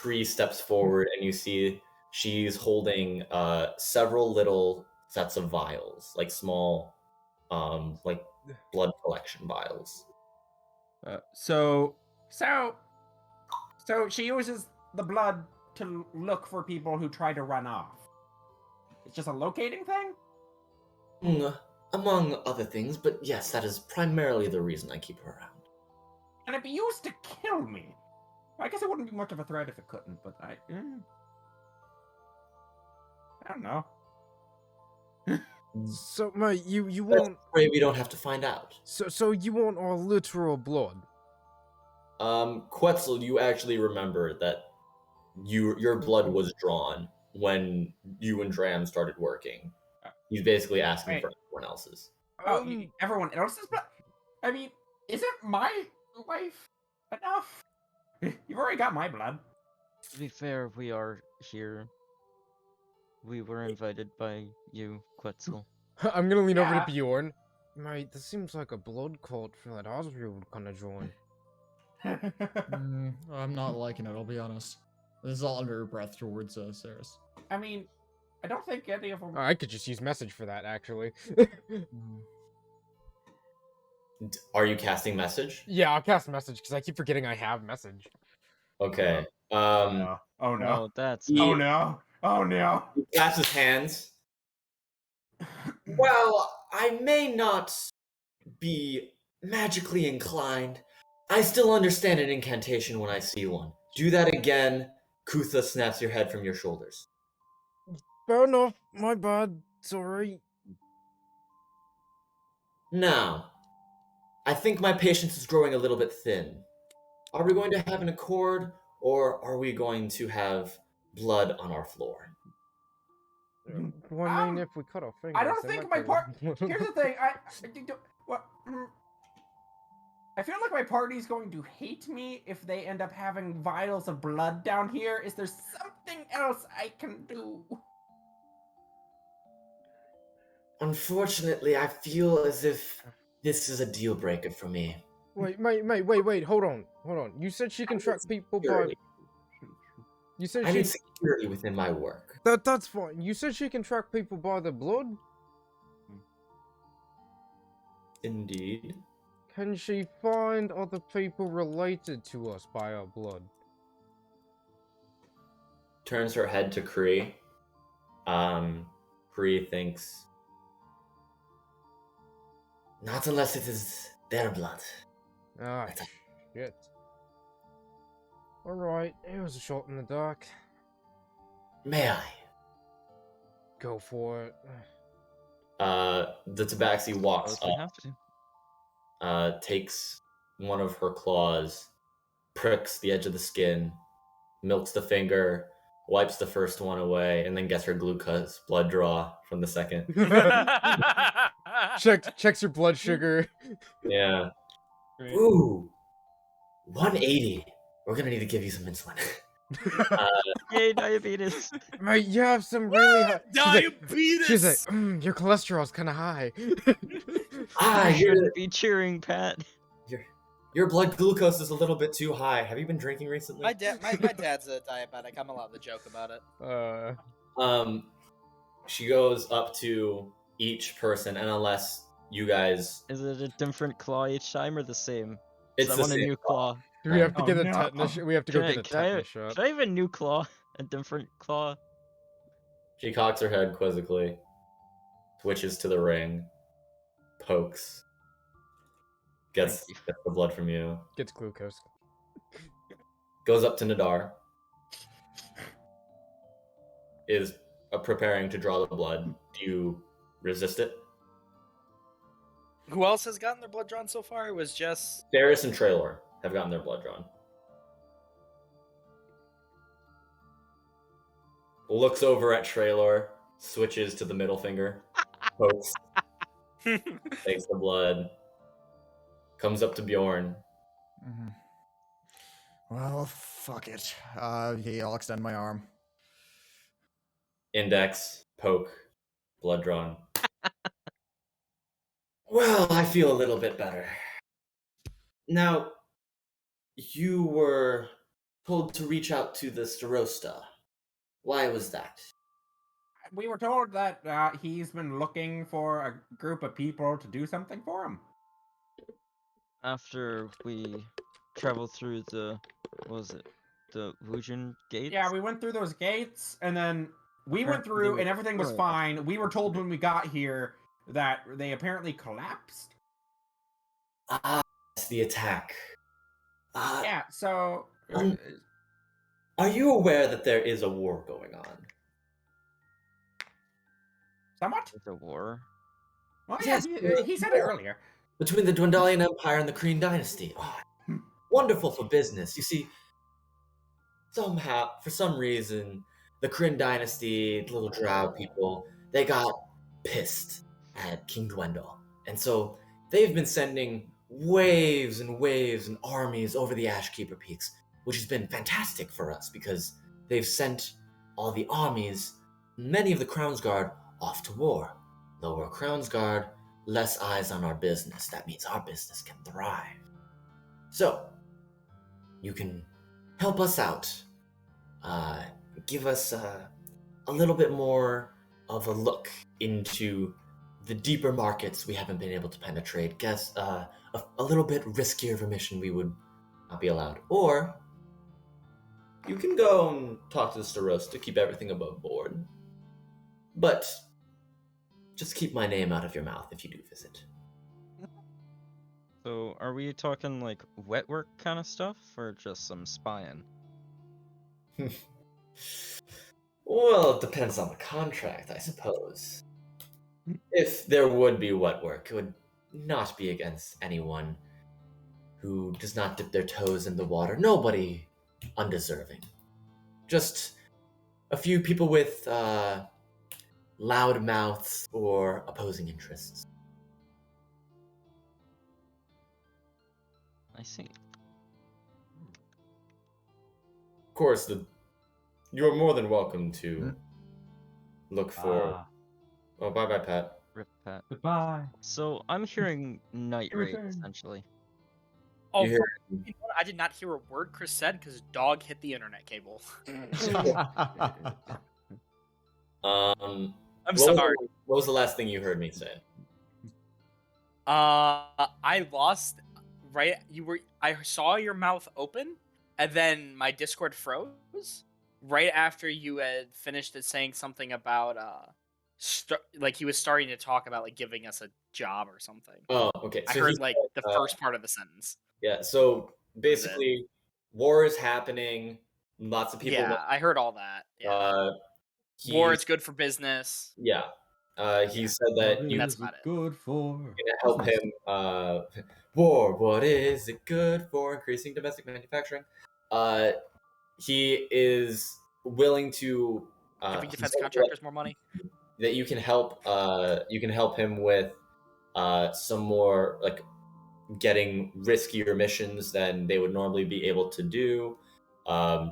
Bree steps forward, and you see she's holding several little sets of vials, like small, like blood collection vials. So she uses the blood to look for people who try to run off. It's just a locating thing? Among other things, but yes, that is primarily the reason I keep her around. Can it be used to kill me? I guess it wouldn't be much of a threat if it couldn't, but I don't know. So, mate, you Let's want... pray we don't have to find out. So you want our literal blood? Quetzal, you actually remember that your blood was drawn when you and Dram started working. He's basically asking for everyone else's. Everyone else's blood? I mean, isn't my life enough? You've already got my blood. To be fair, we are here. We were invited by you, Quetzal. I'm gonna lean over to Bjorn. Mate, this seems like a blood cult for that Osriel would kind of join. I'm not liking it, I'll be honest. This is all under her breath towards Saris. I mean, I don't think any of them... I could just use message for that, actually. Are you casting message? Yeah, I'll cast message, because I keep forgetting I have message. Okay. Oh no. Oh, that's... Oh no. Oh no. He claps his hands. Well, I may not be magically inclined. I still understand an incantation when I see one. Do that again, Kutha snaps your head from your shoulders. Fair enough. My bad. Sorry. Now, I think my patience is growing a little bit thin. Are we going to have an accord, or are we going to have blood on our floor? Well, I mean, if we cut our fingers... I don't think my Here's the thing, I feel like my party's going to hate me if they end up having vials of blood down here. Is there something else I can do? Unfortunately, I feel as if this is a deal breaker for me. Wait, wait, hold on. You said she can track people by... You said I need security within my work. That's fine. You said she can track people by the blood? Indeed. Can she find other people related to us by our blood? Turns her head to Kree. Kree thinks... Not unless it is their blood. Ah, shit. Alright, it was a shot in the dark. May I? Go for it. The Tabaxi walks We up, have to. takes one of her claws, pricks the edge of the skin, milks the finger, wipes the first one away, and then gets her glucose blood draw from the second. Checks your blood sugar. Yeah. Ooh, 180. We're gonna need to give you some insulin. Yay, diabetes! Mate, you have some really high... Diabetes! She's like, your cholesterol's kind of high. You should be cheering, Pat. Your blood glucose is a little bit too high. Have you been drinking recently? My dad's a diabetic. I'm allowed to joke about it. She goes up to each person, and unless you guys... Is it a different claw each time or the same? It's I the want same a new claw. Do we have to get a tetanus? We have to go get a Can I tetanus shot. have a new claw? A different claw? She cocks her head quizzically, switches to the ring, pokes, gets the blood from you, Gets glucose. goes up to Nadar, is preparing to draw the blood. Do you resist it? Who else has gotten their blood drawn so far? It was just... Darius and Traylor have gotten their blood drawn. Looks over at Traylor, switches to the middle finger, pokes, takes the blood, comes up to Bjorn. Well, fuck it. Yeah, I'll extend my arm. Index, poke, blood drawn. Well, I feel a little bit better. Now, you were told to reach out to the Starosta. Why was that? We were told that he's been looking for a group of people to do something for him. After we traveled through the, what was it, the Wujin gates? Yeah, we went through those gates, and then we went through, and everything was fine. We were told when we got here that they apparently collapsed. Ah, it's the attack. Yeah, so... Are you aware that there is a war going on? Somewhat? The war? Well, Yes, yeah, he said it earlier. Between the Dwendalian Empire and the Kryn Dynasty. Oh, wonderful for business. You see, somehow, for some reason, the Kryn Dynasty, the little drow people, they got pissed at King Dwendal. And so they've been sending waves and waves and armies over the Ashkeeper Peaks, which has been fantastic for us because they've sent all the armies, many of the Crownsguard, off to war. Lower Crownsguard, less eyes on our business. That means our business can thrive. So, you can help us out. Give us a little bit more of a look into the deeper markets we haven't been able to penetrate. Guess a little bit riskier of a mission we would not be allowed. Or you can go and talk to the Starosta to keep everything above board. But just keep my name out of your mouth if you do visit. So, are we talking like wet work kind of stuff, or just some spying? Well, it depends on the contract, I suppose. If there would be wet work, it would not be against anyone who does not dip their toes in the water. Nobody undeserving. Just a few people with loud mouths or opposing interests. I see. Of course, you're more than welcome to look for... Oh, bye-bye, Pat. Rip Pat. Goodbye. So, I'm hearing night raid, Return. essentially. Oh, You hear- you know what? I did not hear a word Chris said because dog hit the internet cable. I'm sorry. What was the last thing you heard me say? I lost. Right, I saw your mouth open, and then my Discord froze. Right after you had finished it saying something about like he was starting to talk about like giving us a job or something. Oh, okay. I So heard like the first part of the sentence. Yeah, so basically, war is happening. Lots of people. Yeah, I heard all that. Yeah. War is good for business. Yeah. He said that you That's about it. Good for. can help him. War. What is it good for? Increasing domestic manufacturing. He is willing to. Giving defense contractors more money. That you can help. You can help him with some more like getting riskier missions than they would normally be able to do.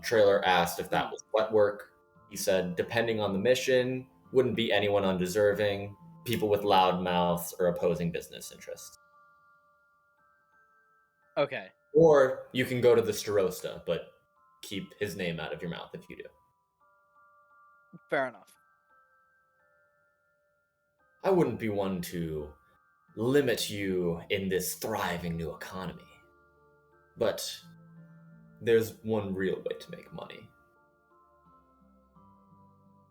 Trailer asked if that was wet work. He said, depending on the mission, wouldn't be anyone undeserving, people with loud mouths or opposing business interests. Okay. Or you can go to the Starosta, but keep his name out of your mouth if you do. Fair enough. I wouldn't be one to limit you in this thriving new economy. But there's one real way to make money.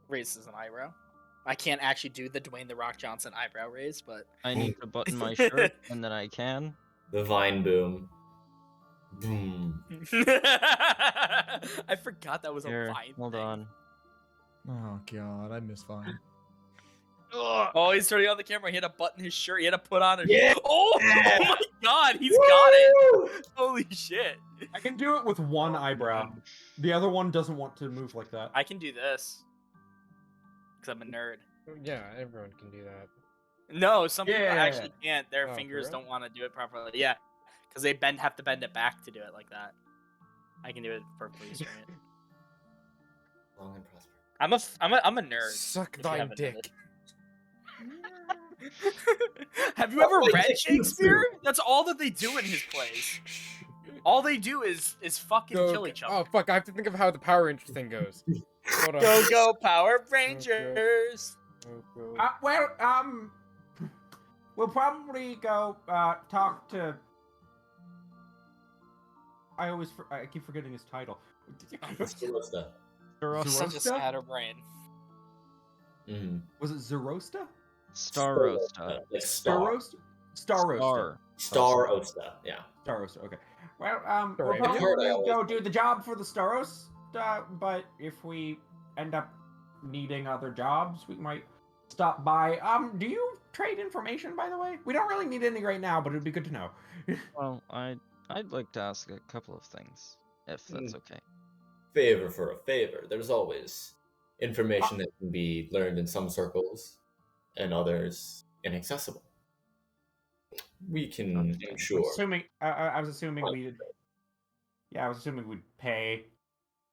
Raises an eyebrow. I can't actually do the Dwayne The Rock Johnson eyebrow raise, but I need to button my shirt, and then I can. The Vine boom. Boom. I forgot that was Here, a Vine hold thing. on. Oh god, I miss Vine. Oh, he's turning on the camera. He had to button his shirt. He had to put on a Yeah. oh my god, he's got it. Holy shit. I can do it with one eyebrow. The other one doesn't want to move like that. I can do this. Because I'm a nerd. Yeah, everyone can do that. No, some people Yeah. actually can't. Their Oh, for fingers real? don't want to do it properly. Yeah. Because they have to bend it back to do it like that. I can do it perfectly straight. Long and prosper. I'm a nerd. Suck if you thy haven't dick. noticed. Have you ever read Shakespeare? That's all that they do in his plays. All they do is fucking kill each other. Oh fuck! I have to think of how the Power Ranger thing goes. Hold on. Go Power Rangers! We'll probably go talk to. I keep forgetting his title. Starosta. Such a scatterbrain. Mm. Was it Zerosta? Starosta. Like Star. Starosta. Starosta. Yeah. Starosta. Okay. Well, Sorry, we'll I probably always- go do the job for the Starosta, but if we end up needing other jobs, we might stop by. Do you trade information, by the way? We don't really need any right now, but it'd be good to know. Well, I'd like to ask a couple of things, if that's okay. Favor for a favor. There's always information that can be learned in some circles and others inaccessible. We can ensure. I was assuming we'd. Yeah, I was assuming we'd pay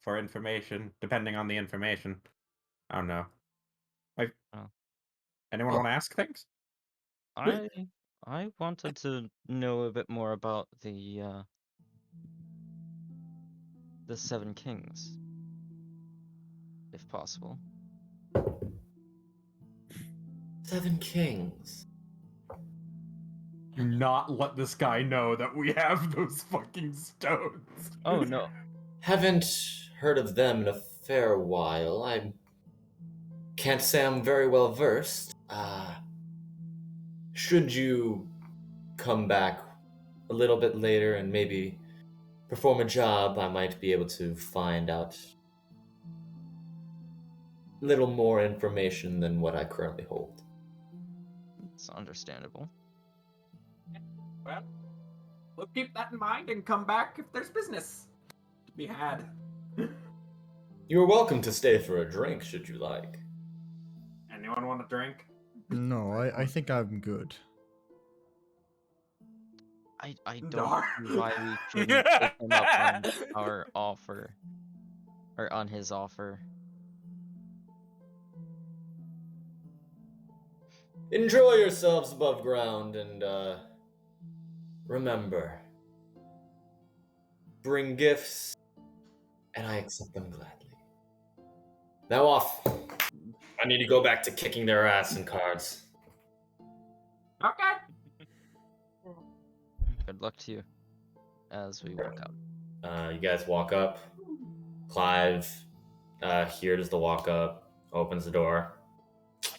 for information, depending on the information. I don't know. Anyone want to ask things? I wanted to know a bit more about the Seven Kings, if possible. 7 Kings. Do not let this guy know that we have those fucking stones. Oh no. Haven't heard of them in a fair while. I can't say I'm very well versed. Should you come back a little bit later and maybe perform a job, I might be able to find out a little more information than what I currently hold. It's understandable. Well, we'll keep that in mind and come back if there's business to be had. You're welcome to stay for a drink, should you like. Anyone want a drink? No, I think I'm good. I don't Dar. see why we shouldn't take him up on our offer. Or on his offer. Enjoy yourselves above ground and, remember, bring gifts, and I accept them gladly. Now off. I need to go back to kicking their ass in cards. Okay. Good luck to you as we walk out. You guys walk up. Clive hears the walk up, opens the door.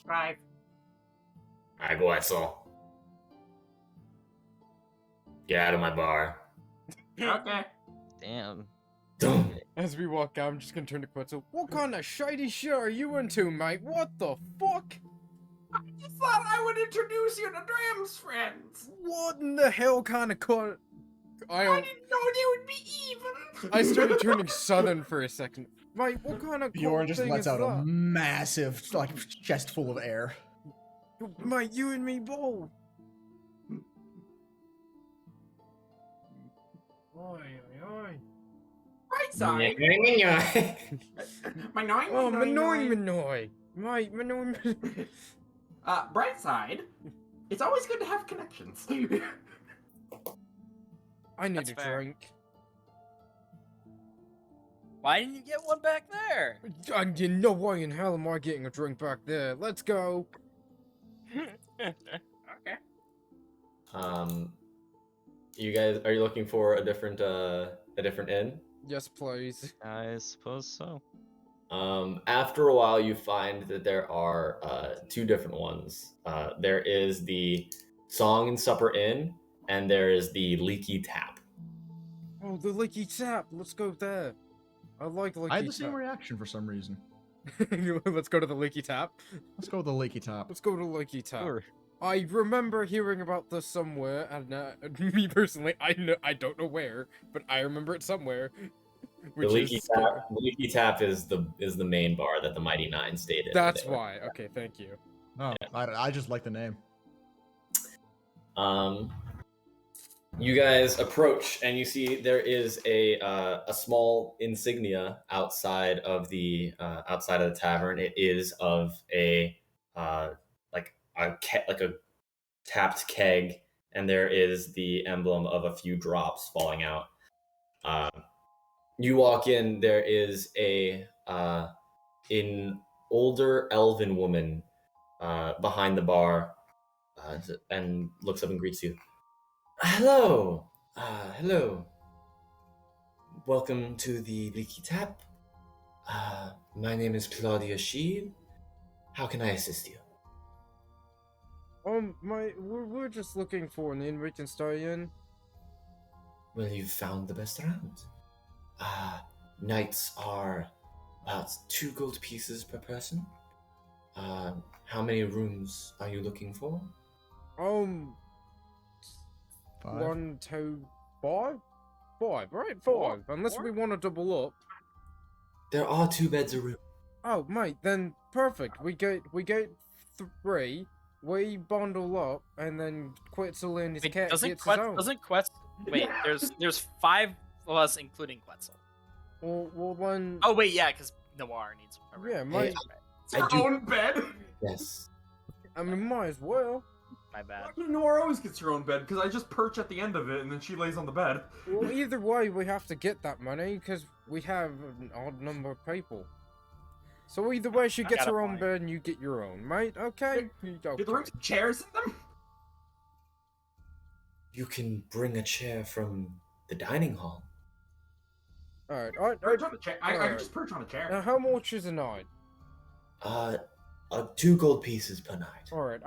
Right. I go, Etzel. Get out of my bar. Okay. Damn. As we walk out, I'm just gonna turn to Quetzal. What kind of shady shit are you into, mate? What the fuck? I just thought I would introduce you to Dram's friends. What in the hell kind of cut? I didn't know they would be even. I started turning southern for a second. Mate, what kind of Bjorn just thing lets is out a that? massive, chest full of air. Mate, you and me both. Oi, oi, oi. Right side. Oh, Manoy. Mate, Manoy. Bright side. It's always good to have connections. I need That's a fair. drink. Why didn't you get one back there? You no way in hell am I getting a drink back there. Let's go. Okay. You guys, are you looking for a different inn? Yes, please. I suppose so. After a while, you find that there are 2 different ones. There is the Song and Supper Inn, and there is the Leaky Tap. Oh, the Leaky Tap. Let's go there. I like Leaky I had Tap. the same reaction for some reason. Let's go to the Leaky Tap. Let's go with the leaky top. Let's go to Leaky Tap. Sure. I remember hearing about this somewhere, and me personally, I don't know where, but I remember it somewhere. The Leaky Tap is the main bar that the Mighty Nine stayed in. That's there. why. Okay, thank you. Oh, I just like the name. You guys approach, and you see there is a small insignia outside of the tavern. It is of a like a tapped keg, and there is the emblem of a few drops falling out. You walk in. There is an older elven woman behind the bar, and looks up and greets you. Hello. Hello. Welcome to the Leaky Tap. My name is Claudia Sheed. How can I assist you? We're just looking for an inn we can stay in. Well, you've found the best around. Nights are about 2 gold pieces per person. How many rooms are you looking for? 5? 1, 2, 5? 5, right? 5. Unless we want to double up. There are 2 beds a room. Oh, mate, then perfect. We get 3. We bundle up, and then Quetzal and his cat gets his own. Doesn't Quetzal... Wait, there's 5 of us, including Quetzal. Well, one... Oh, wait, yeah, because Noir needs a room. Yeah, mate. Own bed? Yes. I mean, might as well. My bad. Nora always gets her own bed, because I just perch at the end of it, and then she lays on the bed. Well, either way, we have to get that money, because we have an odd number of people. So either way, she gets her own bed, and you get your own, mate? Okay? Do the rooms have chairs in them? You can bring a chair from the dining hall. Alright, Perch on the chair. I can just perch on a chair. Now, how much is a night? 2 gold pieces per night. Alright,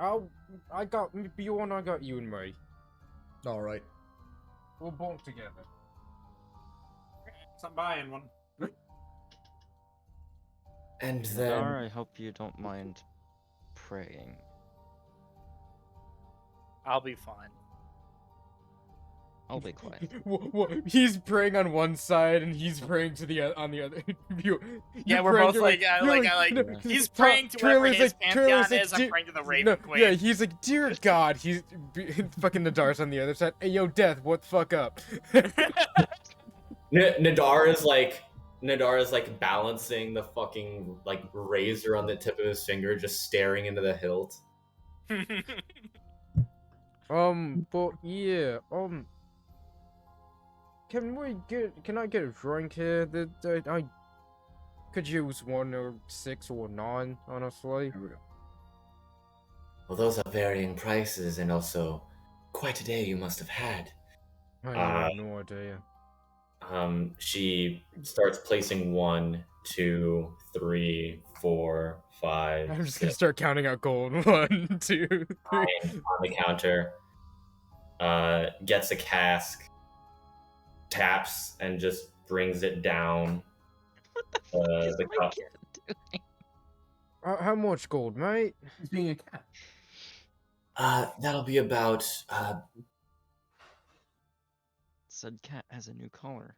I got you and I got you and me. Alright. We'll bunk together. I'm buying one. And then... Dar, I hope you don't mind praying. I'll be fine. I'll be quiet. He's praying on one side and he's praying to the on the other. Yeah, we're both like, he's praying to wherever his pantheon is. I'm praying to the Raven Queen. Yeah, he's like, dear God. He's fucking Nadar's on the other side. Hey, yo, Death, what the fuck up? Nadar is like balancing the fucking like razor on the tip of his finger, just staring into the hilt. But yeah, can I get a drink here? I could use 1 or 6 or 9, honestly. Well, those are varying prices, and also quite a day you must have had. I have no idea. She starts placing 1, 2, 3, 4, 5. I'm just gonna start counting out gold. 1, 2, 3. On the counter. Gets a cask, taps, and just brings it down. The cup. How much gold, mate? He's being a cat. That'll be about Said cat has a new collar.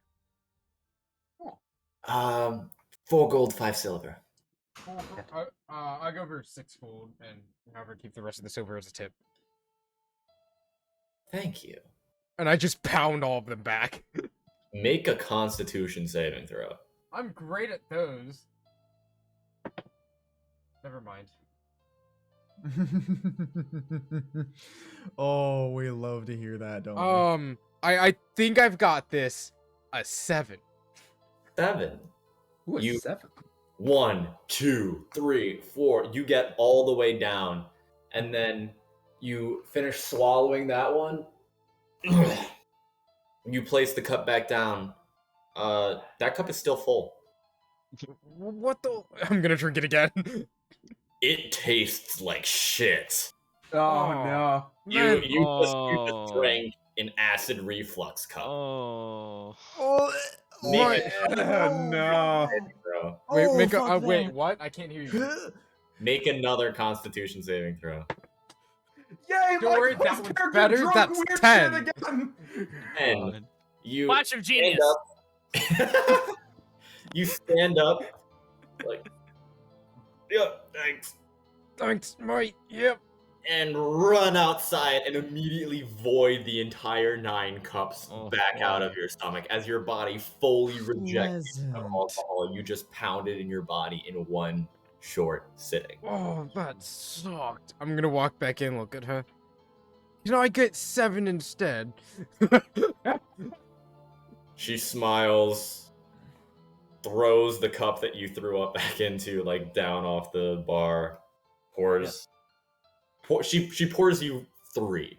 4 gold, 5 silver. I go for 6 gold and however keep the rest of the silver as a tip. Thank you. And I just pound all of them back. Make a Constitution saving throw. I'm great at those. Never mind. Oh, we love to hear that, don't we? I think I've got this. A 7. 7. Ooh, a 7. 1, 2, 3, 4. You get all the way down, and then you finish swallowing that one. You place the cup back down. That cup is still full. What the? I'm gonna drink it again. It tastes like shit. Oh no! You just drank an acid reflux cup. Oh. What? No! Bro. Wait, what? I can't hear you. Make another Constitution saving throw. Yay! Don't worry, that one's better. That's weird 10. shit again. And you Flash of genius. You stand up, like, yep, thanks. Thanks, mate. Yep. and run outside and immediately void the entire 9 cups back out of your stomach as your body fully rejects the alcohol you just pounded in your body in one short sitting. Oh, that sucked. I'm gonna walk back in, look at her. You know, I get 7 instead. She smiles, throws the cup that you threw up back into, like, down off the bar, pours. She pours you 3.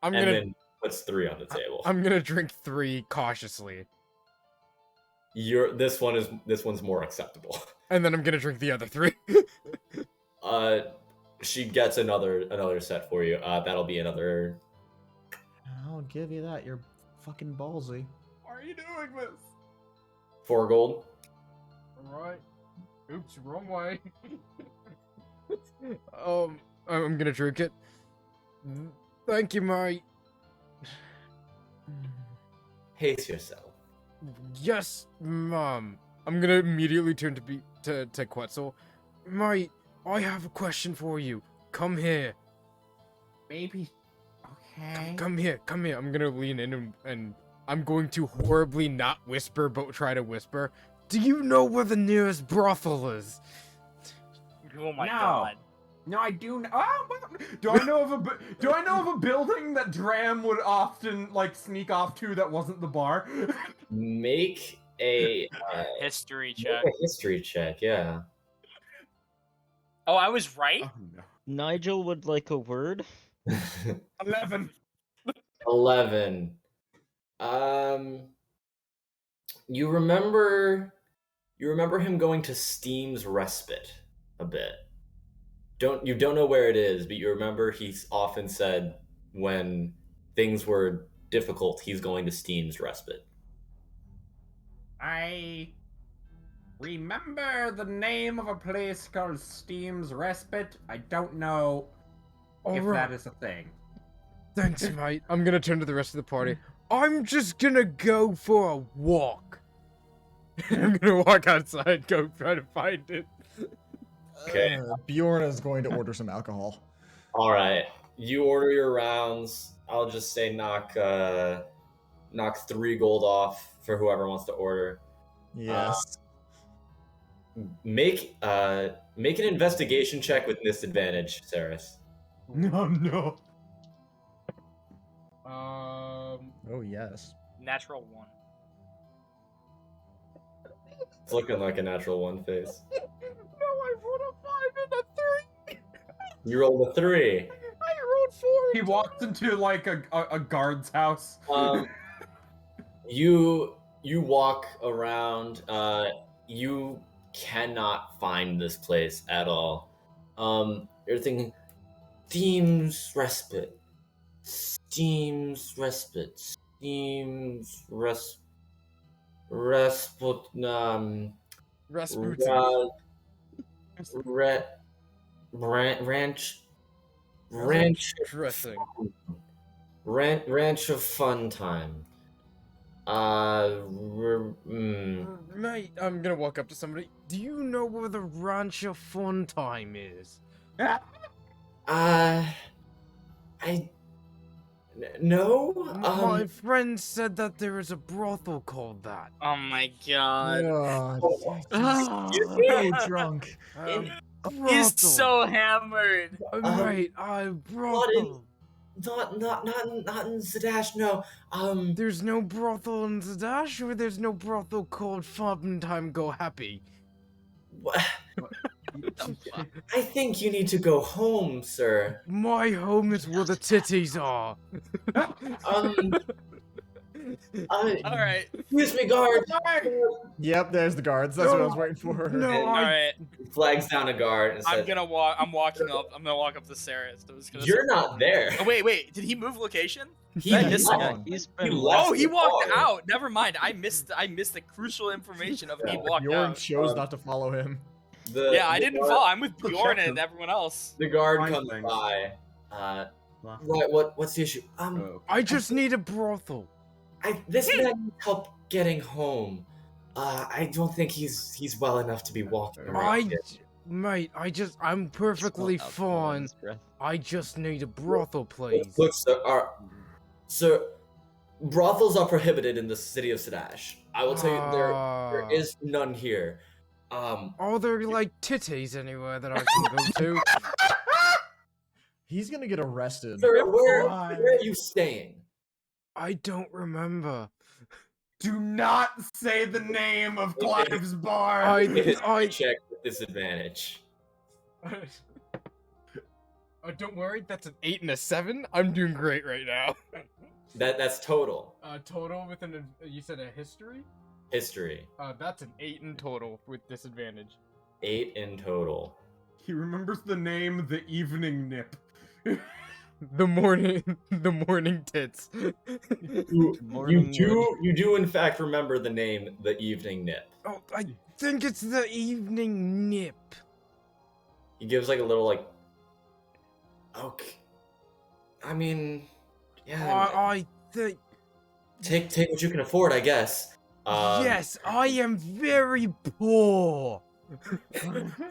Then puts 3 on the table. I'm gonna drink 3 cautiously. This one's more acceptable. And then I'm gonna drink the other 3. She gets another set for you. That'll be another. I'll give you that. You're fucking ballsy. Why are you doing this? 4 gold. Alright. Oops, wrong way. I'm gonna drink it. Thank you, mate. Pace yourself. Yes, Mom. I'm gonna immediately turn to Quetzal. Mate, I have a question for you. Come here. Maybe. Okay. Come here. I'm gonna lean in and I'm going to horribly not whisper, but try to whisper. Do you know where the nearest brothel is? Oh my god. No, I do. Do I know of a building that Dram would often like sneak off to that wasn't the bar? Make a history check. A history check, yeah. Oh, I was right. Oh, no. Nigel would like a word. 11. 11. You remember him going to Steam's Respite a bit. You don't know where it is, but you remember he's often said when things were difficult, he's going to Steam's Respite. I remember the name of a place called Steam's Respite. I don't know if that is a thing. Thanks, mate. I'm gonna turn to the rest of the party. I'm just gonna go for a walk. I'm gonna walk outside, go try to find it. Okay. Bjorn is going to order some alcohol. All right. You order your rounds. I'll just say knock 3 gold off for whoever wants to order. Yes. Make an investigation check with disadvantage, Saris. No. Oh yes. Natural 1. It's looking like a natural 1 face. No, I rolled a 5 and a 3. You rolled a 3. I rolled 4. He walked into like a guard's house. You walk around. You cannot find this place at all. You're thinking, Steam's Respite. Rasputin. Ranch of Fun Time. Mate, I'm gonna walk up to somebody. Do you know where the Ranch of Fun Time is? No. My friend said that there is a brothel called that. Oh my god. God. So drunk. He's so hammered. Mate, brothel. Not in Zadash, no. There's no brothel in Zadash, or there's no brothel called Fun Time Go Happy. What? I think you need to go home, sir. My home is where the titties are. Alright. Excuse me, guard. Yep, there's the guards. That's what I was waiting for. No, Alright. Flags down a guard and says, I'm walking up. I'm gonna walk up to Sarah. You're not there. Oh, wait. Did he move location? He missed left. He's He been left Oh, he the walked bar. out. Never mind. I missed the crucial information of he walked Bjorn out. chose not to follow him. Yeah, I didn't guard- fall. I'm with Bjorn Protect him. and everyone else. The guard Fine comes things. by. Right, what's the issue? I just need a brothel. This man needs help getting home. I don't think he's well enough to be walking around. Mate, I'm perfectly Just pull out fine. his breath. I just need a brothel, please. Look, sir, brothels are prohibited in the city of Sadash. I will tell you, there is none here. Are there like titties anywhere that I can go to? He's gonna get arrested. Sir, where are you staying? I don't remember. Do not say the name of Clive's bar. I check with disadvantage. Don't worry, that's an 8 and a 7. I'm doing great right now. That's total. Total with you said a history? History. That's an 8 in total with disadvantage. 8 in total. He remembers the name, the evening nip. The morning tits. You do in fact remember the name, the evening nip. Oh, I think it's the evening nip. He gives like a little like. Okay. I mean, yeah. I think. Take what you can afford, I guess. Yes, I am very poor.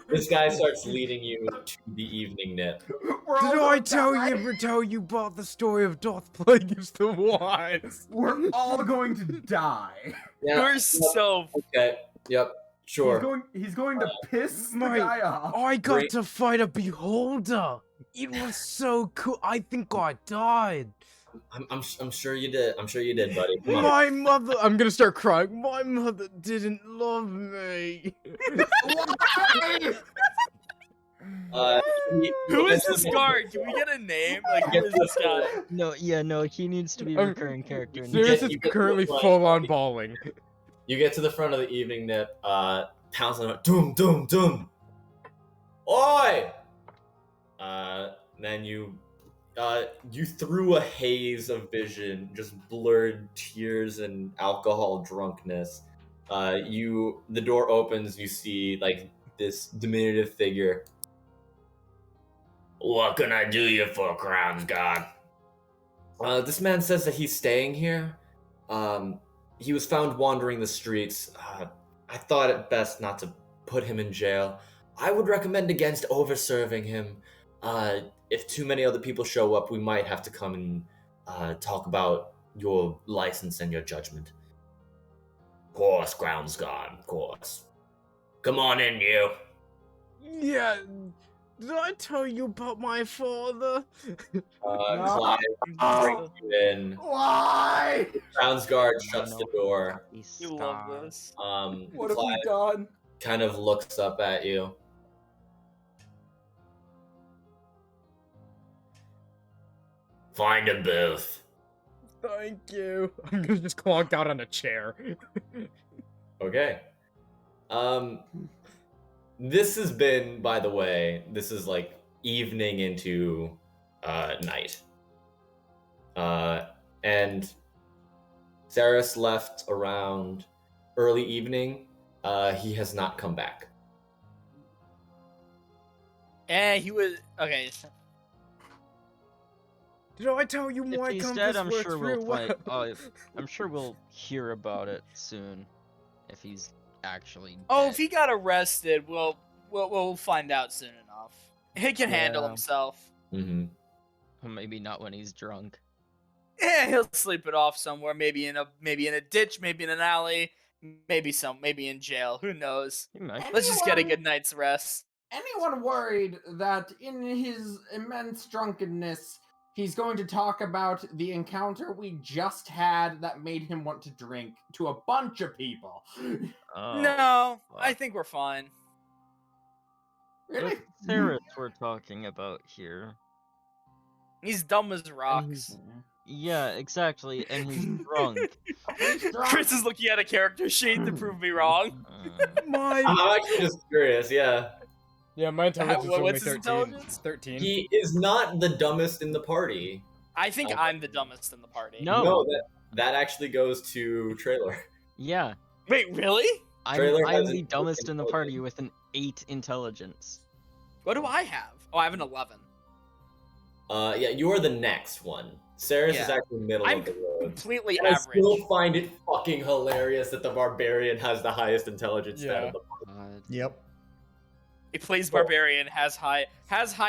This guy starts leading you to the evening nip. Did I tell you about the story of Doth Plagueis the Wise? We're all going to die. Yeah, You're so. Okay. Yep. Sure. He's going to piss the guy off. I got to fight a beholder. It was so cool. I think I died. I'm sure you did. I'm sure you did, buddy. Come on. My mother. I'm gonna start crying. My mother didn't love me. Who is this guard? Can we get a name? Like, who is this guy? No, he needs to be a recurring character. Sirius is currently full on bawling. You get to the front of the evening nip, pounds on it, doom, doom, doom. Oi! Then you through a haze of vision, just blurred tears and alcohol drunkenness. The door opens, you see like this diminutive figure. What can I do you for, Crown's God? This man says that he's staying here. He was found wandering the streets. I thought it best not to put him in jail. I would recommend against over-serving him. If too many other people show up, we might have to come and talk about your license and your judgment. Of course, Crown's God, of course. Come on in, you. Yeah. Did I tell you about my father? Clive brings you in. Why? Crown's Guard shuts the door. You love this. What have we Clive done? kind of looks up at you. Find a booth. Thank you. I'm gonna just clonk out on a chair. Okay. This has been, by the way, this is like evening into night. And Saris left around early evening. He has not come back. He was okay. Did I tell you If my he's compass dead, I'm works sure real we'll find. well? I'm sure we'll hear about it soon. If he's actually. Oh, dead. if he got arrested, we'll find out soon enough. He can handle himself. Mm-hmm. Well, maybe not when he's drunk. Yeah, he'll sleep it off somewhere. Maybe in a ditch. Maybe in an alley. Maybe in jail. Who knows? Let's just get a good night's rest. Anyone worried that in his immense drunkenness, he's going to talk about the encounter we just had that made him want to drink to a bunch of people? Oh, No, fuck. I think we're fine. Really? What's Saris we're talking about here? He's dumb as rocks. Yeah, exactly, and he's drunk. Chris is looking at a character sheet to prove me wrong. I'm actually just curious, yeah. Yeah, my intelligence is only What's his 13. intelligence? 13. He is not the dumbest in the party. I think I'm the dumbest in the party. No. That actually goes to Trailer. Yeah, Wait, really? Trailer I'm has the an dumbest in the party intelligence. with an 8 intelligence. What do I have? Oh, I have an 11. Yeah, you are the next one. Saris is Yeah. actually middle I'm of the road. completely And I average. still find it fucking hilarious that the barbarian has the highest intelligence stat Yeah. of the party. Yep. It plays barbarian, has high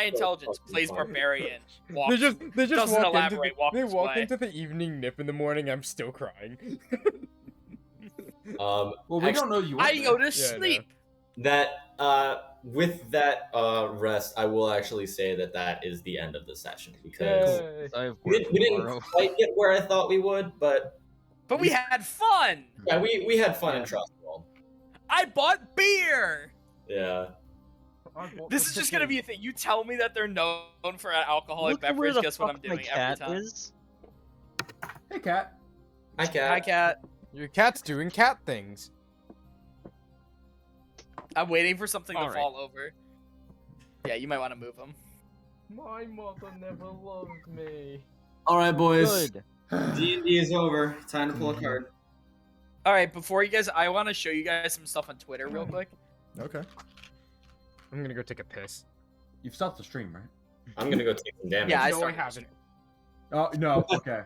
intelligence, plays barbarian, walks, They just doesn't walk elaborate, walks they walk away. into the evening nip in the morning. I'm still crying. Well, we don't know you. I went go there. to sleep. With that rest, I will actually say that is the end of the session because Yay. I have we work didn't tomorrow. quite get where I thought we would, but We had fun. yeah, we had fun in Trust World. I bought beer. Yeah. This is just gonna be a thing. You tell me that they're known for an alcoholic Look at where beverage. the Guess what fuck I'm my doing every cat time. is. Hey, cat. Hi, Cat. Hi, cat. Your cat's doing cat things. I'm waiting for something to Alright. fall over. Yeah, you might want to move him. My mother never loved me. All right, boys. Good. D&D is over. Time to pull a card. All right, before you guys, I want to show you guys some stuff on Twitter real quick. Okay. I'm gonna go take a piss. You've stopped the stream, right? I'm gonna go take some damage. Yeah, I No, I started. haven't. Oh no. Okay.